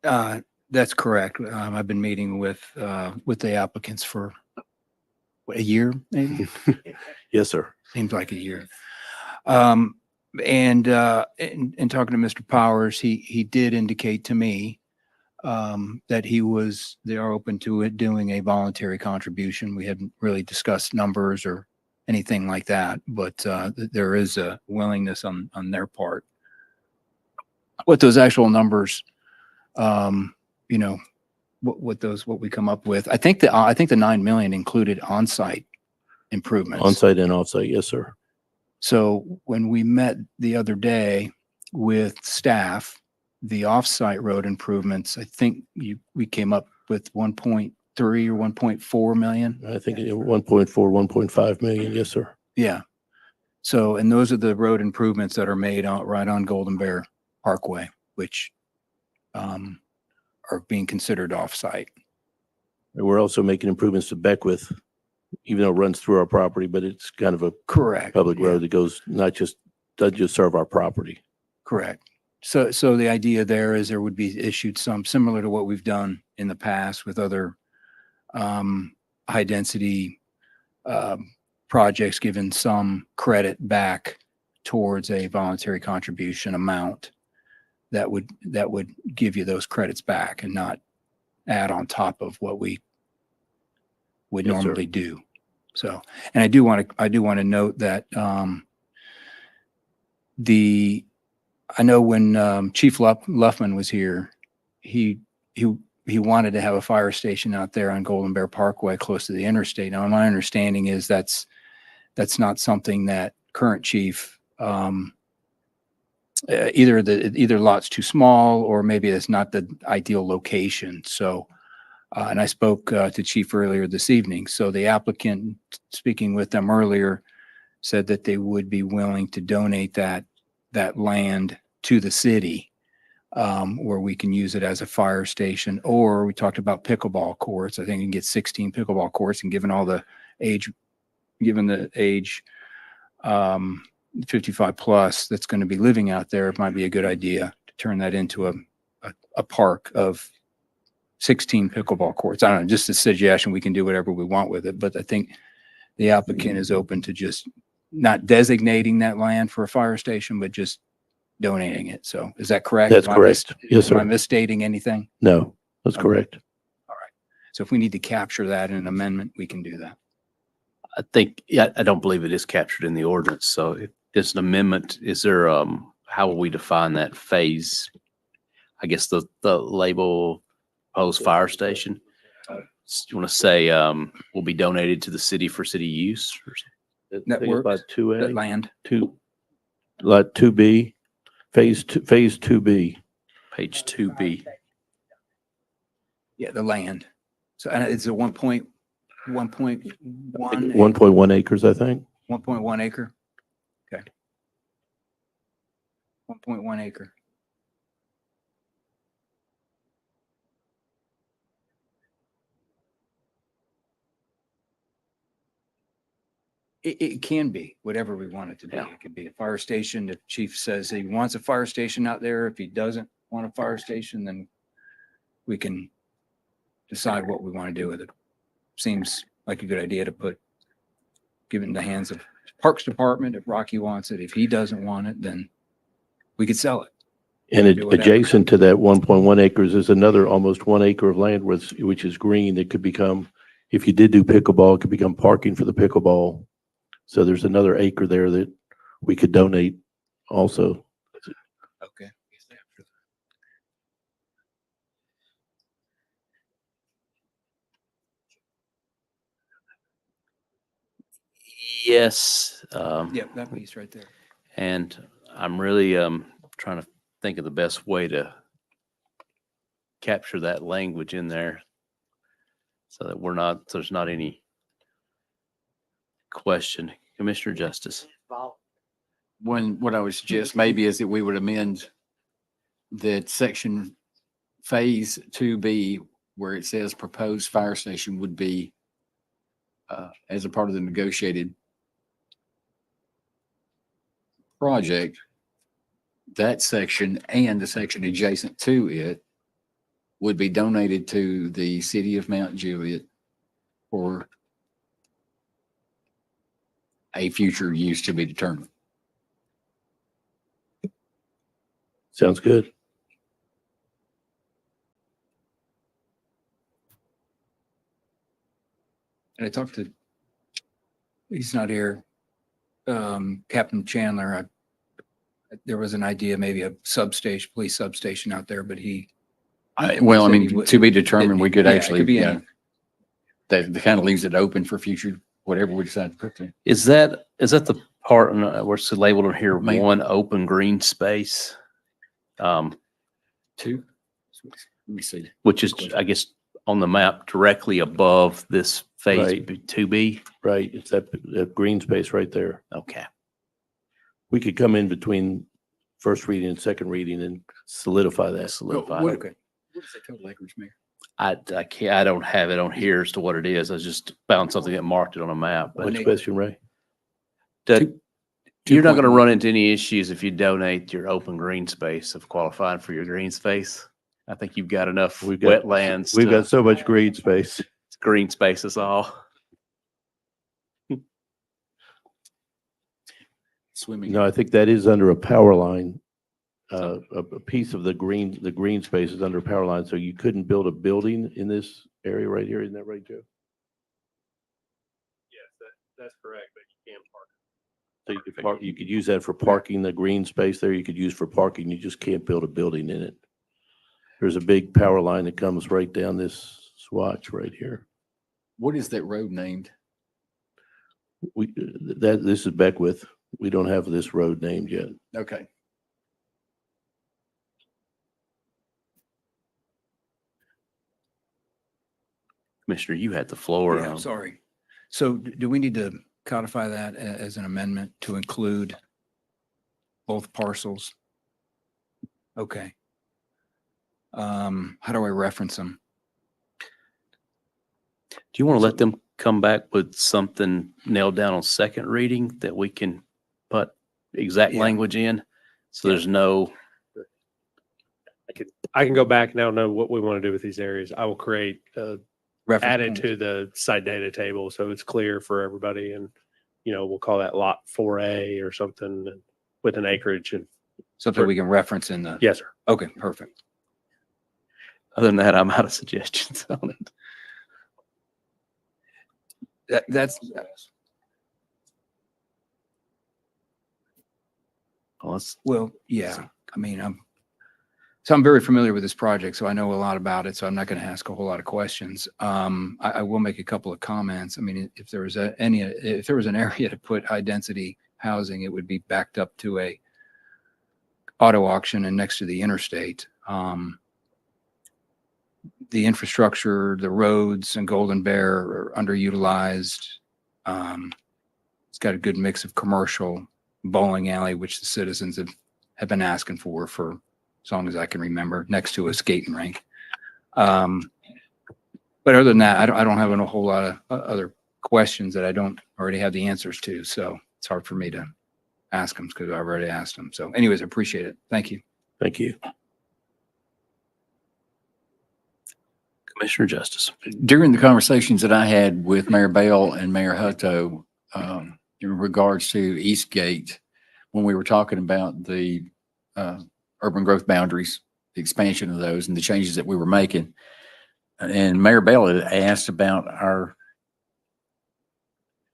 the. That's correct. I've been meeting with the applicants for a year, maybe. Yes, sir. Seems like a year. And talking to Mr. Powers, he did indicate to me that they are open to it doing a voluntary contribution. We hadn't really discussed numbers or anything like that, but there is a willingness on their part. What those actual numbers, what we come up with. I think the 9 million included on-site improvements. On-site and off-site, yes, sir. So when we met the other day with staff, the off-site road improvements, I think we came up with 1.3 or 1.4 million. I think 1.4, 1.5 million, yes, sir. Yeah. So, and those are the road improvements that are made right on Golden Bear Parkway, which are being considered off-site. And we're also making improvements to Beckwith, even though it runs through our property, but it's kind of a Correct. public road that doesn't just serve our property. Correct. So the idea there is there would be issued some similar to what we've done in the past with other high density projects, given some credit back towards a voluntary contribution amount that would give you those credits back and not add on top of what we would Yes, sir. normally do. So, and I do want to note that I know when Chief Luffman was here, he wanted to have a fire station out there on Golden Bear Parkway close to the interstate. Now, my understanding is that's not something that current chief, either lot's too small or maybe it's not the ideal location. So, and I spoke to Chief earlier this evening. So the applicant, speaking with them earlier, said that they would be willing to donate that land to the city, where we can use it as a fire station. Or we talked about pickleball courts. I think you can get 16 pickleball courts, and given the age 55 plus that's going to be living out there, it might be a good idea to turn that into a park of 16 pickleball courts. I don't know, just a suggestion. We can do whatever we want with it, but I think the applicant is open to just not designating that land for a fire station, but just donating it. So is that correct? That's correct. Yes, Am I sir. misstating anything? No, that's Okay. correct. All right. So if we need to capture that in an amendment, we can do that. I think, I don't believe it is captured in the ordinance. So if it's an amendment, is there, how will we define that phase? I guess the label proposed fire station. Do you want to say, will be donated to the city for city use or something? I think it's about 2A. That land. Lot 2B, phase 2B. Page 2B. Yeah, the land. So and it's a 1.1 1.1 acres, I think. 1.1 acre. Okay. 1.1 acre. It can be whatever we want it to be. It could be a fire station. The chief says he wants a fire station out there. If he doesn't want a fire station, then we can decide what we want to do with it. Seems like a good idea to give it in the hands of Parks Department if Rocky wants it. If he doesn't want it, then we could sell it. And Do whatever. adjacent to that 1.1 acres is another almost 1 acre of land which is green that could become, if you did do pickleball, it could become parking for the pickleball. So there's another acre there that we could donate also. Okay. Yes. Yeah, that piece right there. And I'm really trying to think of the best way to capture that language in there so that there's not any question. Commissioner Justice. What I would suggest maybe is that we would amend that section phase 2B where it says proposed fire station would be as a part of the negotiated project, that section and the section adjacent to it would be donated to the city of Mount Juliet for a future use to be determined. Sounds good. And I talked to, he's not here, Captain Chandler. There was an idea, maybe a substation, police substation out there, but Well, I said he mean, would- to be determined, we could Yeah, it actually, could be yeah, any- that kind of leaves it open for future, whatever we decide to put there. Is that the part where it's labeled on here, Main- one open green space? Two? Let me see. Which is, I guess, on the map directly above this phase Right. 2B? Right. It's that green space right there. Okay. We could come in between first reading and second reading and solidify that. Solidify. What is the total acreage, Mayor? I can't, I don't have it on here as to what it is. I just found something that marked it on a map. But Which question, Ray? you're not going to 2.1. run into any issues if you donate your open green space of qualifying for your green space. I think you've got enough wetlands. We've got so much green space. green space is all. Swimming. No, I think that is under a power line. A piece of the green space is under a power line, so you couldn't build a building in this area right here. Isn't that right, Joe? Yes, that's correct, but you can park. So you could park, you could use that for parking, the green space there, you could use for parking. You just can't build a building in it. There's a big power line that comes right down this swatch right here. What is that road named? This is Beckwith. We don't have this road named yet. Okay. Commissioner, you had the floor. Yeah, I'm sorry. So do we need to codify that as an amendment to include both parcels? Okay. How do I reference them? Do you want to let them come back with something nailed down on second reading that we can put exact Yeah. language in? So there's no, I can go back now, know what we want to do with these areas. I will create, add it Reference. to the site data table so it's clear for everybody. And, we'll call that lot 4A or something with an acreage and. Something we can reference in the. Yes, sir. Okay, perfect. other than that, I'm out of suggestions on it. That's, well, yeah, I mean, I'm very familiar with this project, so I know a lot about it, so I'm not going to ask a whole lot of questions. I will make a couple of comments. I mean, if there was if there was an area to put high density housing, it would be backed up to a auto auction and next to the interstate. The infrastructure, the roads and Golden Bear are underutilized. It's got a good mix of commercial, bowling alley, which the citizens have been asking for as long as I can remember, next to a skating rink. But other than that, I don't have a whole lot of other questions that I don't already have the answers to. So it's hard for me to ask them because I've already asked them. So anyways, I appreciate it. Thank you. Thank you. Commissioner Justice. During the conversations that I had with Mayor Bell and Mayor Hutto, in regards to Eastgate, when we were talking about the urban growth boundaries, the expansion of those and the changes that we were making, and Mayor Bell had asked about our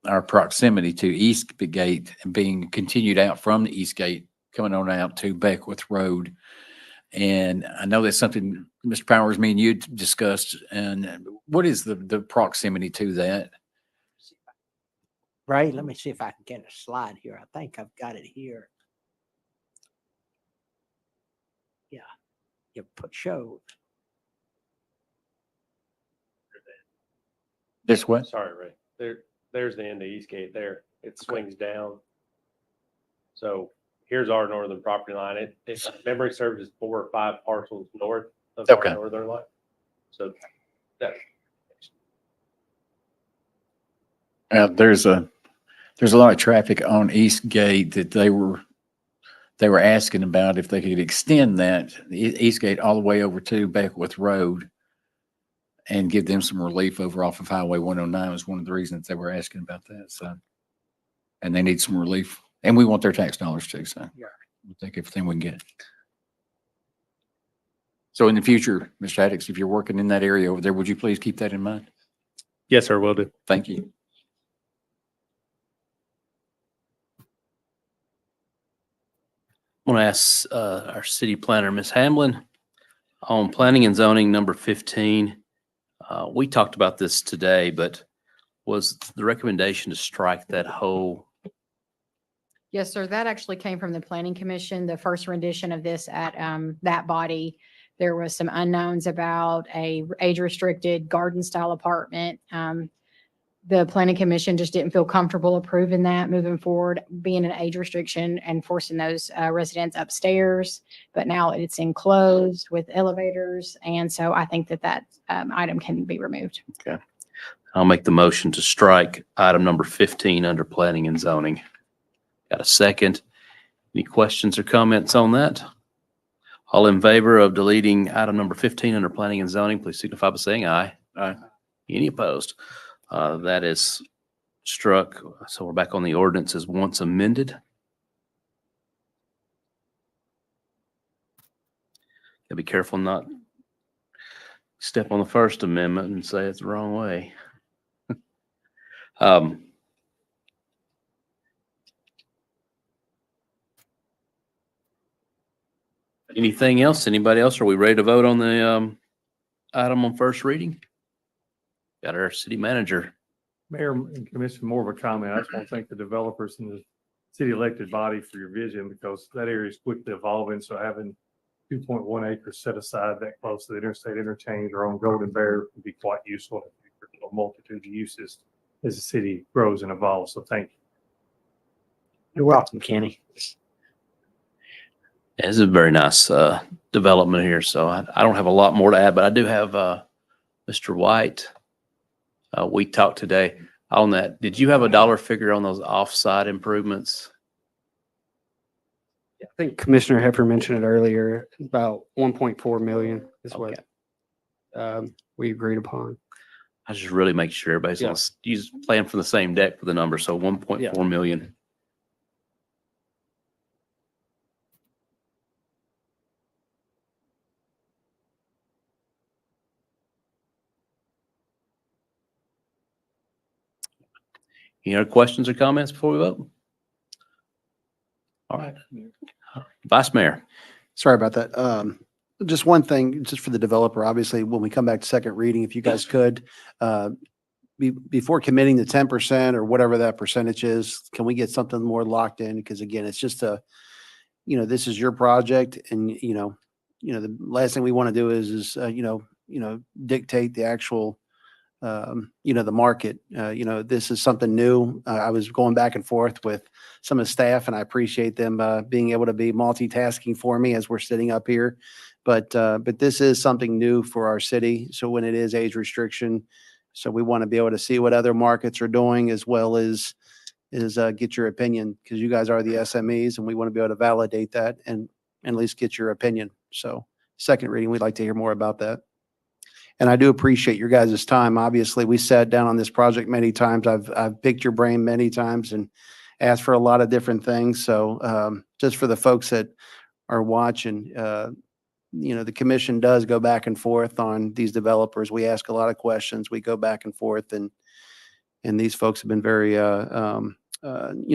our proximity to East Gate and being continued out from the East Gate, coming on out to Beckwith Road. And I know that's something, Mr. Powers, me and you discussed. And what is the proximity to that? Ray, let me see if I can get a slide here. I think I've got it here. Yeah, you put show. This what? Sorry, Ray. There's the end of Eastgate there. It swings down. So here's our northern property line. It if memory serves as 4 or 5 parcels north of Okay. our northern line. So that There's a lot of traffic on East Gate that they were asking about if they could extend that East Gate all the way over to Beckwith Road and give them some relief over off of Highway 109 was one of the reasons they were asking about that. So, and they need some relief, and we want their tax dollars too. So we'll take everything we can get. So in the future, Mr. Addicks, if you're working in that area over there, would you please keep that in mind? yes, sir, will do. Thank you. I want to ask our city planner, Ms. Hamlin, on planning and zoning number 15. We talked about this today, but was the recommendation to strike that whole? Yes, sir. That actually came from the Planning Commission, the first rendition of this at that body. There was some unknowns about a age-restricted garden-style apartment. The Planning Commission just didn't feel comfortable approving that moving forward, being an age restriction and forcing those residents upstairs. But now it's enclosed with elevators. And so I think that item can be removed. Okay. I'll make the motion to strike item number 15 under planning and zoning. Got a second? Any questions or comments on that? All in favor of deleting item number 15 under planning and zoning, please signify by saying aye. Aye. Any opposed? That is struck. So we're back on the ordinance as once amended. Gotta be careful not step on the First Amendment and say it's the wrong way. Anything else? Anybody else? Are we ready to vote on the item on first reading? Got our city manager. Mayor and Commission, more of a comment. I just want to thank the developers and the city elected body for your vision, because that area is quickly evolving. So having 2.1 acres set aside that close to the interstate interchange or on Golden Bear would be quite useful for a multitude of uses as the city grows and evolves. So thank you. You're welcome, Kenny. This is a very nice development here. So I don't have a lot more to add, but I do have Mr. White. We talked today on that. Did you have a dollar figure on those offsite improvements? I think Commissioner Heffer mentioned it earlier, about 1.4 million is what we agreed upon. I just really make sure everybody's on, use playing from the same deck for the number. So 1.4 million. Any other questions or comments before we vote? All right. Vice Mayor. Sorry about that. Just one thing, just for the developer, obviously, when we come back to second reading, if you guys could, before committing the 10% or whatever that percentage is, can we get something more locked in? Because again, it's just this is your project, and the last thing we want to do is dictate the actual the market. This is something new. I was going back and forth with some of the staff, and I appreciate them being able to be multitasking for me as we're sitting up here. But this is something new for our city. So when it is age restriction, so we want to be able to see what other markets are doing, as well as get your opinion, because you guys are the SMEs, and we want to be able to validate that and at least get your opinion. So second reading, we'd like to hear more about that. And I do appreciate your guys' time. Obviously, we sat down on this project many times. I've picked your brain many times and asked for a lot of different things. So just for the folks that are watching, the commission does go back and forth on these developers. We ask a lot of questions. We go back and forth, and And these folks have been very,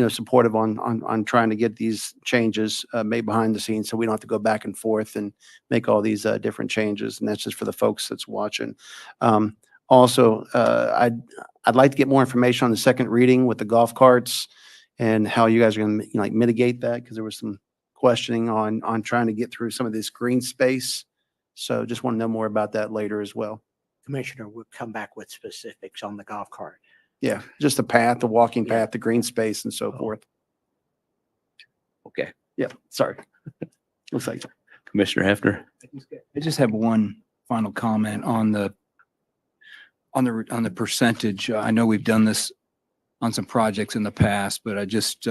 supportive on trying to get these changes made behind the scenes, so we don't have to go back and forth and make all these different changes. And that's just for the folks that's watching. Also, I'd like to get more information on the second reading with the golf carts and how you guys are going to mitigate that, because there was some questioning on trying to get through some of this green space. So just want to know more about that later as well. Commissioner would come back with specifics on the golf cart. Yeah, just the path, the walking path, the green space and so forth. Okay. Yeah, sorry. Looks like Commissioner Hefner. I just have one final comment on the percentage. I know we've done this on some projects in the past, but I just,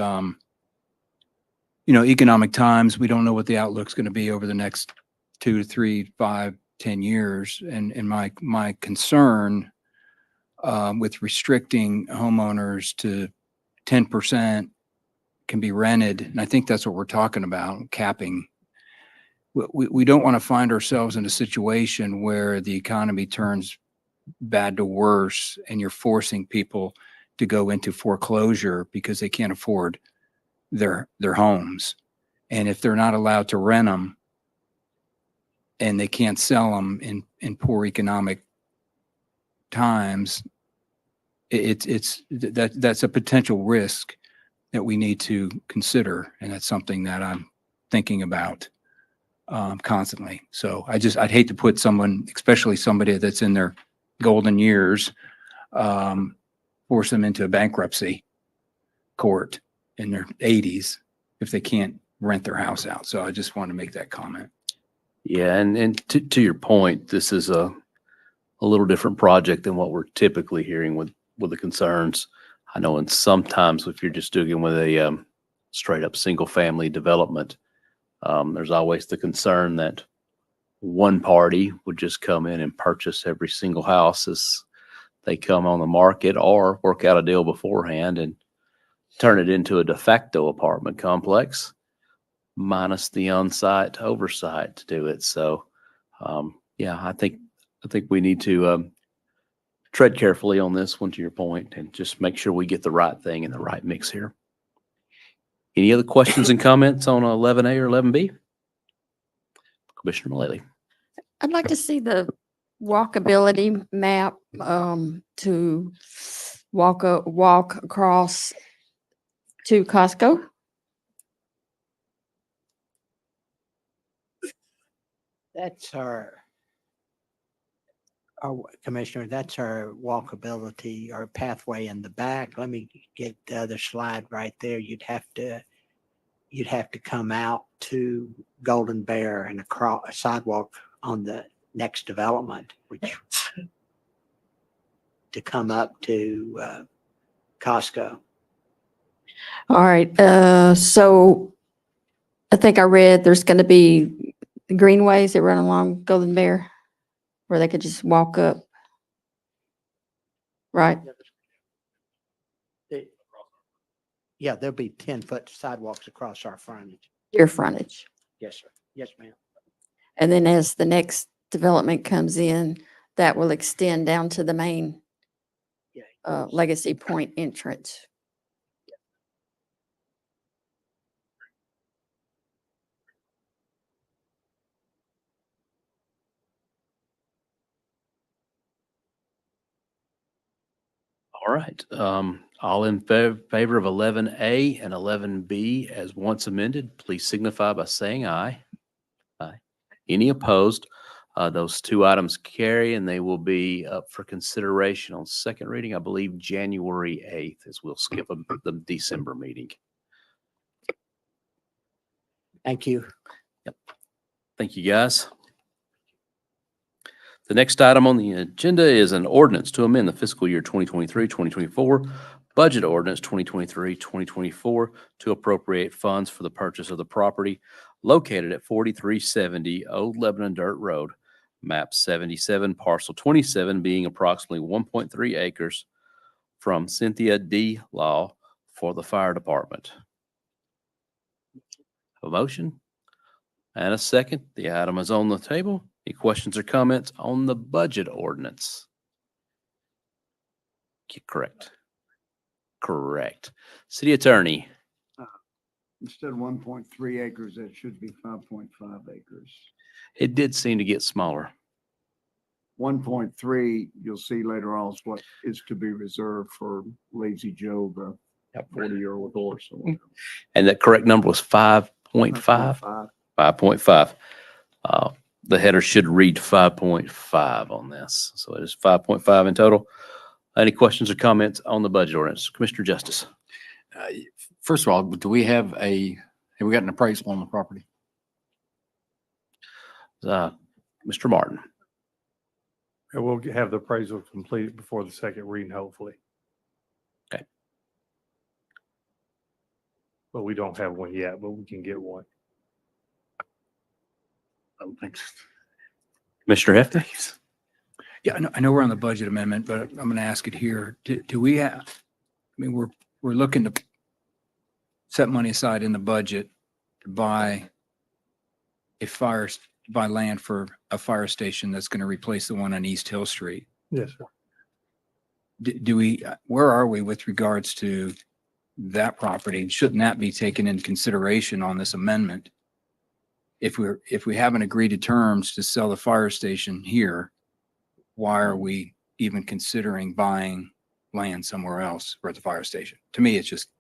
economic times, we don't know what the outlook's going to be over the next 2 to 3, 5, 10 years. And my concern with restricting homeowners to 10% can be rented, and I think that's what we're talking about, capping. We don't want to find ourselves in a situation where the economy turns bad to worse and you're forcing people to go into foreclosure because they can't afford their homes. And if they're not allowed to rent them and they can't sell them in poor economic times, that's a potential risk that we need to consider. And that's something that I'm thinking about constantly. So I'd hate to put someone, especially somebody that's in their golden years, force them into a bankruptcy court in their 80s if they can't rent their house out. So I just want to make that comment. Yeah, and to your point, this is a little different project than what we're typically hearing with the concerns. I know, and sometimes if you're just dealing with a straight up single family development, there's always the concern that one party would just come in and purchase every single house as they come on the market, or work out a deal beforehand and turn it into a de facto apartment complex, minus the on-site oversight to do it. So, yeah, I think we need to tread carefully on this one, to your point, and just make sure we get the right thing in the right mix here. Any other questions and comments on 11A or 11B? Commissioner Mullally. I'd like to see the walkability map to walk across to Costco. That's our Commissioner, that's our walkability or pathway in the back. Let me get the other slide right there. You'd have to come out to Golden Bear and across a sidewalk on the next development, which to come up to Costco. All right. So I think I read there's going to be greenways that run along Golden Bear where they could just walk up. Right. Yeah, there'll be 10-foot sidewalks across our frontage. Your frontage. Yes, sir. Yes, ma'am. And then as the next development comes in, that will extend down to the main Legacy Point entrance. All right. All in favor of 11A and 11B as once amended, please signify by saying aye. Aye. Any opposed? Those two items carry, and they will be up for consideration on second reading, I believe, January 8th, as we'll skip the December meeting. Thank you. Yep. Thank you, guys. The next item on the agenda is an ordinance to amend the fiscal year 2023-2024 budget ordinance 2023-2024 to appropriate funds for the purchase of the property located at 4370 Old Lebanon Dirt Road, map 77, parcel 27, being approximately 1.3 acres, from Cynthia D. Law for the fire department. A motion and a second. The item is on the table. Any questions or comments on the budget ordinance? Correct. Correct. City Attorney, Instead of 1.3 acres, it should be 5.5 acres. it did seem to get smaller. 1.3, you'll see later on, is what is to be reserved for Lazy Joe, the 40-year-old horse. or whatever. And the correct number was 5.5? 5.5. 5.5. The header should read 5.5 on this. So it is 5.5 in total. Any questions or comments on the budget ordinance? Commissioner Justice. First of all, have we got an appraisal on the property? Mr. Martin. And we'll have the appraisal completed before the second reading, hopefully. Okay. But we don't have one yet, but we can get one. Commissioner Hefty. Yeah, I know we're on the budget amendment, but I'm going to ask it here. Do we have, I mean, we're looking to set money aside in the budget to buy buy land for a fire station that's going to replace the one on East Hill Street. Yes, sir. Where are we with regards to that property? Shouldn't that be taken into consideration on this amendment? If we haven't agreed to terms to sell the fire station here, why are we even considering buying land somewhere else for the fire station? To me, I just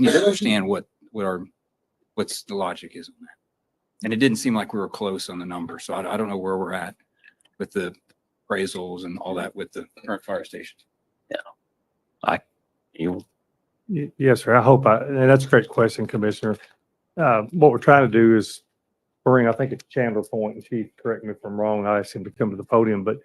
need to understand what's the logic is on that. And it didn't seem like we were close on the number, so I don't know where we're at with the appraisals and all that with the current fire station. Yes, sir. And that's a great question, Commissioner. What we're trying to do is bring, I think it's Chandler Point, and Chief, correct me if I'm wrong, I asked him to come to the podium, but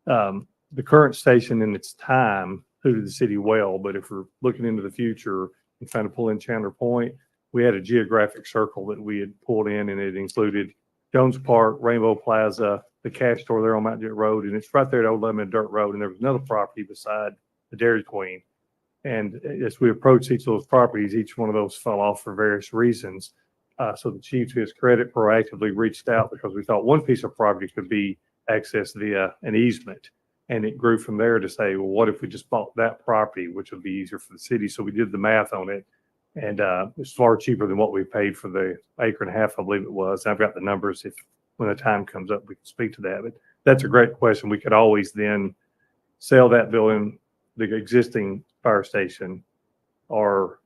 the current station in its time suited the city well, but if we're looking into the future and trying to pull in Chandler Point, we had a geographic circle that we had pulled in, and it included Jones Park, Rainbow Plaza, the cash store there on Mount Jet Road, and it's right there at Old Lemon Dirt Road, and there was another property beside the Dairy Queen. And as we approached each of those properties, each one of those fell off for various reasons. So the chief, to his credit, proactively reached out because we thought one piece of property could be accessed via an easement. And it grew from there to say, well, what if we just bought that property, which would be easier for the city? So we did the math on it. And it's far cheaper than what we paid for the acre and a half, I believe it was. I've got the numbers. If when the time comes up, we can speak to that. But that's a great question. We could always then sell that building, the existing fire station, or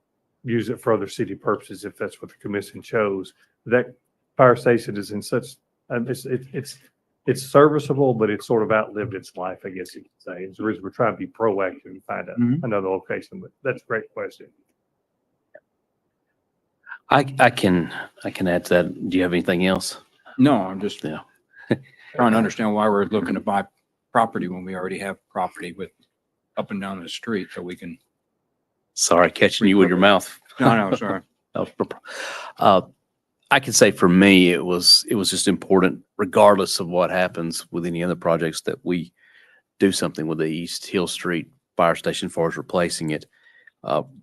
use it for other city purposes if that's what the commission chose. That fire station is in such, it's serviceable, but it's sort of outlived its life, I guess you could say. It's the reason we're trying to be proactive and find another location. But that's a great question. I can add to that. Do you have anything else? No, I'm just trying to understand why we're looking to buy property when we already have property with up and down the street, so we can. Sorry, catching you with your mouth. No, sorry. I can say for me, it was just important, regardless of what happens with any other projects, that we do something with the East Hill Street Fire Station as far as replacing it.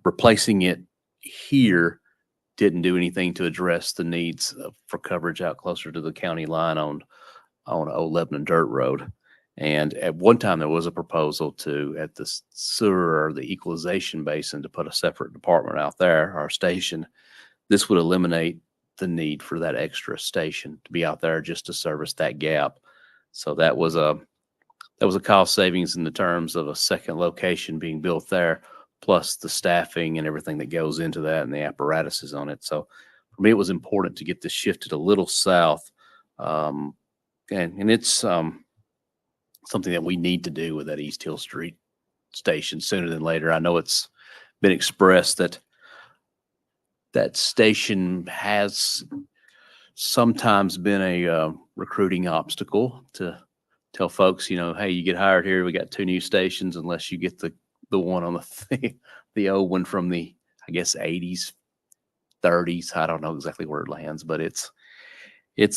Replacing it here didn't do anything to address the needs for coverage out closer to the county line on Old Lebanon Dirt Road. And at one time, there was a proposal at the sewer or the equalization basin to put a separate department out there, our station. This would eliminate the need for that extra station to be out there just to service that gap. So that was a cost savings in the terms of a second location being built there, plus the staffing and everything that goes into that and the apparatuses on it. So for me, it was important to get this shifted a little south. And it's something that we need to do with that East Hill Street station sooner than later. I know it's been expressed that that station has sometimes been a recruiting obstacle to tell folks, hey, you get hired here, we got 2 new stations, unless you get the one on the old one from the, I guess, 80s, 30s. I don't know exactly where it lands, but it's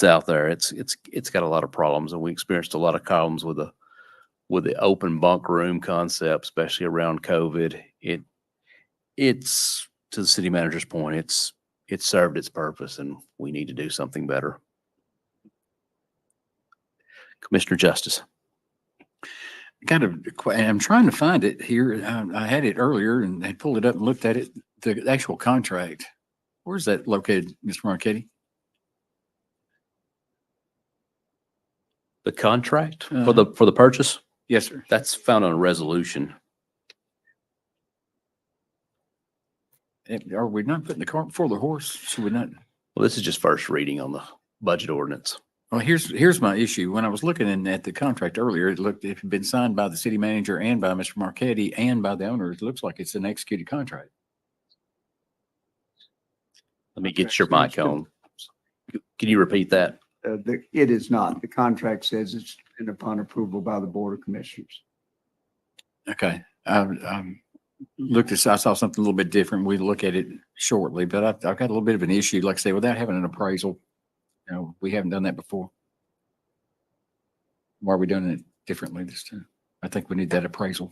out there. It's got a lot of problems, and we experienced a lot of problems with the open bunk room concept, especially around COVID. It's to the city manager's point, it served its purpose, and we need to do something better. Commissioner Justice. got a, I'm trying to find it here. I had it earlier and I pulled it up and looked at it, the actual contract. Where's that located, Mr. Marquetti? The contract Uh-huh. for the purchase, Yes, sir. that's found on a resolution. Are we not putting the cart before the horse? Should we not? Well, this is just first reading on the budget ordinance. Well, here's my issue. When I was looking at the contract earlier, it looked, it had been signed by the city manager and by Mr. Marquetti and by the owner. It looks like it's an executed contract. Let me get your mic on. Can you repeat that? It is not. The contract says it's dependent upon approval by the Board of Commissioners. Okay. Looked at, I saw something a little bit different. We look at it shortly, but I've got a little bit of an issue, like I say, without having an appraisal. You know, we haven't done that before. Why are we doing it differently this time? I think we need that appraisal.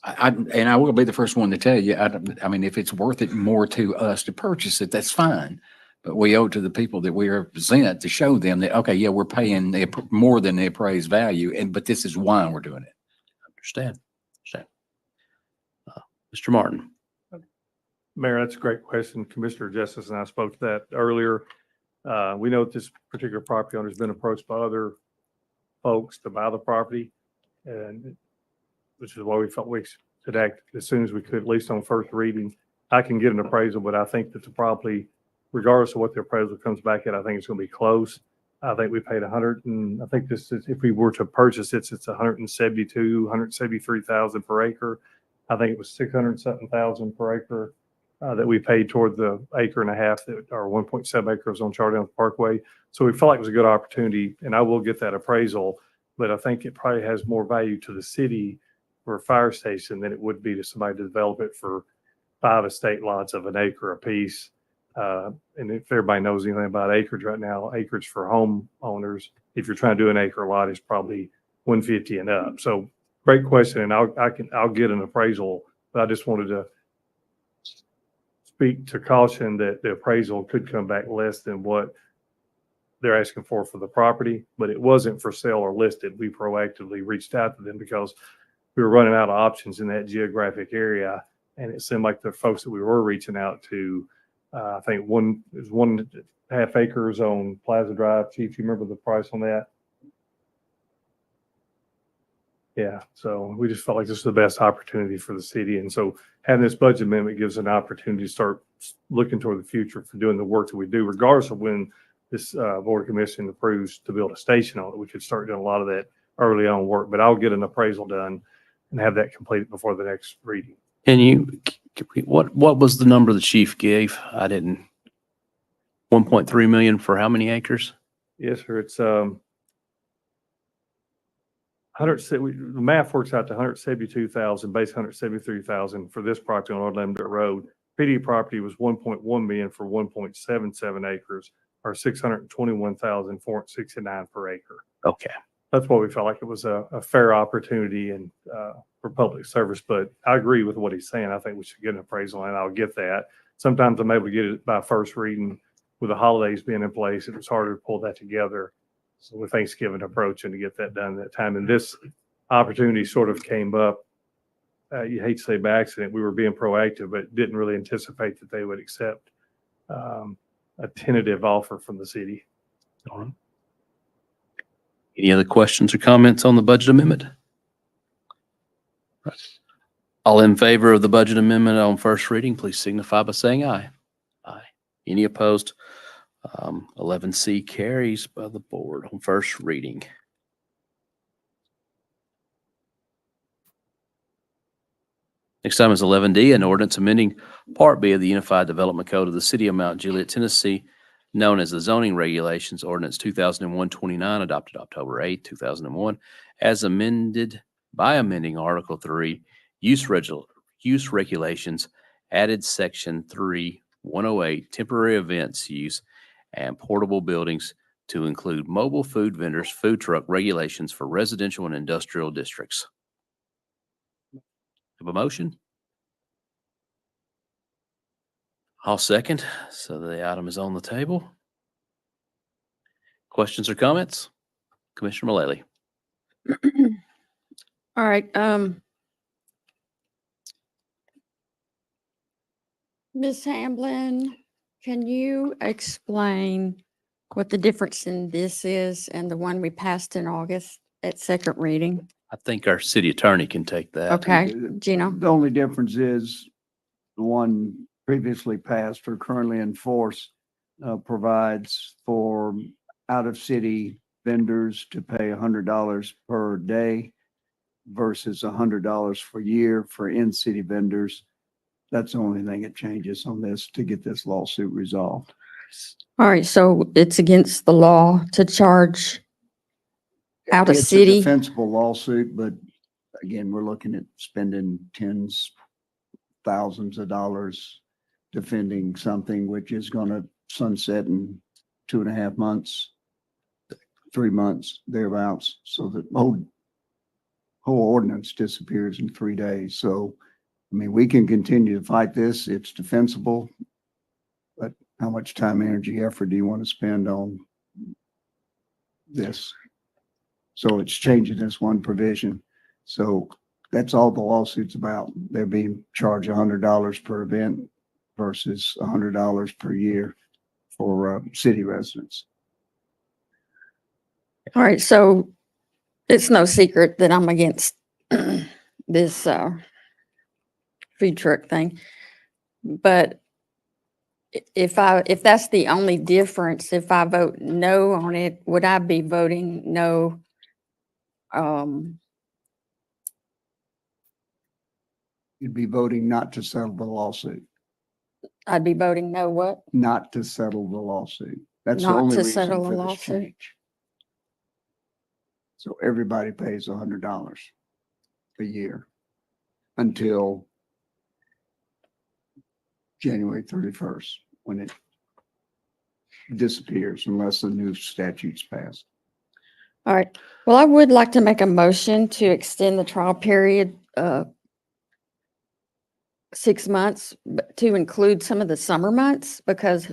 And I will be the first one to tell you, I mean, if it's worth it more to us to purchase it, that's fine. But we owe it to the people that we represent to show them that, okay, yeah, we're paying more than the appraised value, but this is why we're doing it. Understand. Mr. Martin. Mayor, that's a great question. Commissioner Justice and I spoke to that earlier. We know that this particular property owner has been approached by other folks to buy the property, and which is why we felt we should act as soon as we could, at least on first reading. I can get an appraisal, but I think that the property, regardless of what the appraisal comes back at, I think it's going to be close. I think we paid I think this is, if we were to purchase it, it's 173,000 per acre. I think it was 600 something thousand per acre that we paid toward the acre and a half that are 1.7 acres on Chardon Parkway. So we felt like it was a good opportunity, and I will get that appraisal, but I think it probably has more value to the city for a fire station than it would be to somebody to develop it for 5 estate lots of an acre apiece. And if everybody knows anything about acreage right now, acreage for homeowners, if you're trying to do an acre lot, is probably 150 and up. So great question, and I'll get an appraisal, but I just wanted to speak to caution that the appraisal could come back less than what they're asking for the property, but it wasn't for sale or listed. We proactively reached out to them because we were running out of options in that geographic area, and it seemed like the folks that we were reaching out to, I think there's 1.5 acres on Plaza Drive. Chief, you remember the price on that? Yeah, so we just felt like this was the best opportunity for the city. And so having this budget amendment gives an opportunity to start looking toward the future for doing the work that we do, regardless of when this Board of Commission approves to build a station on it. We could start doing a lot of that early on work, but I'll get an appraisal done and have that completed before the next reading. What was the number the chief gave? I didn't. 1.3 million for how many acres? Yes, sir. It's 100. The math works out to 172,000, base 173,000 for this property on Orlando Road. PD property was 1.1 million for 1.77 acres, or 621,469 per acre. Okay. That's why we felt like it was a fair opportunity and for public service. But I agree with what he's saying. I think we should get an appraisal, and I'll get that. Sometimes I'm able to get it by first reading. With the holidays being in place, it was harder to pull that together. So with Thanksgiving approaching, to get that done that time. And this opportunity sort of came up. You hate to say by accident, we were being proactive, but didn't really anticipate that they would accept a tentative offer from the city. All right. Any other questions or comments on the budget amendment? Right. All in favor of the budget amendment on first reading, please signify by saying aye. Aye. Any opposed? 11C carries by the board on first reading. Next item is 11D, an ordinance amending Part B of the Unified Development Code of the City of Mount Juliet, Tennessee, known as the Zoning Regulations Ordinance 2001-29, adopted October 8, 2001, as amended by amending Article 3, Use Regulations, added Section 3-108, Temporary Events Use and Portable Buildings to include mobile food vendors, food truck regulations for residential and industrial districts. Have a motion? I'll second. So the item is on the table. Questions or comments? Commissioner Mullally. All right, Ms. Hamblin, can you explain what the difference in this is and the one we passed in August at second reading? I think our city attorney can take that. Okay, Gino? The only difference is the one previously passed or currently in force provides for out-of-city vendors to pay $100 per day versus $100 per year for in-city vendors. That's the only thing that changes on this to get this lawsuit resolved. All right, so it's against the law to charge out of It's a city? defensible lawsuit, but again, we're looking at spending tens, thousands of dollars defending something which is gonna sunset in 2.5 months, 3 months, thereabouts. So the whole ordinance disappears in 3 days. So, I mean, we can continue to fight this. It's defensible. But how much time, energy, effort do you want to spend on this? So it's changing this one provision. So that's all the lawsuit's about. They're being charged $100 per event versus $100 per year for city residents. All right, so it's no secret that I'm against this food truck thing. But if that's the only difference, if I vote no on it, would I be voting no? You'd be voting not to settle the lawsuit, I'd be voting no what? not to settle the lawsuit. That's the Not only to reason settle for a this lawsuit. change. So everybody pays $100 a year until January 31st, when it disappears unless the new statute's passed. All right, well, I would like to make a motion to extend the trial period 6 months, but to include some of the summer months, because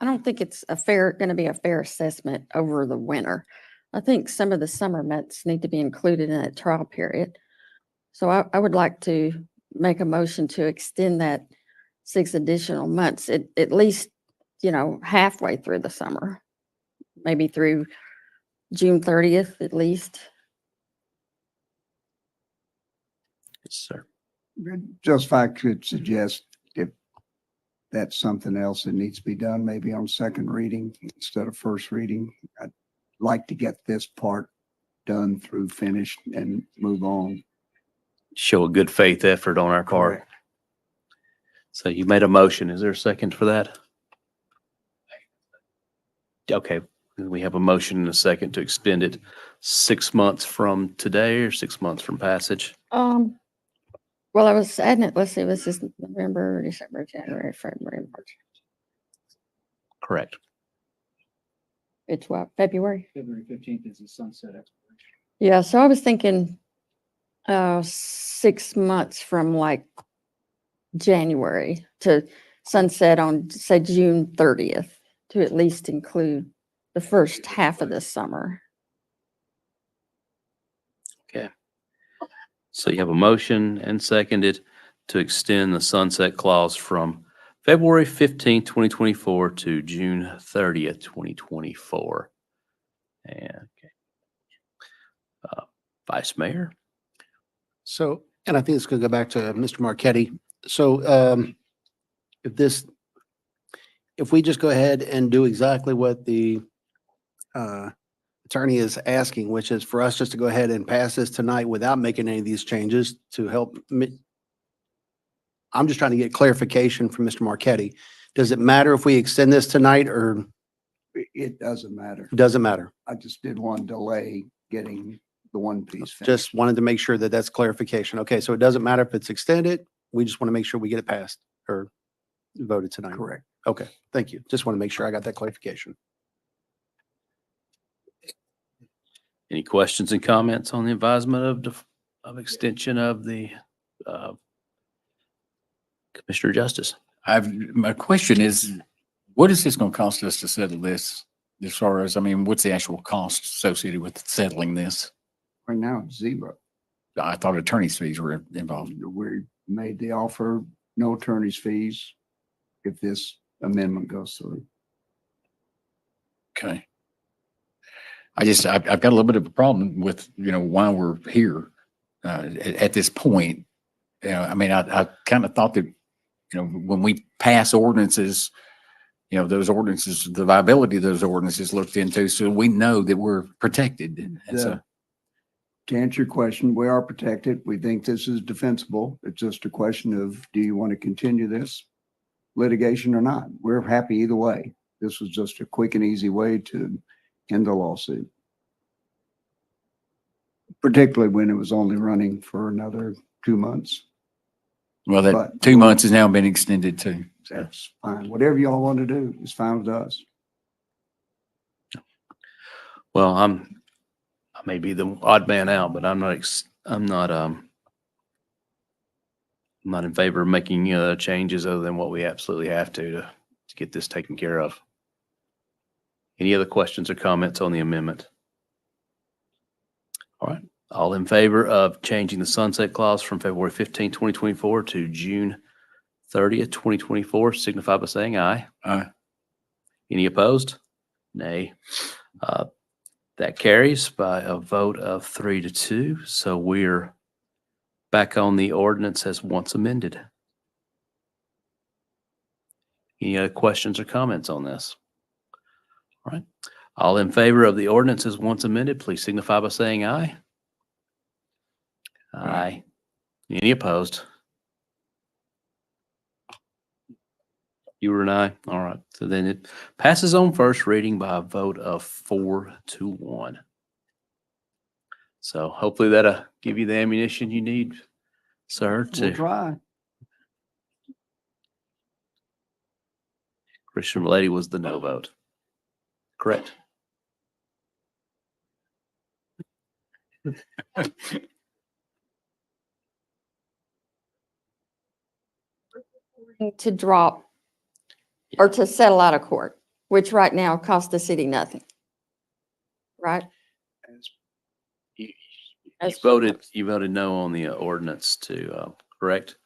I don't think it's gonna be a fair assessment over the winter. I think some of the summer months need to be included in that trial period. So I would like to make a motion to extend that 6 additional months, at least, halfway through the summer, maybe through June 30th at least. Yes, sir. Just if I could suggest, if that's something else that needs to be done, maybe on second reading instead of first reading, I'd like to get this part done through finished and move on. Show a good faith effort on our part. Correct. So you made a motion. Is there a second for that? Okay, we have a motion and a second to extend it 6 months from today or 6 months from passage. Well, I was adding it, let's see, this is November, December, January, February, March. Correct. It's what, February? February 15th is the sunset expiration. Yeah, so I was thinking 6 months from like January to sunset on, say, June 30th, to at least include the first half of the summer. Okay. So you have a motion and seconded to extend the sunset clause from February 15th, 2024 to June 30th, 2024. And okay. Vice Mayor? So, and I think it's going to go back to Mr. Marquetti. So, if we just go ahead and do exactly what the attorney is asking, which is for us just to go ahead and pass this tonight without making any of these changes to help me. I'm just trying to get clarification from Mr. Marquetti. Does it matter if we extend this tonight or It doesn't matter. doesn't matter? I just did want to delay getting the one piece finished. Just wanted to make sure that that's clarification. Okay, so it doesn't matter if it's extended. We just want to make sure we get it passed or voted tonight. Correct. Okay, thank you. Just want to make sure I got that clarification. Any questions and comments on the advisement of extension of the Commissioner Justice? My question is, what is this going to cost us to settle this As far as, I mean, what's the actual cost associated with settling this? Right now, it's zero. I thought attorney's fees were involved. We made the offer, no attorney's fees if this amendment goes through. Okay. I've got a little bit of a problem with, why we're here, at this point. I mean, I kind of thought that, when we pass ordinances, those ordinances, the viability of those ordinances looked into, so we know that we're protected. And so, To answer your question, we are protected. We think this is defensible. It's just a question of, do you want to continue this litigation or not? We're happy either way. This was just a quick and easy way to end the lawsuit. Particularly when it was only running for another 2 months. well, that But- 2 months has now been extended to. That's fine. Whatever y'all want to do is fine with us. Well, I may be the odd man out, but I'm not in favor of making changes other than what we absolutely have to get this taken care of. Any other questions or comments on the amendment? All right. All in favor of changing the sunset clause from February 15, 2024 to June 30th, 2024, signify by saying aye. Aye. Any opposed? Nay. That carries by a vote of 3-2. So we're back on the ordinance as once amended. Any other questions or comments on this? All right. All in favor of the ordinance as once amended, please signify by saying aye. Aye. Any opposed? You were an aye. All right. So then it passes on first reading by a vote of 4-1. So hopefully that'll give you the ammunition you need, sir, We'll to try. Christian Lady was the no vote. Correct. To drop or to settle out of court, which right now costs the city nothing. Right? You As- you voted no on the ordinance to, correct?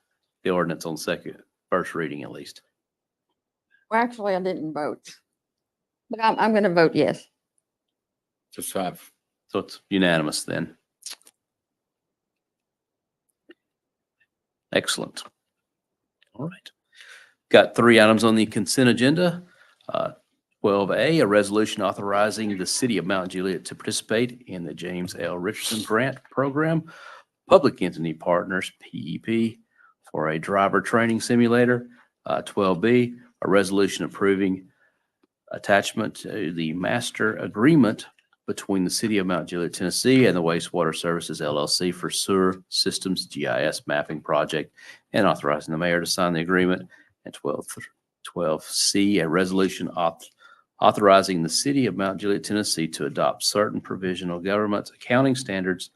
The ordinance on first reading at least. Well, actually, I didn't vote. But I'm going to vote yes. Just 5. So it's unanimous then. Excellent. All right. Got 3 items on the consent agenda. 12A, a resolution authorizing the city of Mount Juliet to participate in the James L. Richardson Grant Program, Public Entity Partners, PEP, for a driver training simulator. 12B, a resolution approving attachment to the master agreement between the city of Mount Juliet, Tennessee and the Wastewater Services LLC for sewer systems GIS mapping project and authorizing the mayor to sign the agreement. And 12C, a resolution authorizing the city of Mount Juliet, Tennessee to adopt certain provisional government accounting standards,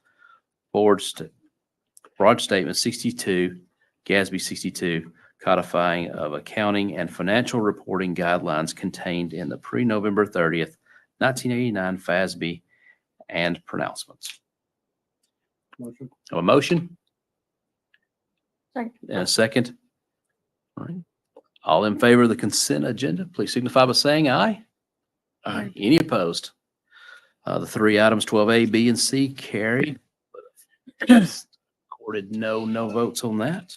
Broad Statement 62, GASB 62, codifying of accounting and financial reporting guidelines contained in the pre-November 30th, 1989 FASB and pronouncements. Motion. A motion Second. and a second. All right. All in favor of the consent agenda, please signify by saying aye. Aye. Any opposed? The 3 items, 12A, B, and C carry. Recorded no votes on that.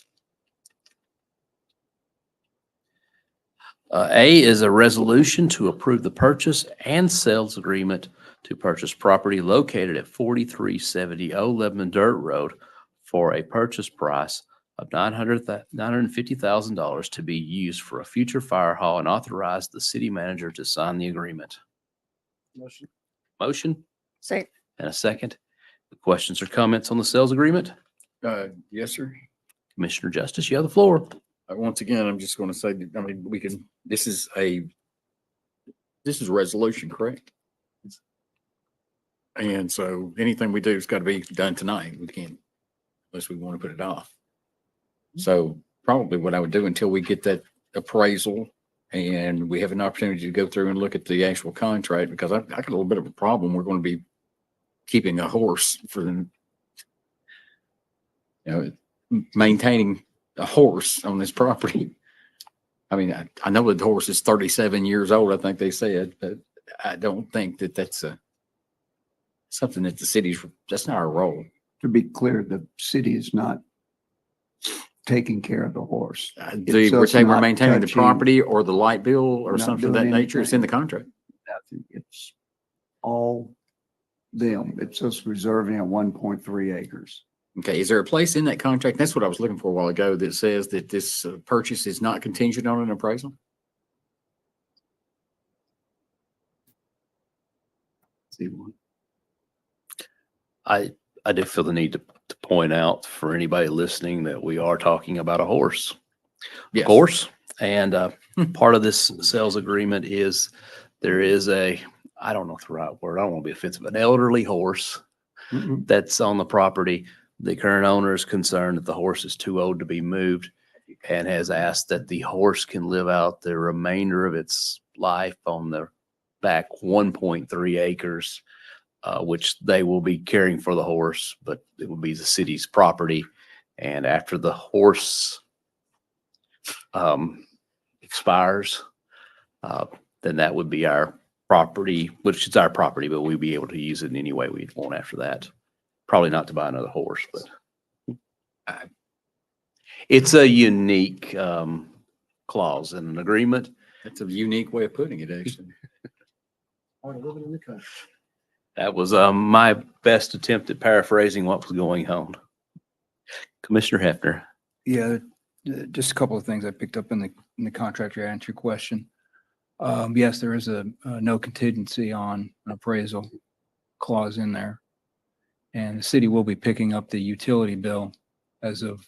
A is a resolution to approve the purchase and sales agreement to purchase property located at 4370 Old Lebanon Dirt Road for a purchase price of $950,000 to be used for a future fire hall and authorize the city manager to sign the agreement. Motion. Motion Second. and a second. Questions or comments on the sales agreement? Yes, sir. Commissioner Justice, you have the floor. Once again, I'm just going to say, I mean, this is a resolution, correct? And so anything we do has got to be done tonight. We can't, unless we want to put it off. So probably what I would do until we get that appraisal and we have an opportunity to go through and look at the actual contract, because I got a little bit of a problem. We're going to be keeping a horse for the, maintaining a horse on this property. I mean, I know the horse is 37 years old, I think they said, but I don't think that that's something that that's not our role. To be clear, the city is not taking care of the horse. We're saying we're maintaining the property or the light bill or not something of that doing nature. It's in the anything. contract. It's all them. It's just reserving at 1.3 acres. Okay, is there a place in that contract? That's what I was looking for a while ago, that says that this purchase is not contingent on an appraisal? See one. I do feel the need to point out for anybody listening that we are talking about a horse. Of Yes. course. And part of this sales agreement is there is I don't know the right word, I don't want to be offensive, an elderly horse that's on the property. The current owner is concerned that the horse is too old to be moved and has asked that the horse can live out the remainder of its life on the back 1.3 acres, which they will be caring for the horse, but it will be the city's property. And after the horse expires, then that would be our property, which is our property, but we'd be able to use it in any way we'd want after that. Probably not to buy another horse, but it's a unique clause in an agreement. That's a unique way of putting it, actually. That was my best attempt at paraphrasing what was going on. Commissioner Hefner. Yeah, just a couple of things I picked up in the contract to answer your question. Yes, there is a no contingency on an appraisal clause in there. And the city will be picking up the utility bill as of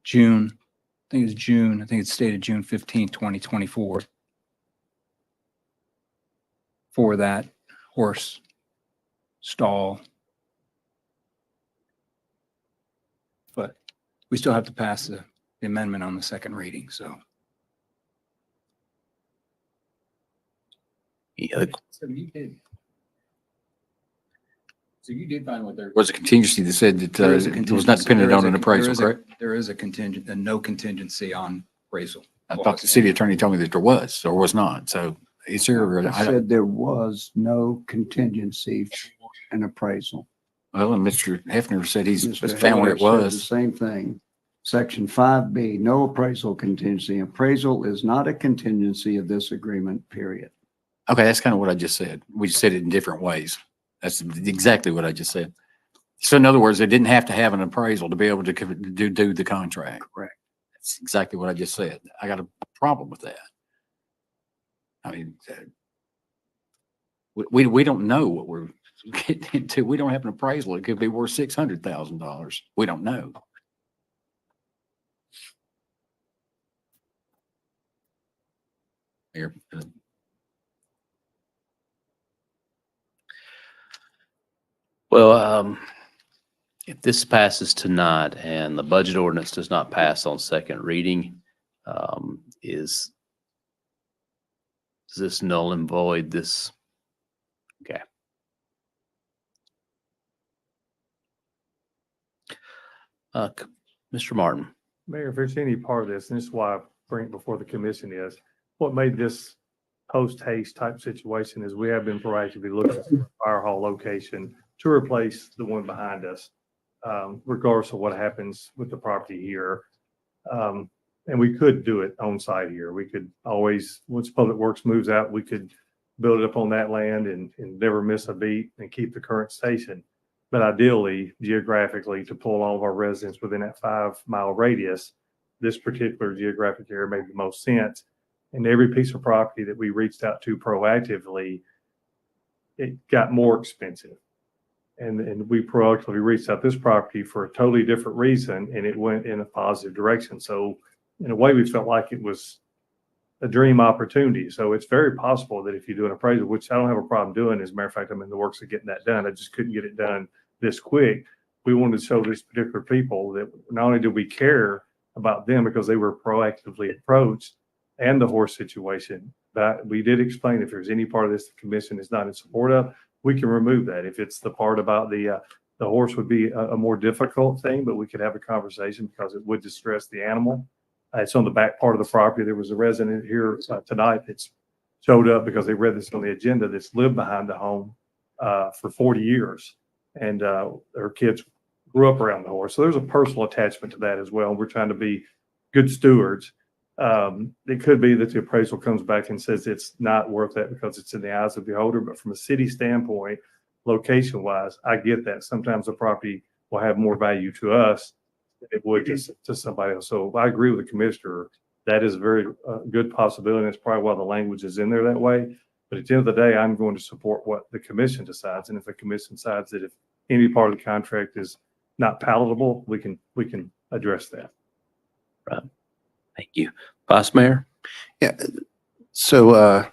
June. I think it's June. I think it's stated June 15th, 2024. For that horse stall. But we still have to pass the amendment on the second reading, so. Yeah. So you did find what there was a contingency that said that There is a it was not contingency. dependent There is on an a- appraisal, there is a- correct? There is a no contingency on appraisal. I thought the city attorney told me that there was or was not. So is there? I said there was no contingency for an appraisal. Well, and Mr. Hefner said he's Mr. found where Hefner it said The was. same thing. Section 5B, no appraisal contingency. Appraisal is not a contingency of this agreement, period. Okay, that's kind of what I just said. We just said it in different ways. That's exactly what I just said. So in other words, they didn't have to have an appraisal to be able to do the contract. Correct. That's exactly what I just said. I got a problem with that. I mean, we don't know what we're getting into. We don't have an appraisal. It could be worth $600,000. We don't know. Here. Well, if this passes tonight and the budget ordinance does not pass on second reading, is this null and void this? Okay. Mr. Martin. Mayor, if there's any part of this, and this is why I bring it before the commission is, what made this post haste type situation is we have been proactively looking for a fire hall location to replace the one behind us, regardless of what happens with the property here. And we could do it on site here. We could always, once Public Works moves out, we could build it up on that land and never miss a beat and keep the current station. But ideally, geographically, to pull all of our residents within that 5-mile radius, this particular geographic area made the most sense. And every piece of property that we reached out to proactively, it got more expensive. And we proactively reached out this property for a totally different reason, and it went in a positive direction. So in a way, we felt like it was a dream opportunity. So it's very possible that if you do an appraisal, which I don't have a problem doing, as a matter of fact, I'm in the works of getting that done. I just couldn't get it done this quick. We wanted to show these particular people that not only do we care about them because they were proactively approached, and the horse situation. But we did explain if there's any part of this the commission is not in support of, we can remove that. If it's the part about the horse would be a more difficult thing, but we could have a conversation because it would distress the animal. It's on the back part of the property. There was a resident here tonight that's showed up because they read this on the agenda that's lived behind the home for 40 years. And their kids grew up around the horse. So there's a personal attachment to that as well. We're trying to be good stewards. It could be that the appraisal comes back and says it's not worth that because it's in the eyes of the beholder. But from a city standpoint, location wise, I get that. Sometimes the property will have more value to us than it would to somebody else. So I agree with the commissioner. That is a very good possibility. And that's probably why the language is in there that way. But at the end of the day, I'm going to support what the commission decides. And if the commission decides that if any part of the contract is not palatable, we can address that. Right. Thank you. Vice Mayor? Yeah. So,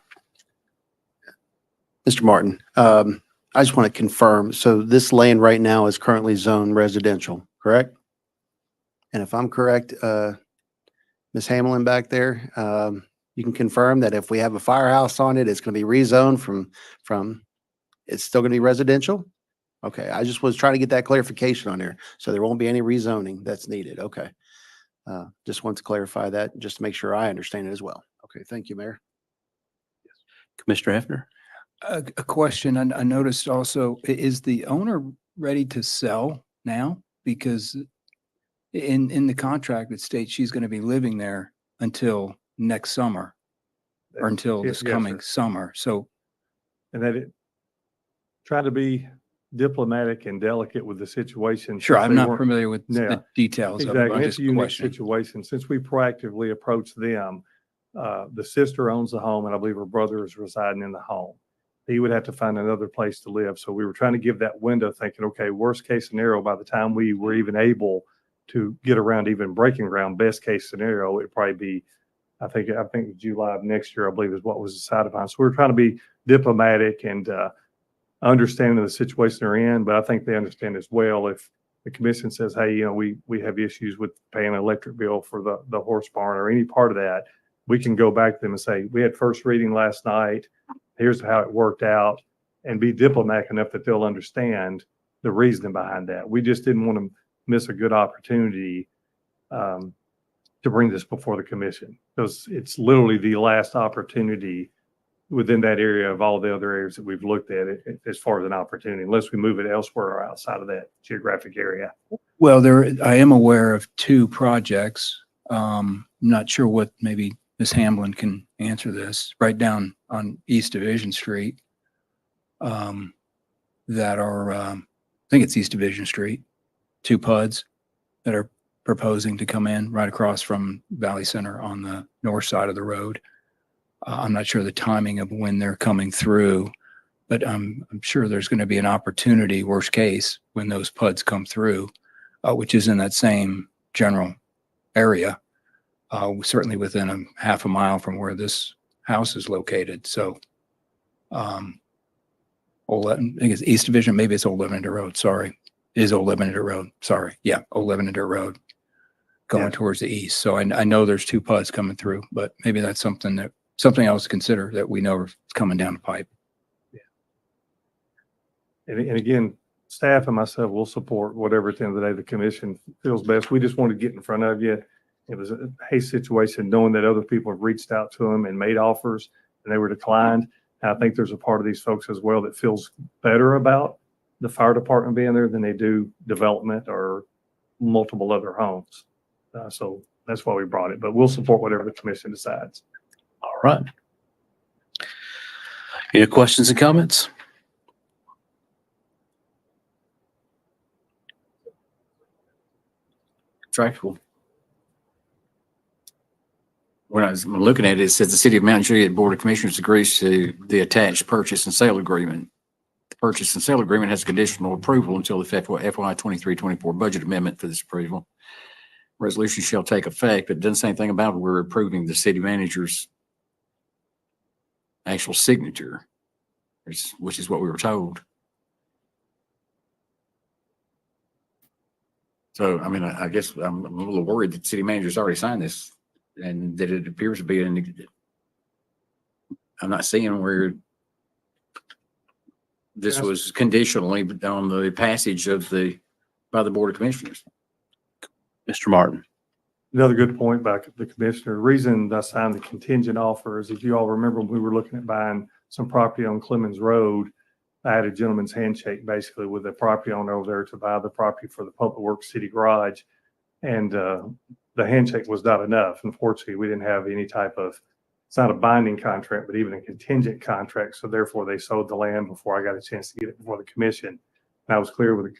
Mr. Martin, I just want to confirm. So this land right now is currently zoned residential, correct? And if I'm correct, Ms. Hamlin back there, you can confirm that if we have a firehouse on it, it's going to be rezoned from, it's still going to be residential? Okay, I just was trying to get that clarification on there. So there won't be any rezoning that's needed. Okay. Just want to clarify that, just to make sure I understand it as well. Okay, thank you, Mayor. Commissioner Hefner? A question, I noticed also, is the owner ready to sell now? Because in the contract, it states she's going to be living there until next summer or until this Yes, coming sir. summer. So, And that try to be diplomatic and delicate with the situation. sure, since I'm they not weren't- familiar with Yeah, the details of it. exactly. I'm It's just a unique questioning. situation. Since we proactively approached them, the sister owns the home and I believe her brother is residing in the home. He would have to find another place to live. So we were trying to give that window thinking, okay, worst case scenario, by the time we were even able to get around even breaking ground, best case scenario, it'd probably be, I think July of next year, I believe is what was decided upon. So we're trying to be diplomatic and understanding the situation they're in, but I think they understand as well if the commission says, hey, we have issues with paying an electric bill for the horse barn or any part of that, we can go back to them and say, we had first reading last night. Here's how it worked out, and be diplomatic enough that they'll understand the reasoning behind that. We just didn't want to miss a good opportunity to bring this before the commission because it's literally the last opportunity within that area of all the other areas that we've looked at it as far as an opportunity, unless we move it elsewhere or outside of that geographic area. Well, I am aware of two projects. I'm not sure what, maybe Ms. Hamlin can answer this, right down on East Division Street. That are, I think it's East Division Street, two PUDs that are proposing to come in right across from Valley Center on the north side of the road. I'm not sure the timing of when they're coming through, but I'm sure there's going to be an opportunity, worst case, when those PUDs come through, which is in that same general area, certainly within a half a mile from where this house is located. So, I think it's East Division, maybe it's Old Lebanon Road, sorry. It is Old Lebanon Road, sorry. Yeah, Old Lebanon Road going towards the east. So I know there's two PUDs coming through, but maybe that's something else to consider that we know is coming down the pipe. And again, staff and myself will support whatever at the end of the day the commission feels best. We just wanted to get in front of you. It was a haste situation, knowing that other people have reached out to them and made offers and they were declined. And I think there's a part of these folks as well that feels better about the fire department being there than they do development or multiple other homes. So that's why we brought it, but we'll support whatever the commission decides. All right. Any questions and comments? Contractual. When I was looking at it, it says the City of Mount Juliet Board of Commissioners agrees to the attached purchase and sale agreement. The purchase and sale agreement has conditional approval until the FY 23-24 budget amendment for this approval. Resolution shall take effect, but it doesn't say anything about we're approving the city manager's actual signature, which is what we were told. So, I mean, I guess I'm a little worried that the city manager's already signed this and that it appears to be I'm not seeing where this Yes. was conditionally on the passage by the Board of Commissioners. Mr. Martin. Another good point by the commissioner. Reason I signed the contingent offer is, if you all remember, when we were looking at buying some property on Clemens Road, I had a gentleman's handshake basically with the property owner over there to buy the property for the Public Works City Garage. And the handshake was not enough. Unfortunately, we didn't have any type of, it's not a binding contract, but even a contingent contract. So therefore they sold the land before I got a chance to get it before the commission. And I was clear with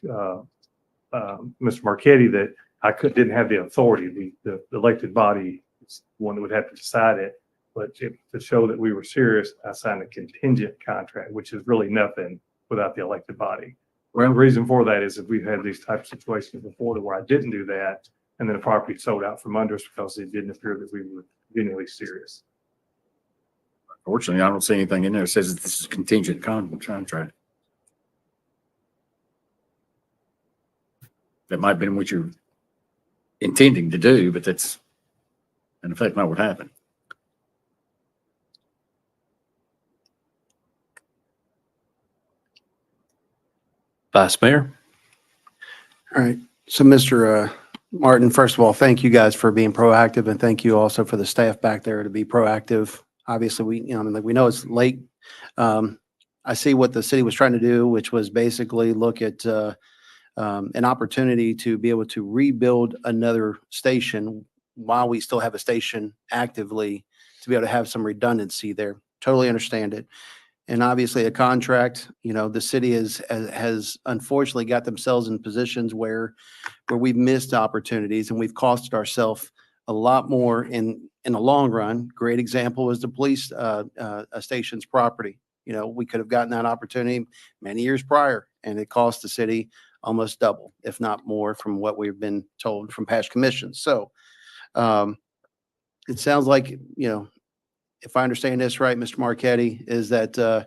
Mr. Marchetti that I didn't have the authority. The elected body is the one that would have to decide it. But to show that we were serious, I signed a contingent contract, which is really nothing without the elected body. Well, the reason for that is if we've had these types of situations before where I didn't do that, and then the property sold out from under us because it didn't appear that we were genuinely serious. Fortunately, I don't see anything in there that says that this is contingent contract. That might have been what you're intending to do, but that's in effect not what happened. Vice Mayor. All right. So Mr. Martin, first of all, thank you guys for being proactive, and thank you also for the staff back there to be proactive. Obviously, we know it's late. I see what the city was trying to do, which was basically look at an opportunity to be able to rebuild another station while we still have a station actively, to be able to have some redundancy there. Totally understand it. And obviously a contract, the city has unfortunately got themselves in positions where we've missed opportunities and we've costed ourselves a lot more in the long run. Great example is the police station's property. We could have gotten that opportunity many years prior, and it cost the city almost double, if not more, from what we've been told from past commissions. So it sounds like, if I understand this right, Mr. Marchetti, is that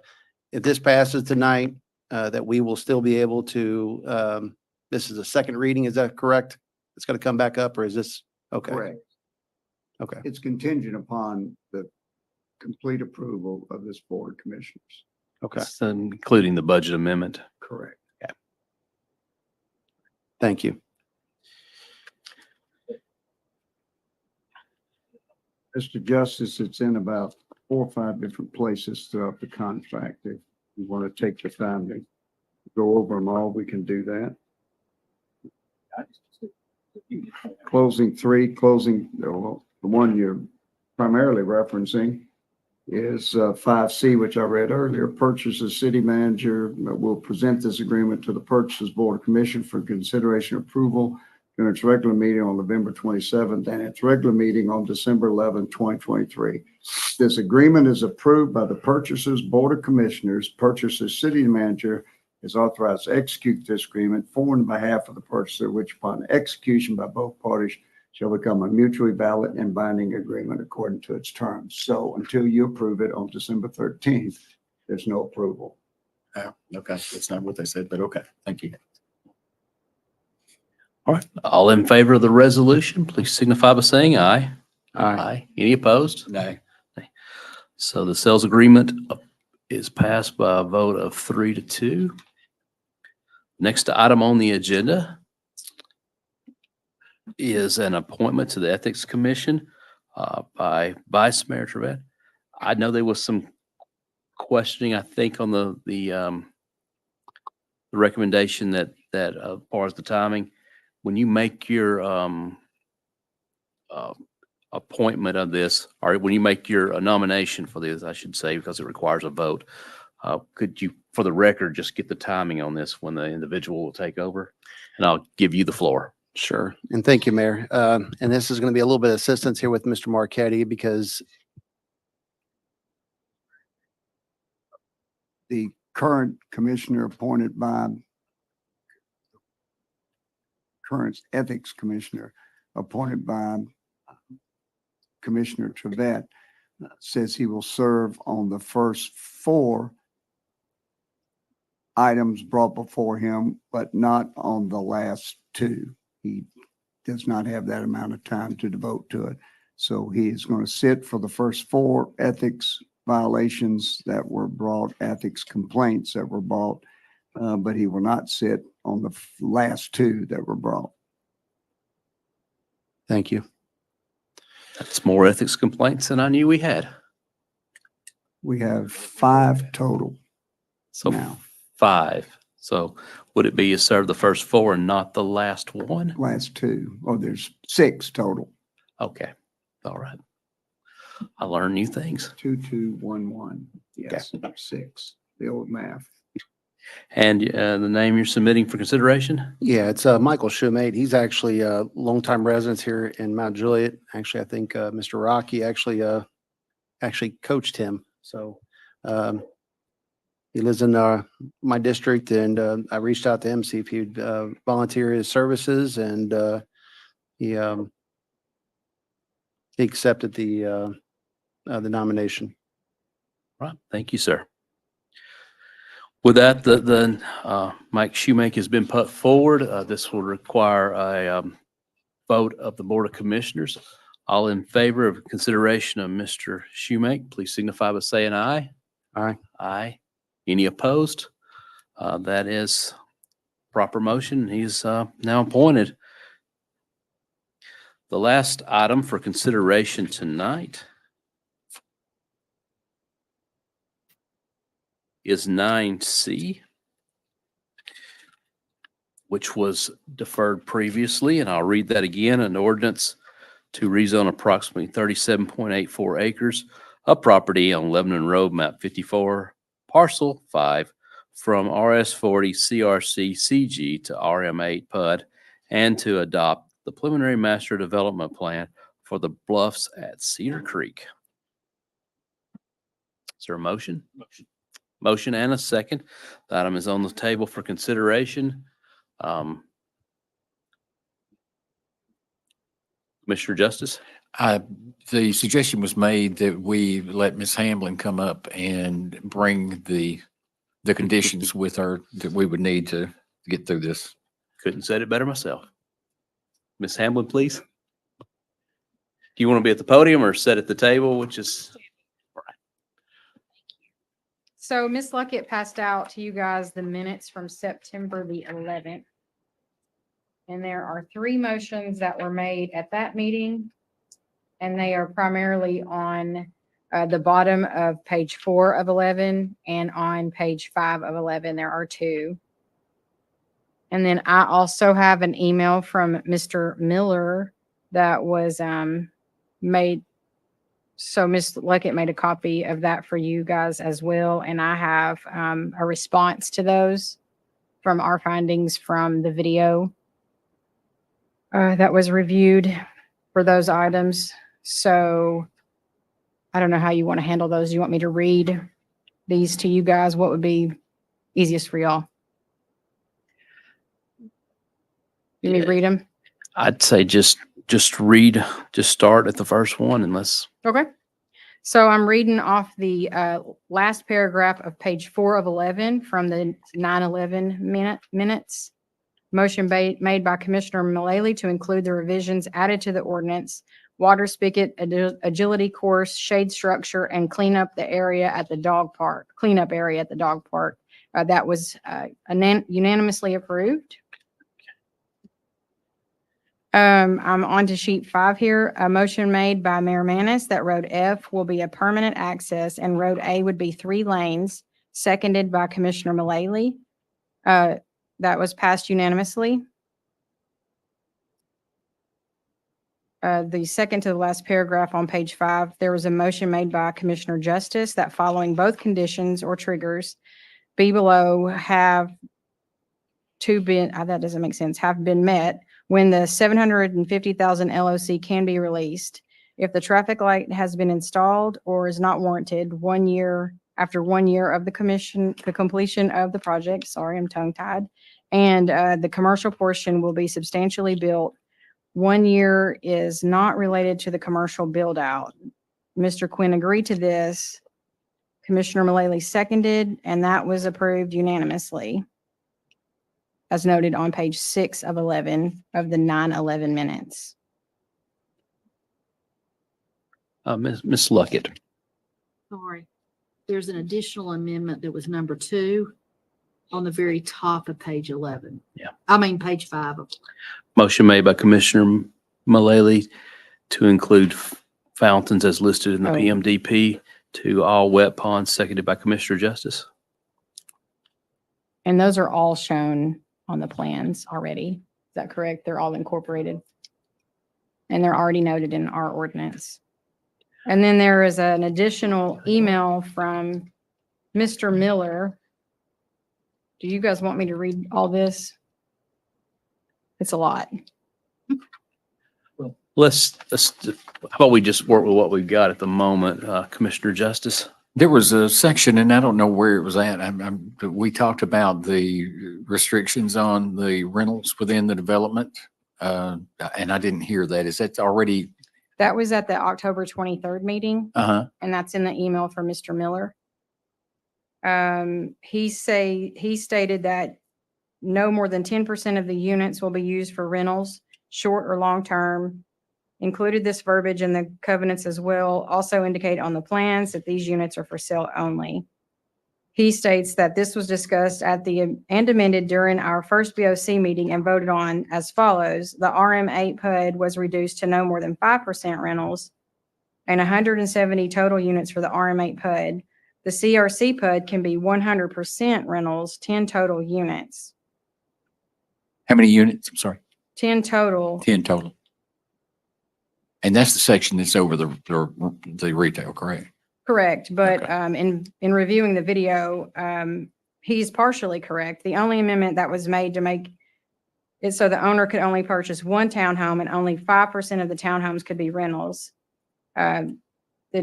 if this passes tonight, that we will still be able to, this is a second reading, is that correct? It's going to come back up, or is this, okay? Correct. Okay. It's contingent upon the complete approval of this board of commissioners. Okay. So including the budget amendment. Correct. Thank you. Mr. Justice, it's in about 4 or 5 different places throughout the contract. If you want to take the time to go over them all, we can do that. Closing 3, the one you're primarily referencing is 5C, which I read earlier. Purchases city manager will present this agreement to the Purchasers Board of Commission for consideration and approval during its regular meeting on November 27th and its regular meeting on December 11th, 2023. This agreement is approved by the Purchasers Board of Commissioners. Purchasers city manager is authorized to execute this agreement for and on behalf of the purchaser, which upon execution by both parties shall become a mutually valid and binding agreement according to its terms. So until you approve it on December 13th, there's no approval. Oh, okay. That's not what they said, but okay. Thank you. All right. All in favor of the resolution, please signify by saying aye. Aye. Any opposed? No. So the sales agreement is passed by a vote of 3-2. Next item on the agenda is an appointment to the Ethics Commission by Vice Mayor Trevette. I know there was some questioning, I think, on the recommendation that as far as the timing, when you make your appointment of this, or when you make your nomination for this, I should say, because it requires a vote, could you, for the record, just get the timing on this when the individual will take over? And I'll give you the floor. Sure. And thank you, Mayor. And this is going to be a little bit of assistance here with Mr. Marchetti, because The current commissioner appointed by current ethics commissioner appointed by Commissioner Trevette says he will serve on the first 4 items brought before him, but not on the last 2. He does not have that amount of time to devote to it. So he is going to sit for the first 4 ethics violations that were brought, ethics complaints that were brought, but he will not sit on the last 2 that were brought. Thank you. That's more ethics complaints than I knew we had. We have 5 total. So Now. 5. So would it be you serve the first 4 and not the last one? Last 2. Oh, there's 6 total. Okay. All right. I learn new things. 2, 2, 1, 1. Yes, 6. The old math. And the name you're submitting for consideration? Yeah, it's Michael Shumate. He's actually a longtime resident here in Mount Juliet. Actually, I think Mr. Rocky actually coached him. So he lives in my district, and I reached out to him, see if he'd volunteer his services, and he accepted the nomination. Right. Thank you, sir. With that, the Mike Shoemake has been put forward. This will require a vote of the Board of Commissioners. All in favor of consideration of Mr. Shoemake, please signify by saying aye. Aye. Aye. Any opposed? That is proper motion. He's now appointed. The last item for consideration tonight is 9C, which was deferred previously, and I'll read that again. An ordinance to rezone approximately 37.84 acres of property on Lebanon Road, map 54, parcel 5, from RS40 CRC CG to RM8 PUD, and to adopt the preliminary master development plan for the bluffs at Cedar Creek. Is there a motion? Motion and a second. The item is on the table for consideration. Commissioner Justice? The suggestion was made that we let Ms. Hamblin come up and bring the conditions with her that we would need to get through this. Couldn't said it better myself. Ms. Hamblin, please. Do you want to be at the podium or sit at the table, which is? So Ms. Luckett passed out to you guys the minutes from September the 11th. And there are 3 motions that were made at that meeting. And they are primarily on the bottom of page 4 of 11 and on page 5 of 11. There are 2. And then I also have an email from Mr. Miller that was made. So Ms. Luckett made a copy of that for you guys as well. And I have a response to those from our findings from the video that was reviewed for those items. So I don't know how you want to handle those. You want me to read these to you guys? What would be easiest for y'all? You need to read them? I'd say just read, just start at the first one unless. Okay. So I'm reading off the last paragraph of page 4 of 11 from the 9/11 minutes. Motion made by Commissioner Mullally to include the revisions added to the ordinance: water spigot, agility course, shade structure, and clean up area at the dog park. That was unanimously approved. I'm on to sheet 5 here. A motion made by Mayor Manis that Road F will be a permanent access and Road A would be 3 lanes, seconded by Commissioner Mullally. That was passed unanimously. The second to the last paragraph on page 5, there was a motion made by Commissioner Justice that following both conditions or triggers be below have been, that doesn't make sense, have been met when the 750,000 LOC can be released. If the traffic light has been installed or is not warranted 1 year after 1 year of the completion of the project, sorry, I'm tongue tied, and the commercial portion will be substantially built. 1 year is not related to the commercial build out. Mr. Quinn agreed to this. Commissioner Mullally seconded, and that was approved unanimously, as noted on page 6 of 11 of the 9/11 minutes. Ms. Luckett. Sorry. There's an additional amendment that was number 2 on the very top of page 11. Yeah. I mean, page 5 of Motion made by Commissioner Mullally to include fountains as listed in the Oh. PMDP to all wet ponds, seconded by Commissioner Justice. And those are all shown on the plans already. Is that correct? They're all incorporated. And they're already noted in our ordinance. And then there is an additional email from Mr. Miller. Do you guys want me to read all this? It's a lot. Let's, how about we just work with what we've got at the moment, Commissioner Justice? There was a section, and I don't know where it was at. We talked about the restrictions on the rentals within the development. And I didn't hear that. Is that already? That was at the October 23rd meeting. And that's in the email from Mr. Miller. He stated that no more than 10% of the units will be used for rentals, short or long term. Included this verbiage in the covenants as well. Also indicate on the plans that these units are for sale only. He states that this was discussed and amended during our first BOC meeting and voted on as follows. The RM8 PUD was reduced to no more than 5% rentals and 170 total units for the RM8 PUD. The CRC PUD can be 100% rentals, 10 total units. How many units? I'm sorry. 10 total. 10 total. And that's the section that's over the retail, correct? Correct, but in reviewing the video, he's partially correct. The only amendment that was made to make it so the owner could only purchase one townhome and only 5% of the townhomes could be rentals. The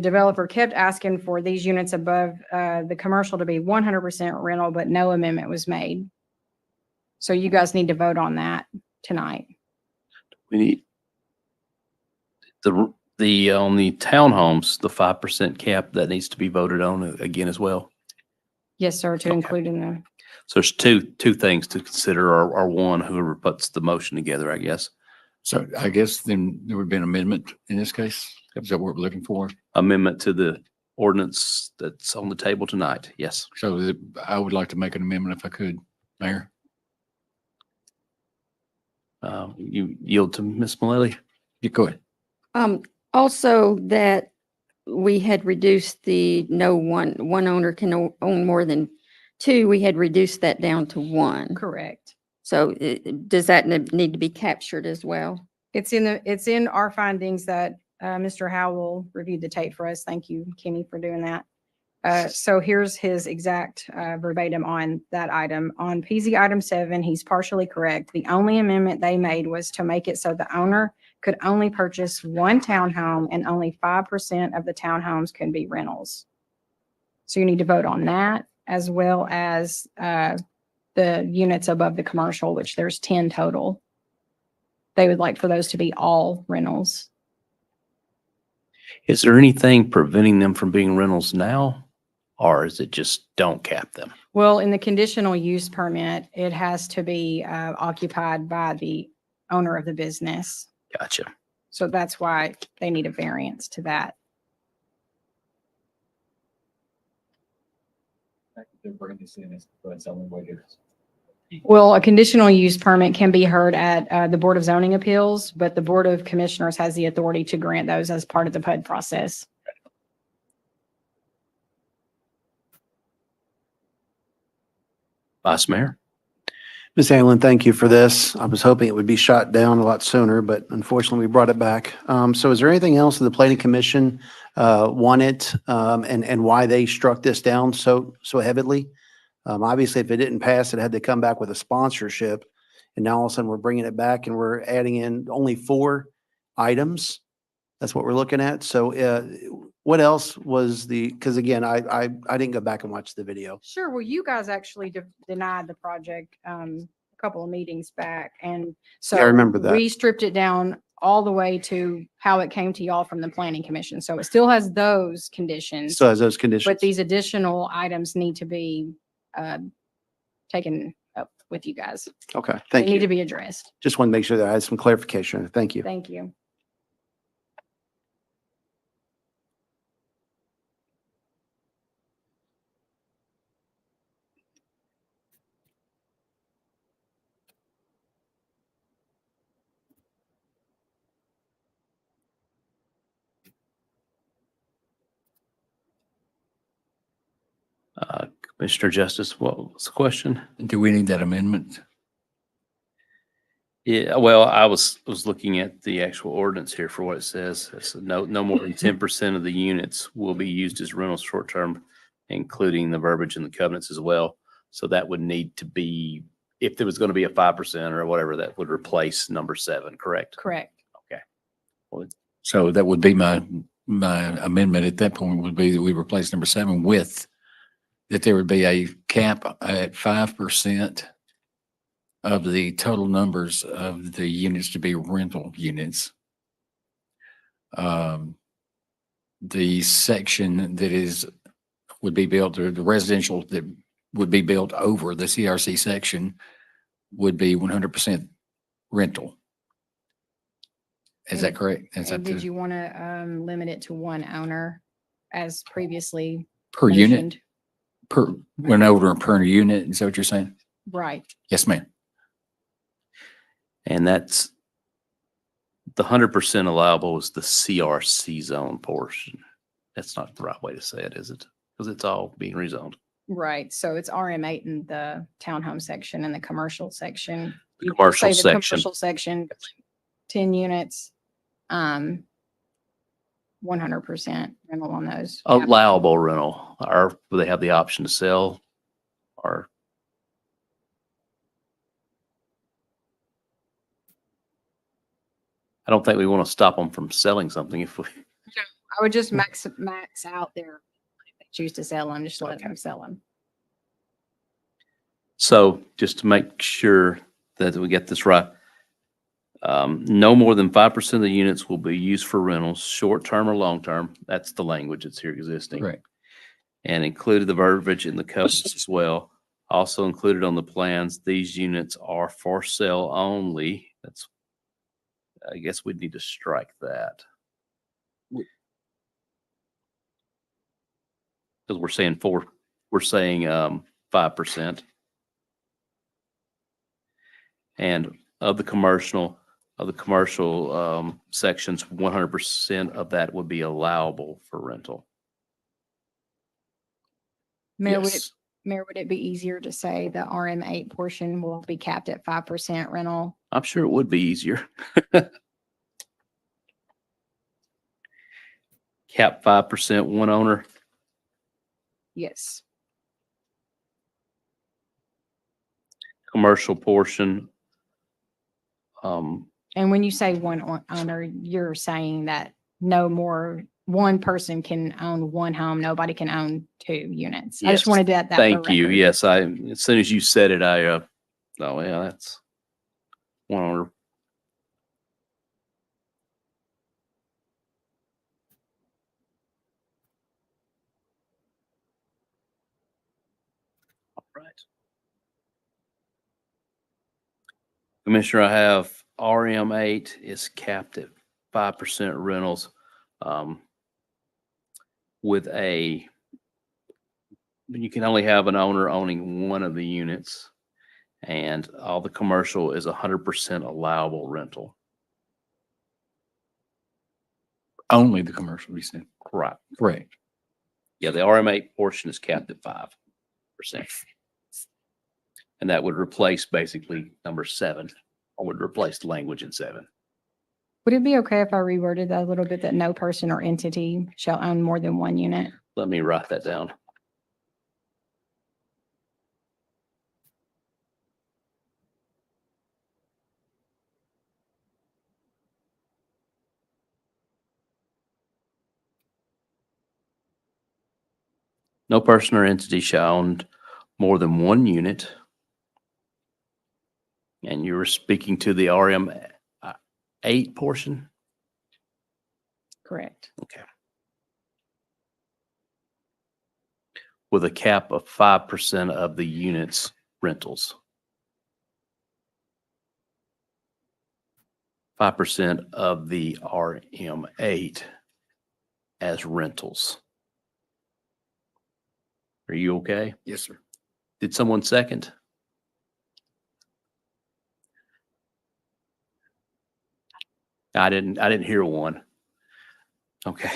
developer kept asking for these units above the commercial to be 100% rental, but no amendment was made. So you guys need to vote on that tonight. We need the on the townhomes, the 5% cap that needs to be voted on again as well. Yes, sir, to include in the. So there's two things to consider, or one, whoever puts the motion together, I guess. So I guess then there would be an amendment in this case. Is that what we're looking for? Amendment to the ordinance that's on the table tonight. Yes. So I would like to make an amendment if I could, Mayor. You yield to Ms. Mullally? You go ahead. Also that we had reduced the one owner can own more than 2, we had reduced that down to 1. Correct. So does that need to be captured as well? It's in our findings that Mr. Howell reviewed the tape for us. Thank you, Kenny, for doing that. So here's his exact verbatim on that item. On PZ item 7, he's partially correct. The only amendment they made was to make it so the owner could only purchase one townhome and only 5% of the townhomes can be rentals. So you need to vote on that as well as the units above the commercial, which there's 10 total. They would like for those to be all rentals. Is there anything preventing them from being rentals now? Or is it just don't cap them? Well, in the conditional use permit, it has to be occupied by the owner of the business. Gotcha. So that's why they need a variance to that. Well, a conditional use permit can be heard at the Board of Zoning Appeals, but the Board of Commissioners has the authority to grant those as part of the PUD process. Vice Mayor? Ms. Allen, thank you for this. I was hoping it would be shot down a lot sooner, but unfortunately we brought it back. So is there anything else that the Planning Commission wanted and why they struck this down so heavily? Obviously, if it didn't pass, it had to come back with a sponsorship. And now all of a sudden we're bringing it back and we're adding in only 4 items. That's what we're looking at. So what else was because again, I didn't go back and watch the video. Sure. Well, you guys actually denied the project a couple of meetings back. And so Yeah, I remember that. we stripped it down all the way to how it came to y'all from the Planning Commission. So it still has those conditions. Still has those conditions. But these additional items need to be taken up with you guys. Okay, thank They need to you. be addressed. Just want to make sure that I had some clarification. Thank you. Thank you. Commissioner Justice, what was the question? Do we need that amendment? Yeah, well, I was looking at the actual ordinance here for what it says. It's no more than 10% of the units will be used as rental short term, including the verbiage in the covenants as well. So that would need to be, if there was going to be a 5% or whatever, that would replace number 7, correct? Correct. Okay. Well, So that would be my amendment at that point would be that we replace number 7 with that there would be a cap at 5% of the total numbers of the units to be rental units. The section that would be built, or the residential that would be built over the CRC section would be 100% rental. Is that correct? Is And that did you want to limit it to one owner as previously per unit? mentioned? Per, an owner per unit, is that what you're saying? Right. Yes, ma'am. And that's the 100% allowable is the CRC zone portion. That's not the right way to say it, is it? Because it's all being rezoned. Right. So it's RM8 in the townhome section and the commercial section. The You could commercial say the section. Commercial section, 10 units, 100% rental on those. Allowable rental, or do they have the option to sell? Or I don't think we want to stop them from selling something if we, I would just max out their, if they choose to sell them, just let them sell them. so just to make sure that we get this right. No more than 5% of the units will be used for rentals, short-term or long-term. That's the language that's here existing. Correct. And included the verbiage in the covenants as well. Also included on the plans, these units are for sale only. That's, I guess we'd need to strike that. Because we're saying 5%. And of the commercial sections, 100% of that would be allowable for rental. Mayor, Yes. would it be easier to say the RM8 portion will be capped at 5% rental? I'm sure it would be easier. Cap 5%, one owner. Yes. Commercial portion. And when you say one owner, you're saying that no more, one person can own one home, nobody can own 2 units. I just Yes. wanted that. Thank for you. record. Yes, as soon as you said it, oh yeah, that's one owner. All right. Commissioner, I have RM8 is capped at 5% rentals. With you can only have an owner owning one of the units, and all the commercial is 100% allowable rental. Only the commercial, we said. Right. Correct. Yeah, the RM8 portion is capped at 5%. And that would replace basically number 7, or would replace the language in 7. Would it be okay if I reworded that a little bit, that no person or entity shall own more than one unit? Let me write that down. No person or entity shall own more than one unit. And you were speaking to the RM8 portion? Correct. Okay. With a cap of 5% of the units rentals. 5% of the RM8 as rentals. Are you okay? Yes, sir. Did someone second? I didn't hear one. Okay.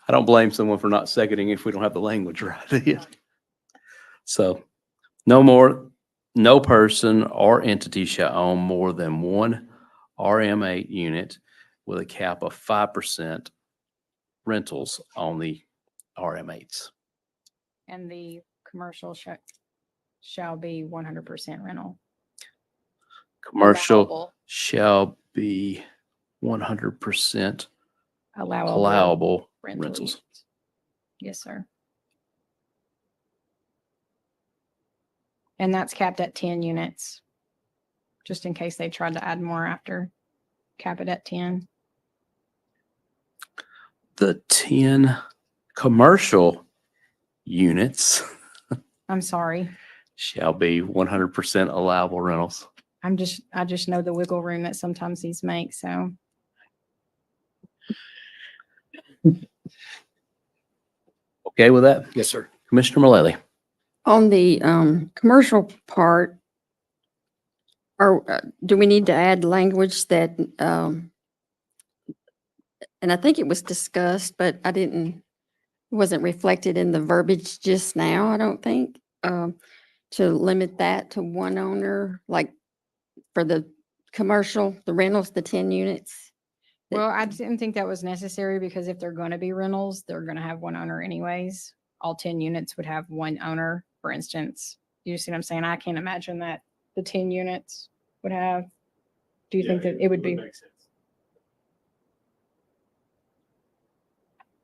I don't blame someone for not seconding if we don't have the language right. So no person or entity shall own more than one RM8 unit with a cap of 5% rentals on the RM8s. And the commercial shall be 100% rental. Commercial Allowable. shall be 100% Allowable allowable rentals. Yes, sir. And that's capped at 10 units, just in case they tried to add more after. Cap it at 10. The 10 commercial units I'm sorry. shall be 100% allowable rentals. I just know the wiggle room that sometimes these make, so. Okay with that? Yes, sir. Commissioner Mullally? On the commercial part, do we need to add language that, and I think it was discussed, but wasn't reflected in the verbiage just now, I don't think, to limit that to one owner, like for the commercial, the rentals, the 10 units? Well, I didn't think that was necessary because if they're going to be rentals, they're going to have one owner anyways. All 10 units would have one owner, for instance. You see what I'm saying? I can't imagine that the 10 units would have. Do you think that it would be?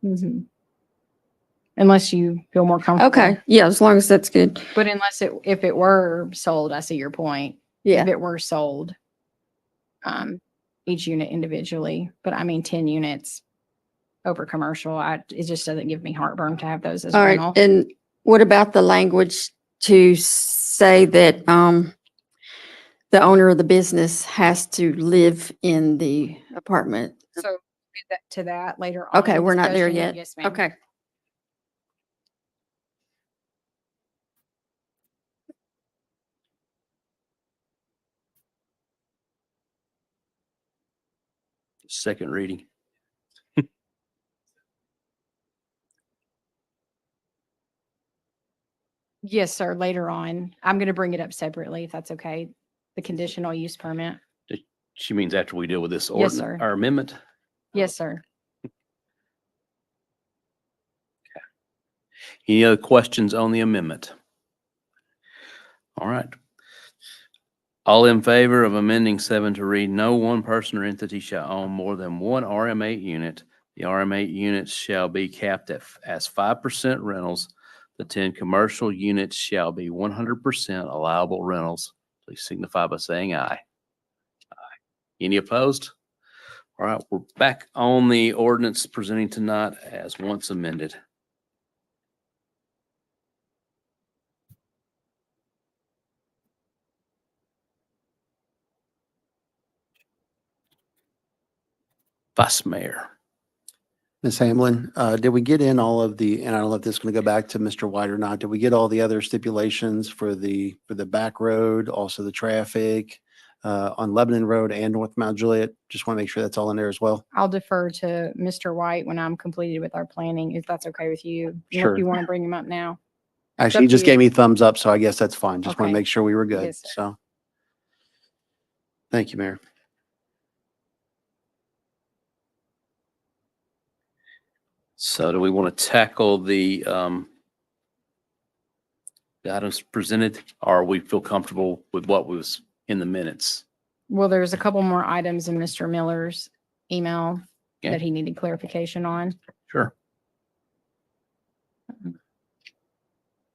Mhm. Unless you feel more comfortable. Okay, yeah, as long as that's good. But if it were sold, I see your point. Yeah. If it were sold, each unit individually, but I mean 10 units over commercial, it just doesn't give me heartburn to have those as All right, rental. and what about the language to say that the owner of the business has to live in the apartment? So we'll get to that later on. Okay, in we're not there discussion. yet. Yes, ma'am. Okay. Second reading. Yes, sir, later on. I'm going to bring it up separately if that's okay. The conditional use permit. She means after we deal with this Yes, ordinance, sir. our amendment. Yes, sir. Any other questions on the amendment? All right. All in favor of amending 7 to read, no one person or entity shall own more than one RM8 unit. The RM8 units shall be capped as 5% rentals. The 10 commercial units shall be 100% allowable rentals. Please signify by saying aye. Aye. Any opposed? All right, we're back on the ordinance presenting tonight as once amended. Vice Mayor. Ms. Hamlin, did we get in all of the, and I don't know if this is going to go back to Mr. White or not, did we get all the other stipulations for the back road, also the traffic on Lebanon Road and North Mount Juliet? Just want to make sure that's all in there as well. I'll defer to Mr. White when I'm completed with our planning, if that's okay with you. Sure. If you want to bring him up now. Actually, he up to just you. gave me thumbs up, so I guess that's fine. Just want Okay. to make sure we were good. Yes, sir. So, thank you, Mayor. So do we want to tackle the items presented, or we feel comfortable with what was in the minutes? Well, there's a couple more items in Mr. Miller's email Okay. that he needed clarification on. Sure.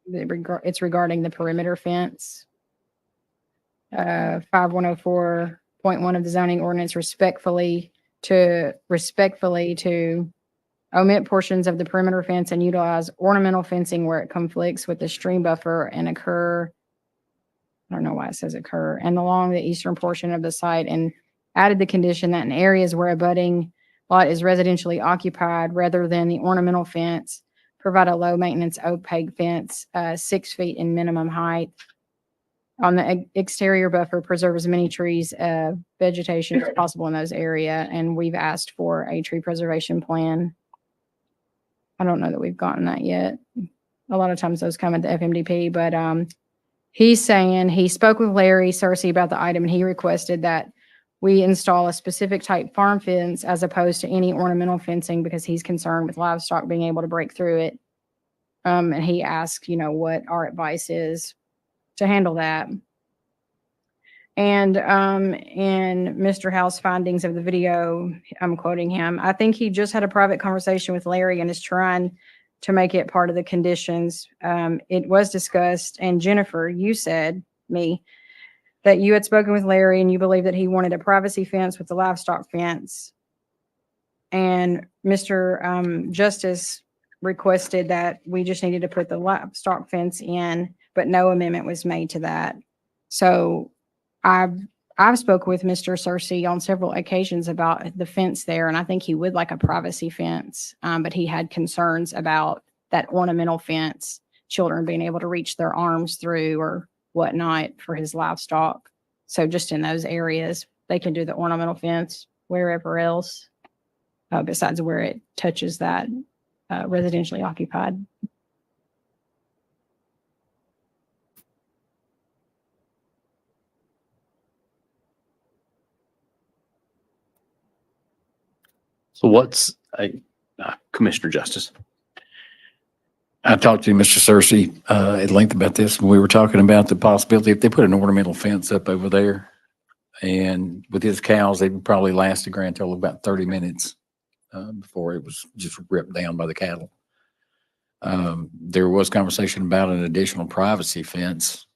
It's regarding the perimeter fence. 5104.1 of the zoning ordinance respectfully to omit portions of the perimeter fence and utilize ornamental fencing where it conflicts with the stream buffer and occur. I don't know why it says occur, and along the eastern portion of the site, and added the condition that in areas where a budding lot is residentially occupied, rather than the ornamental fence, provide a low maintenance opaque fence, 6 feet in minimum height. On the exterior buffer, preserve as many trees, vegetation as possible in those area, and we've asked for a tree preservation plan. I don't know that we've gotten that yet. A lot of times those come at the FMDP, but, he's saying he spoke with Larry Cersey about the item and he requested that we install a specific type farm fence as opposed to any ornamental fencing because he's concerned with livestock being able to break through it. And he asked, what our advice is to handle that. And in Mr. Howe's findings of the video, I'm quoting him, I think he just had a private conversation with Larry and is trying to make it part of the conditions. It was discussed, and Jennifer, you said, that you had spoken with Larry and you believe that he wanted a privacy fence with the livestock fence. And Mr. Justice requested that we just needed to put the livestock fence in, but no amendment was made to that. So I've spoke with Mr. Cersey on several occasions about the fence there, and I think he would like a privacy fence, but he had concerns about that ornamental fence, children being able to reach their arms through or whatnot for his livestock. So just in those areas, they can do the ornamental fence. Wherever else, besides where it touches that residentially occupied. So what's Commissioner Justice? I talked to Mr. Cersey at length about this. We were talking about the possibility if they put an ornamental fence up over there, and with his cows, they'd probably last a grand total of about 30 minutes before it was just ripped down by the cattle. There was conversation about an additional privacy fence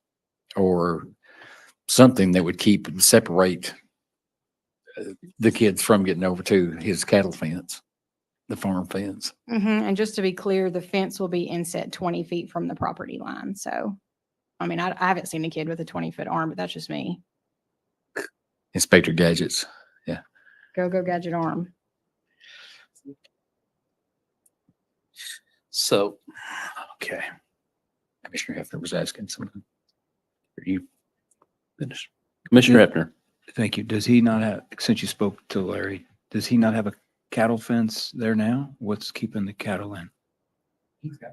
or something that would separate the kids from getting over to his cattle fence, the farm fence. And just to be clear, the fence will be inset 20 feet from the property line. So, I mean, I haven't seen a kid with a 20-foot arm, but that's just me. Inspector Gadgets. Yeah. Go gadget arm. So, okay. Commissioner Hefner was asking something. Are you finished? Commissioner Hefner. Thank you. Does he not have, since you spoke to Larry, does he not have a cattle fence there now? What's keeping the cattle in? He's got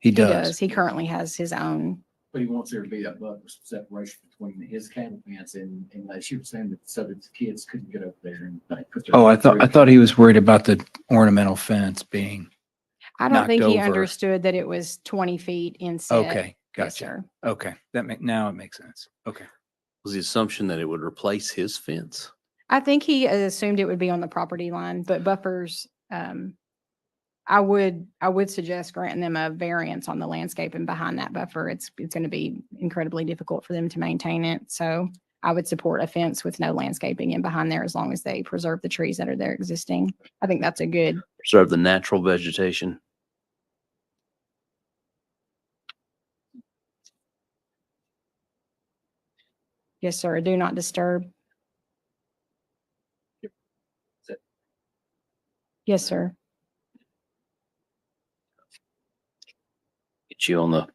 He does. He currently has his own. But he wants there to be that buffer separation between his cattle fence and like she was saying that so that the kids couldn't get up there and like put their. Oh, I thought he was worried about the ornamental fence being. I don't think he over. understood that it was 20 feet inset. Okay, Yes, gotcha. sir. Okay, now it makes sense. Okay. Was the assumption that it would replace his fence? I think he assumed it would be on the property line, but buffers, I would suggest granting them a variance on the landscape and behind that buffer. It's going to be incredibly difficult for them to maintain it. So I would support a fence with no landscaping in behind there as long as they preserve the trees that are there existing. I think that's a good. Preserve the natural vegetation. Yes, sir. Do not disturb. Yes, sir. Get you on the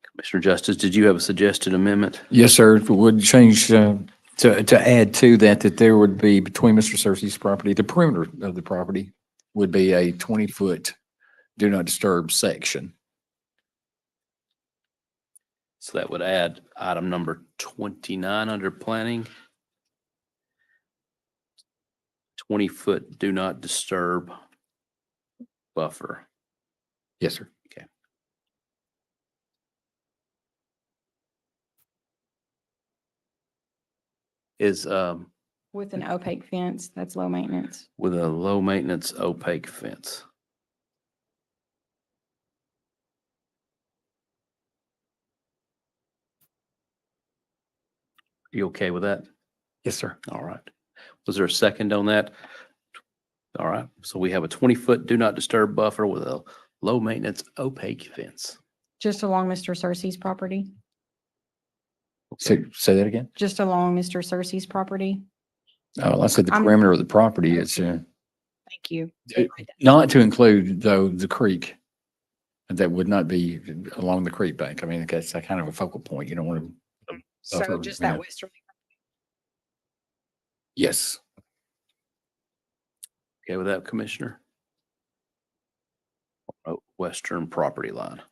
Commissioner Justice. Did you have a suggested amendment? Yes, sir. It would change to add to that there would be between Mr. Cersey's property, the perimeter of the property would be a 20-foot do not disturb section. So that would add item number 29 under planning. 20-foot do not disturb buffer. Yes, sir. Okay. Is With an opaque fence, that's low maintenance. with a low maintenance opaque fence. You okay with that? Yes, sir. All right. Was there a second on that? All right. So we have a 20-foot do not disturb buffer with a low maintenance opaque fence. Just along Mr. Cersey's property? Say that again. Just along Mr. Cersey's property? Oh, I said the I'm- perimeter of the property is Thank you. not to include though the creek. That would not be along the creek bank. I mean, that's a kind of a focal point. You don't want to. So just that westerly. Yes. Okay with that, Commissioner? western property line.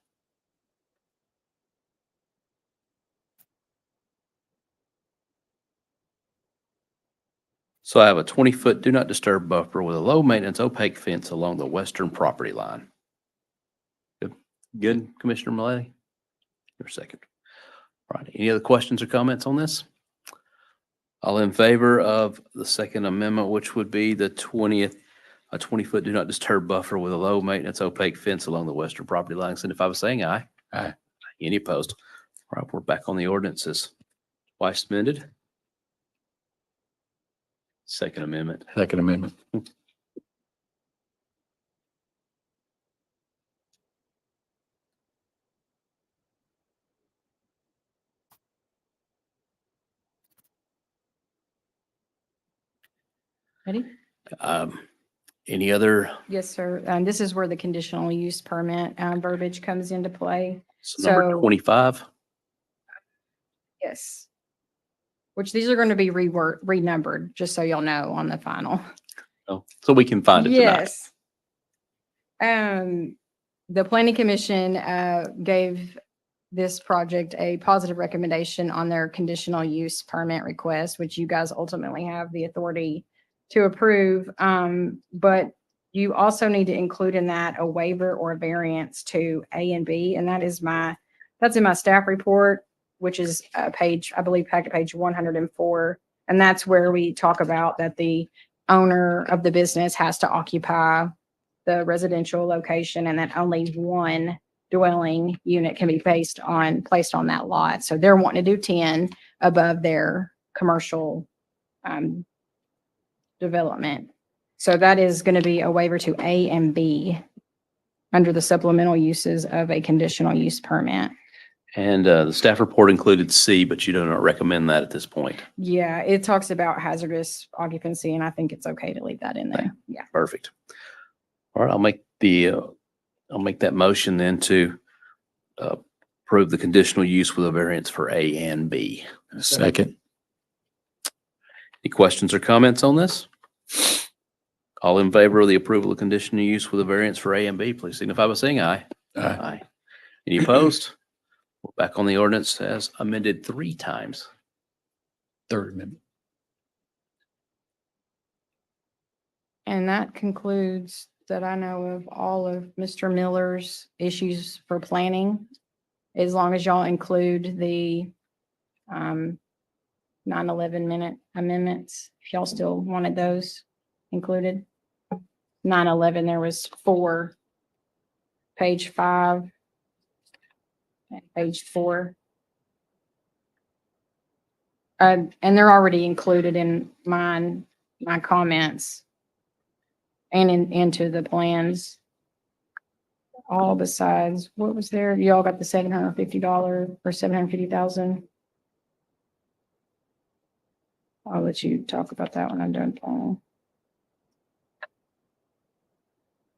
So I have a 20-foot do not disturb buffer with a low maintenance opaque fence along the western property line. Good, good, Commissioner Mullally? Your second. All right, any other questions or comments on this? All in favor of the second amendment, which would be the 20-foot do not disturb buffer with a low maintenance opaque fence along the western property line, signify by saying aye. Aye. Any opposed? All right, we're back on the ordinances. Twice amended. Second amendment. Second Amendment. Ready? Any other, Yes, sir. This is where the conditional use permit verbiage comes into play. so number So- 25? Yes. Which these are going to be renumbered, just so y'all know on the final. Oh, so we can find it tonight. Yes. The planning commission gave this project a positive recommendation on their conditional use permit request, which you guys ultimately have the authority to approve. But you also need to include in that a waiver or a variance to A and B, and that's in my staff report, which is page, I believe, packet page 104. And that's where we talk about that the owner of the business has to occupy the residential location and that only one dwelling unit can be placed on that lot. So they're wanting to do 10 above their commercial development. So that is going to be a waiver to A and B under the supplemental uses of a conditional use permit. And the staff report included C, but you do not recommend that at this point. Yeah, it talks about hazardous occupancy, and I think it's okay to leave that in there. Yeah. Perfect. All right, I'll make that motion then to approve the conditional use with a variance for A and B. Second. Any questions or comments on this? All in favor of the approval of conditional use with a variance for A and B, please signify by saying aye. Aye. Any opposed? We're back on the ordinance as amended 3 times. Third Amendment. And that concludes that I know of all of Mr. Miller's issues for planning. As long as y'all include the 9/11 minute amendments, if y'all still wanted those included. 9/11, there was 4, page 5, and page 4. And they're already included in my comments and into the plans. All besides, what was there? Y'all got the $750 or 750,000. I'll let you talk about that when I'm done, Paul.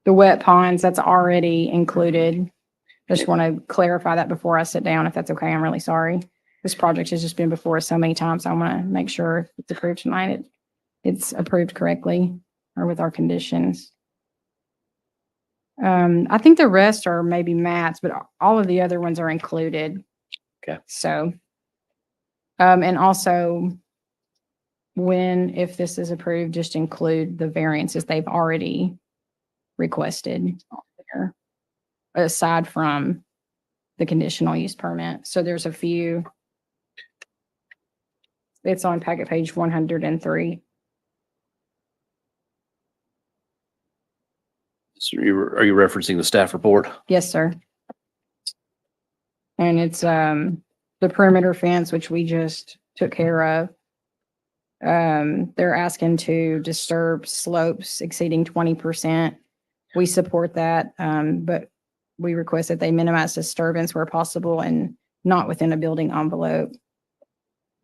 The wet ponds, that's already included. I just want to clarify that before I sit down, if that's okay. I'm really sorry. This project has just been before us so many times. I want to make sure it's approved tonight. It's approved correctly or with our conditions. I think the rest are maybe Matt's, but all of the other ones are included. Okay. So, and also if this is approved, just include the variances they've already requested there, aside from the conditional use permit. So there's a few. It's on packet page 103. So are you referencing the staff report? Yes, sir. And it's the perimeter fence, which we just took care of. They're asking to disturb slopes exceeding 20%. We support that, but we request that they minimize disturbance where possible and not within a building envelope.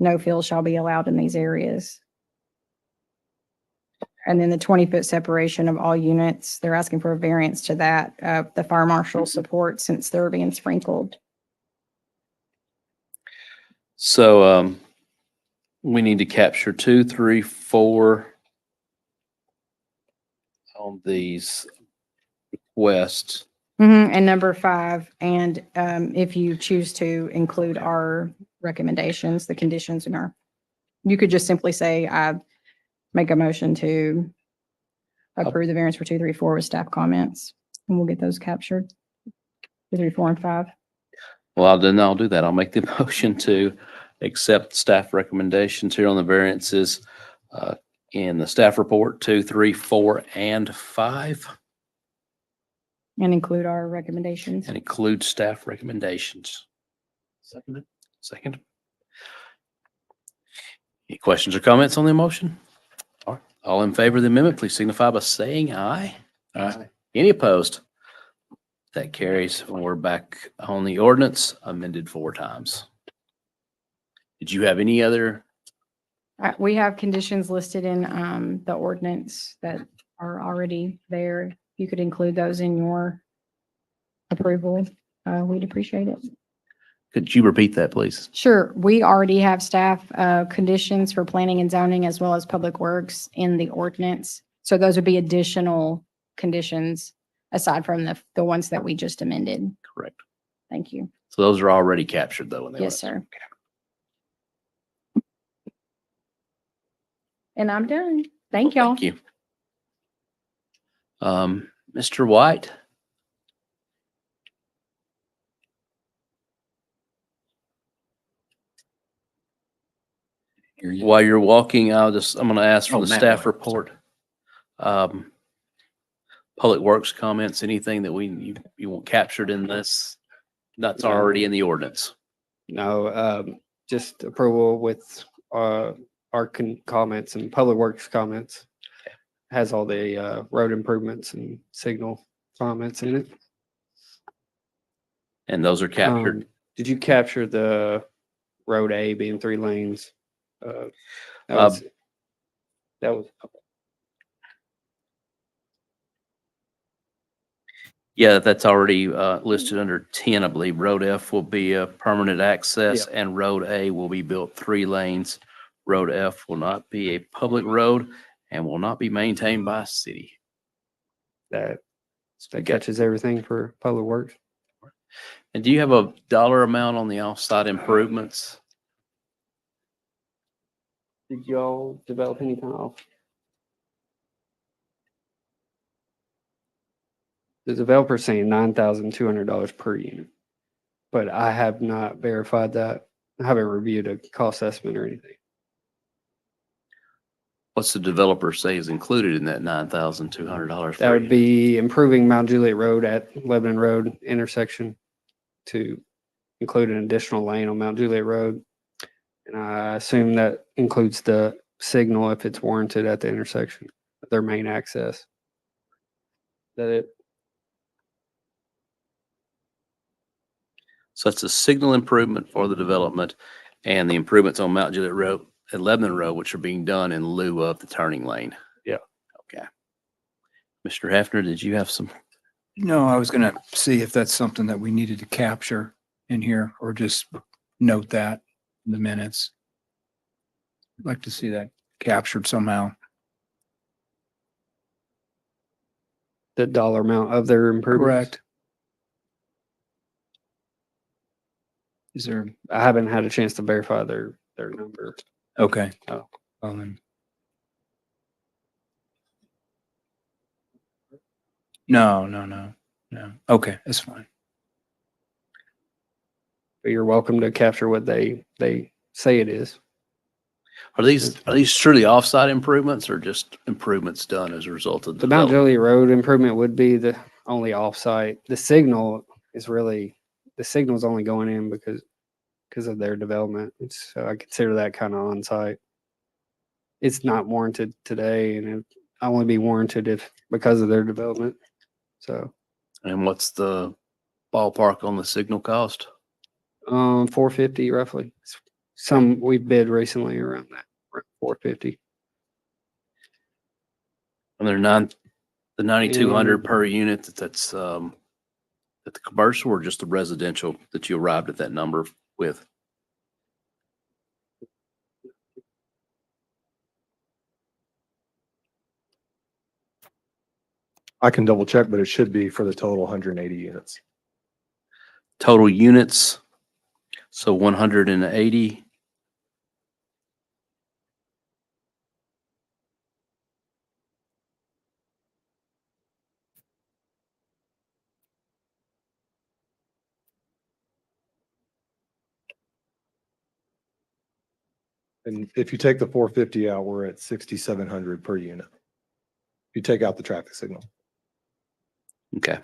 No fill shall be allowed in these areas. And then the 20-foot separation of all units, they're asking for a variance to that. The fire marshal support since they're being sprinkled. So we need to capture 2, 3, 4 on these requests. And number 5, and if you choose to include our recommendations, the conditions in our, you could just simply say, I make a motion to approve the variance for 2, 3, 4 with staff comments, and we'll get those captured. 2, 3, 4, and 5. Well, then I'll do that. I'll make the motion to accept staff recommendations here on the variances in the staff report 2, 3, 4, and 5, And include our recommendations. and include staff recommendations. Second. Second. Any questions or comments on the motion? All in favor of the amendment, please signify by saying aye. Aye. Any opposed? That carries. We're back on the ordinance amended 4 times. Did you have any other? We have conditions listed in the ordinance that are already there. You could include those in your approval. We'd appreciate it. Could you repeat that, please? Sure. We already have staff conditions for planning and zoning as well as public works in the ordinance. So those would be additional conditions aside from the ones that we just amended. Correct. Thank you. So those are already captured though. In the Yes, ordinance. sir. And I'm done. Thank y'all. Thank you. Mr. White? While you're walking, I'm going to ask for Oh, the Matt staff White, report. Public Works comments, anything that you want captured in this that's already in the ordinance. No, just approval with our comments and Public Works comments. Has all the road improvements and signal comments in it. And those are captured. Did you capture the road A being 3 lanes? That was Yeah, that's already listed under 10, I believe. Road F will be a permanent access and Road A will be built 3 lanes. Road F will not be a public road and will not be maintained by a city. that catches everything for Public Works. And do you have a dollar amount on the off-site improvements? Did y'all develop any kind of? The developer saying $9,200 per unit, but I have not verified that. I haven't reviewed a cost estimate or anything. What's the developer say is included in that $9,200? That would be improving Mount Juliet Road at Lebanon Road intersection to include an additional lane on Mount Juliet Road. And I assume that includes the signal if it's warranted at the intersection, their main access. Is that it? So it's a signal improvement for the development and the improvements on Mount Juliet Road and Lebanon Road, which are being done in lieu of the turning lane. Yeah. Okay. Mr. Hefner, did you have some? No, I was going to see if that's something that we needed to capture in here or just note that in the minutes. I'd like to see that captured somehow. The dollar amount of their improvements? Correct. Is there? I haven't had a chance to verify their number. Okay. Oh. Well, then. No. Okay, that's fine. But you're welcome to capture what they say it is. Are these truly off-site improvements or just improvements done as a result of The Mount Juliet Road improvement would be the only offsite. The signal is only going in because of their development. So I consider that kind of on site. It's not warranted today, and it only be warranted because of their development. So. And what's the ballpark on the signal cost? $450 roughly. Some we bid recently around that, around $450. And they're the 9,200 per unit. That's at the commercial or just the residential that you arrived at that number with? I can double check, but it should be for the total 180 units. Total units, so 180. And if you take the 450 out, we're at 6,700 per unit. If you take out the traffic signal. Okay.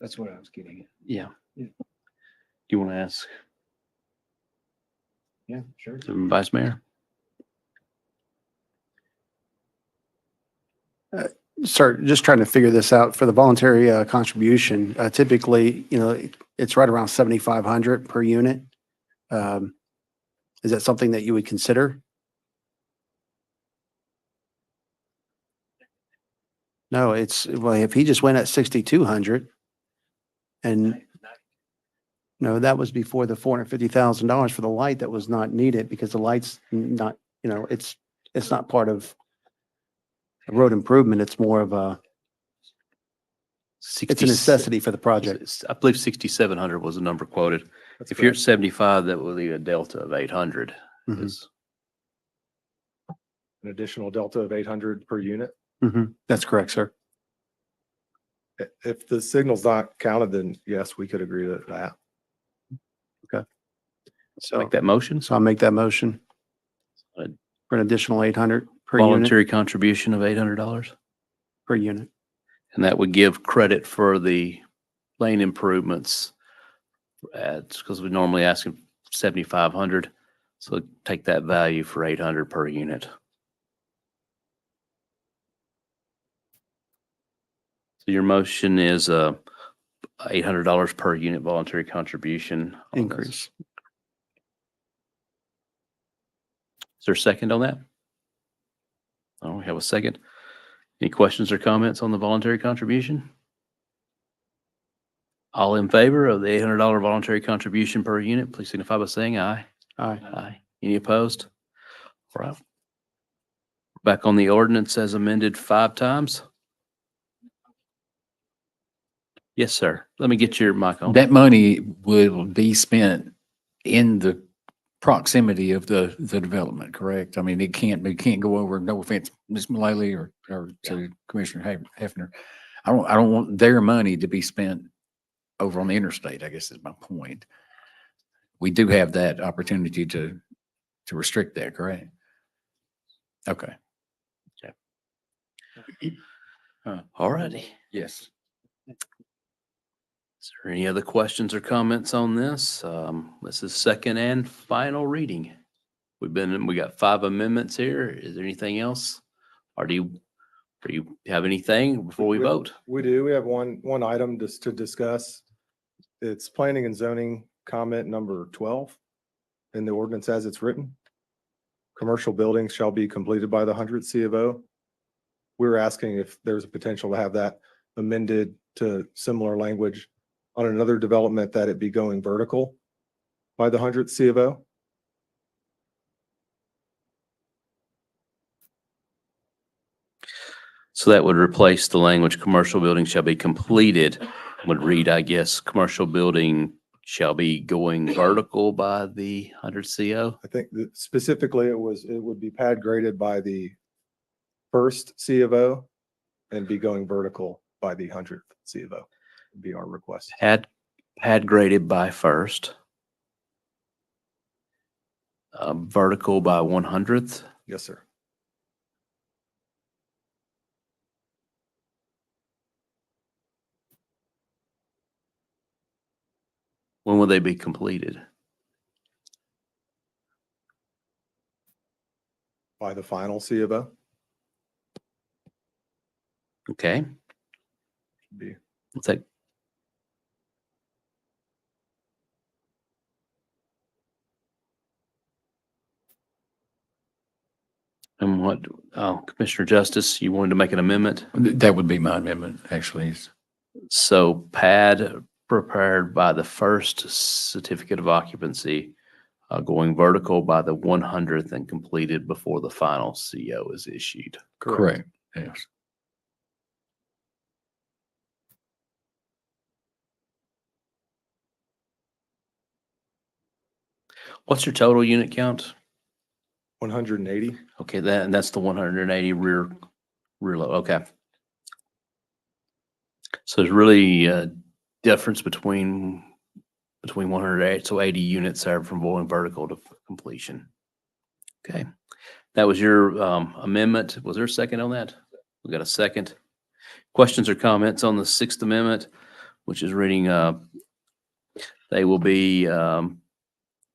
That's what I was getting at. Yeah. You want to ask Yeah, sure. the Vice Mayor? Start just trying to figure this out for the voluntary contribution. Typically, it's right around 7,500 per unit. Is that something that you would consider? No, well, if he just went at 6,200 and no, that was before the $450,000 for the light that was not needed because the light's not, it's not part of a road improvement. It's more of it's a necessity for the project. I believe 6,700 was the number quoted. That's If you're at correct. 75, that will be a delta of 800. Mhm. Is- An additional delta of 800 per unit. That's correct, sir. If the signal's not counted, then yes, we could agree to that. So Make that motion. So I'll make that motion for an additional 800 per unit, Voluntary contribution of $800. per unit. And that would give credit for the lane improvements. Because we normally ask them 7,500. So take that value for 800 per unit. So your motion is $800 per unit voluntary contribution on this. Increase. Is there a second on that? Oh, we have a second. Any questions or comments on the voluntary contribution? All in favor of the $800 voluntary contribution per unit, please signify by saying aye. Aye. Aye. Any opposed? All right. Back on the ordinance as amended 5 times. Yes, sir. Let me get your mic on. That money will be spent in the proximity of the development, correct? I mean, it can't go over, no offense, Ms. Mullally or to Commissioner Hefner. I don't want their money to be spent over on the interstate, I guess is my point. We do have that opportunity to restrict that, correct? Okay. All righty. Yes. Is there any other questions or comments on this? This is second and final reading. We got 5 amendments here. Is there anything else? Or do you have anything before we vote? We do. We have one item just to discuss. It's planning and zoning comment number 12 in the ordinance as it's written. Commercial buildings shall be completed by the 100th C of O. We're asking if there's a potential to have that amended to similar language on another development that it be going vertical by the 100th C of O. So that would replace the language, commercial building shall be completed, would read, I guess, commercial building shall be going vertical by the 100 CO. I think that specifically it would be pad graded by the first C of O and be going vertical by the 100th C of O would be our request. Pad graded by first. Vertical by 100th. Yes, sir. When will they be completed? By the final C of O. Okay. Be What's that? And what, Commissioner Justice, you wanted to make an amendment? That would be my amendment, actually. So pad prepared by the first certificate of occupancy, going vertical by the 100th and completed before the final CO is issued. Correct. Yes. What's your total unit count? 180. Okay, that's the 180 rear load. Okay. So there's really a difference between 108, so 80 units there from going vertical to completion. Okay, that was your amendment. Was there a second on that? We got a second. Questions or comments on the Sixth Amendment, which is reading, they will be,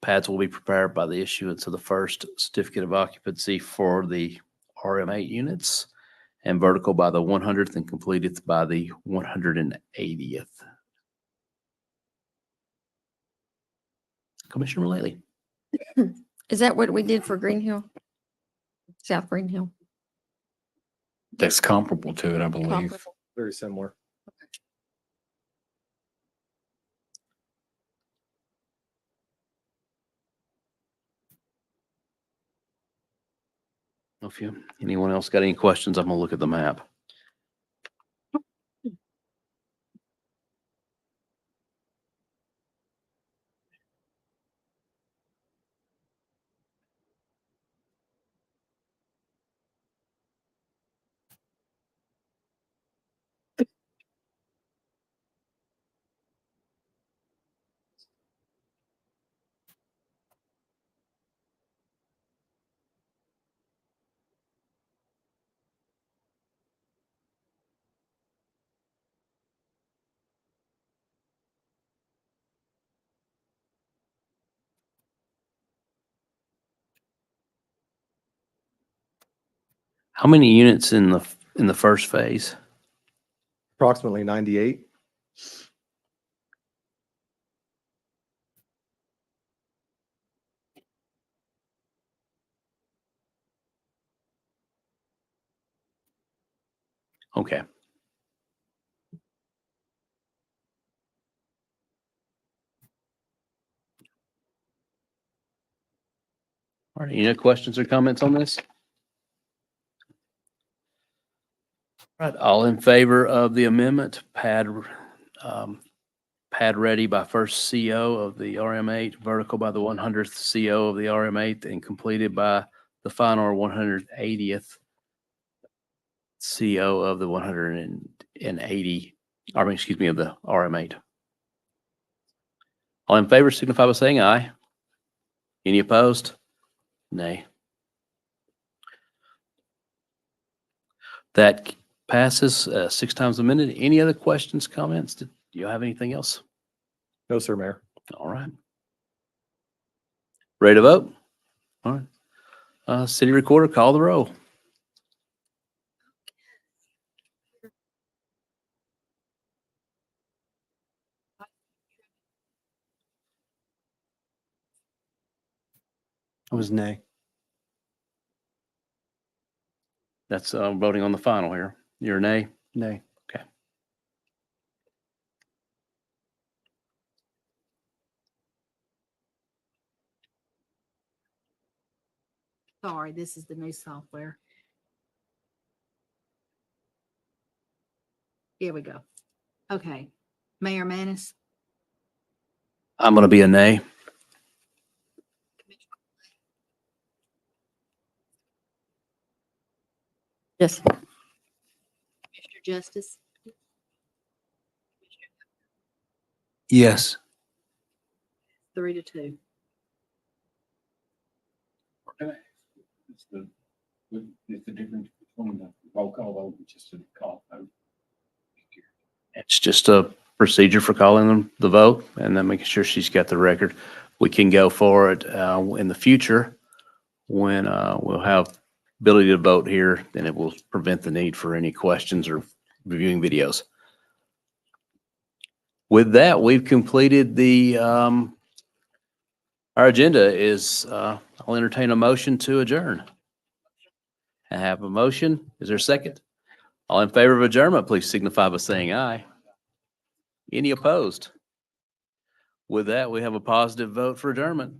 pads will be prepared by the issuance of the first certificate of occupancy for the RM8 units and vertical by the 100th and completed by the 180th. Commissioner Mullally. Is that what we did for Green Hill? South Green Hill? That's comparable to it, I believe. Comparable. Very similar. If anyone else got any questions, I'm gonna look at the map. How many units in the first phase? Approximately 98. Okay. All right, any other questions or comments on this? All right, all in favor of the amendment, pad ready by first CO of the RM8, vertical by the 100th CO of the RM8, and completed by the final 180th CO of the 180, of the RM8. All in favor signify by saying aye. Any opposed? Nay. That passes 6 times a minute. Any other questions, comments? Do you have anything else? No, sir, Mayor. All right. Ready to vote? All right. City Recorder, call the roll. It was nay. That's voting on the final here. You're a nay? Nay. Okay. Sorry, this is the new software. Here we go. Okay. Mayor Manis, I'm going to be a nay. Yes. Commissioner Justice, Yes. 3-2. It's the difference between the roll call vote and just a call vote. It's just a procedure for calling the vote and then making sure she's got the record. We can go for it in the future when we'll have ability to vote here, and it will prevent the need for any questions or reviewing videos. With that, we've completed the our agenda is I'll entertain a motion to adjourn. I have a motion. Is there a second? All in favor of adjournment, please signify by saying aye. Any opposed? With that, we have a positive vote for adjournment.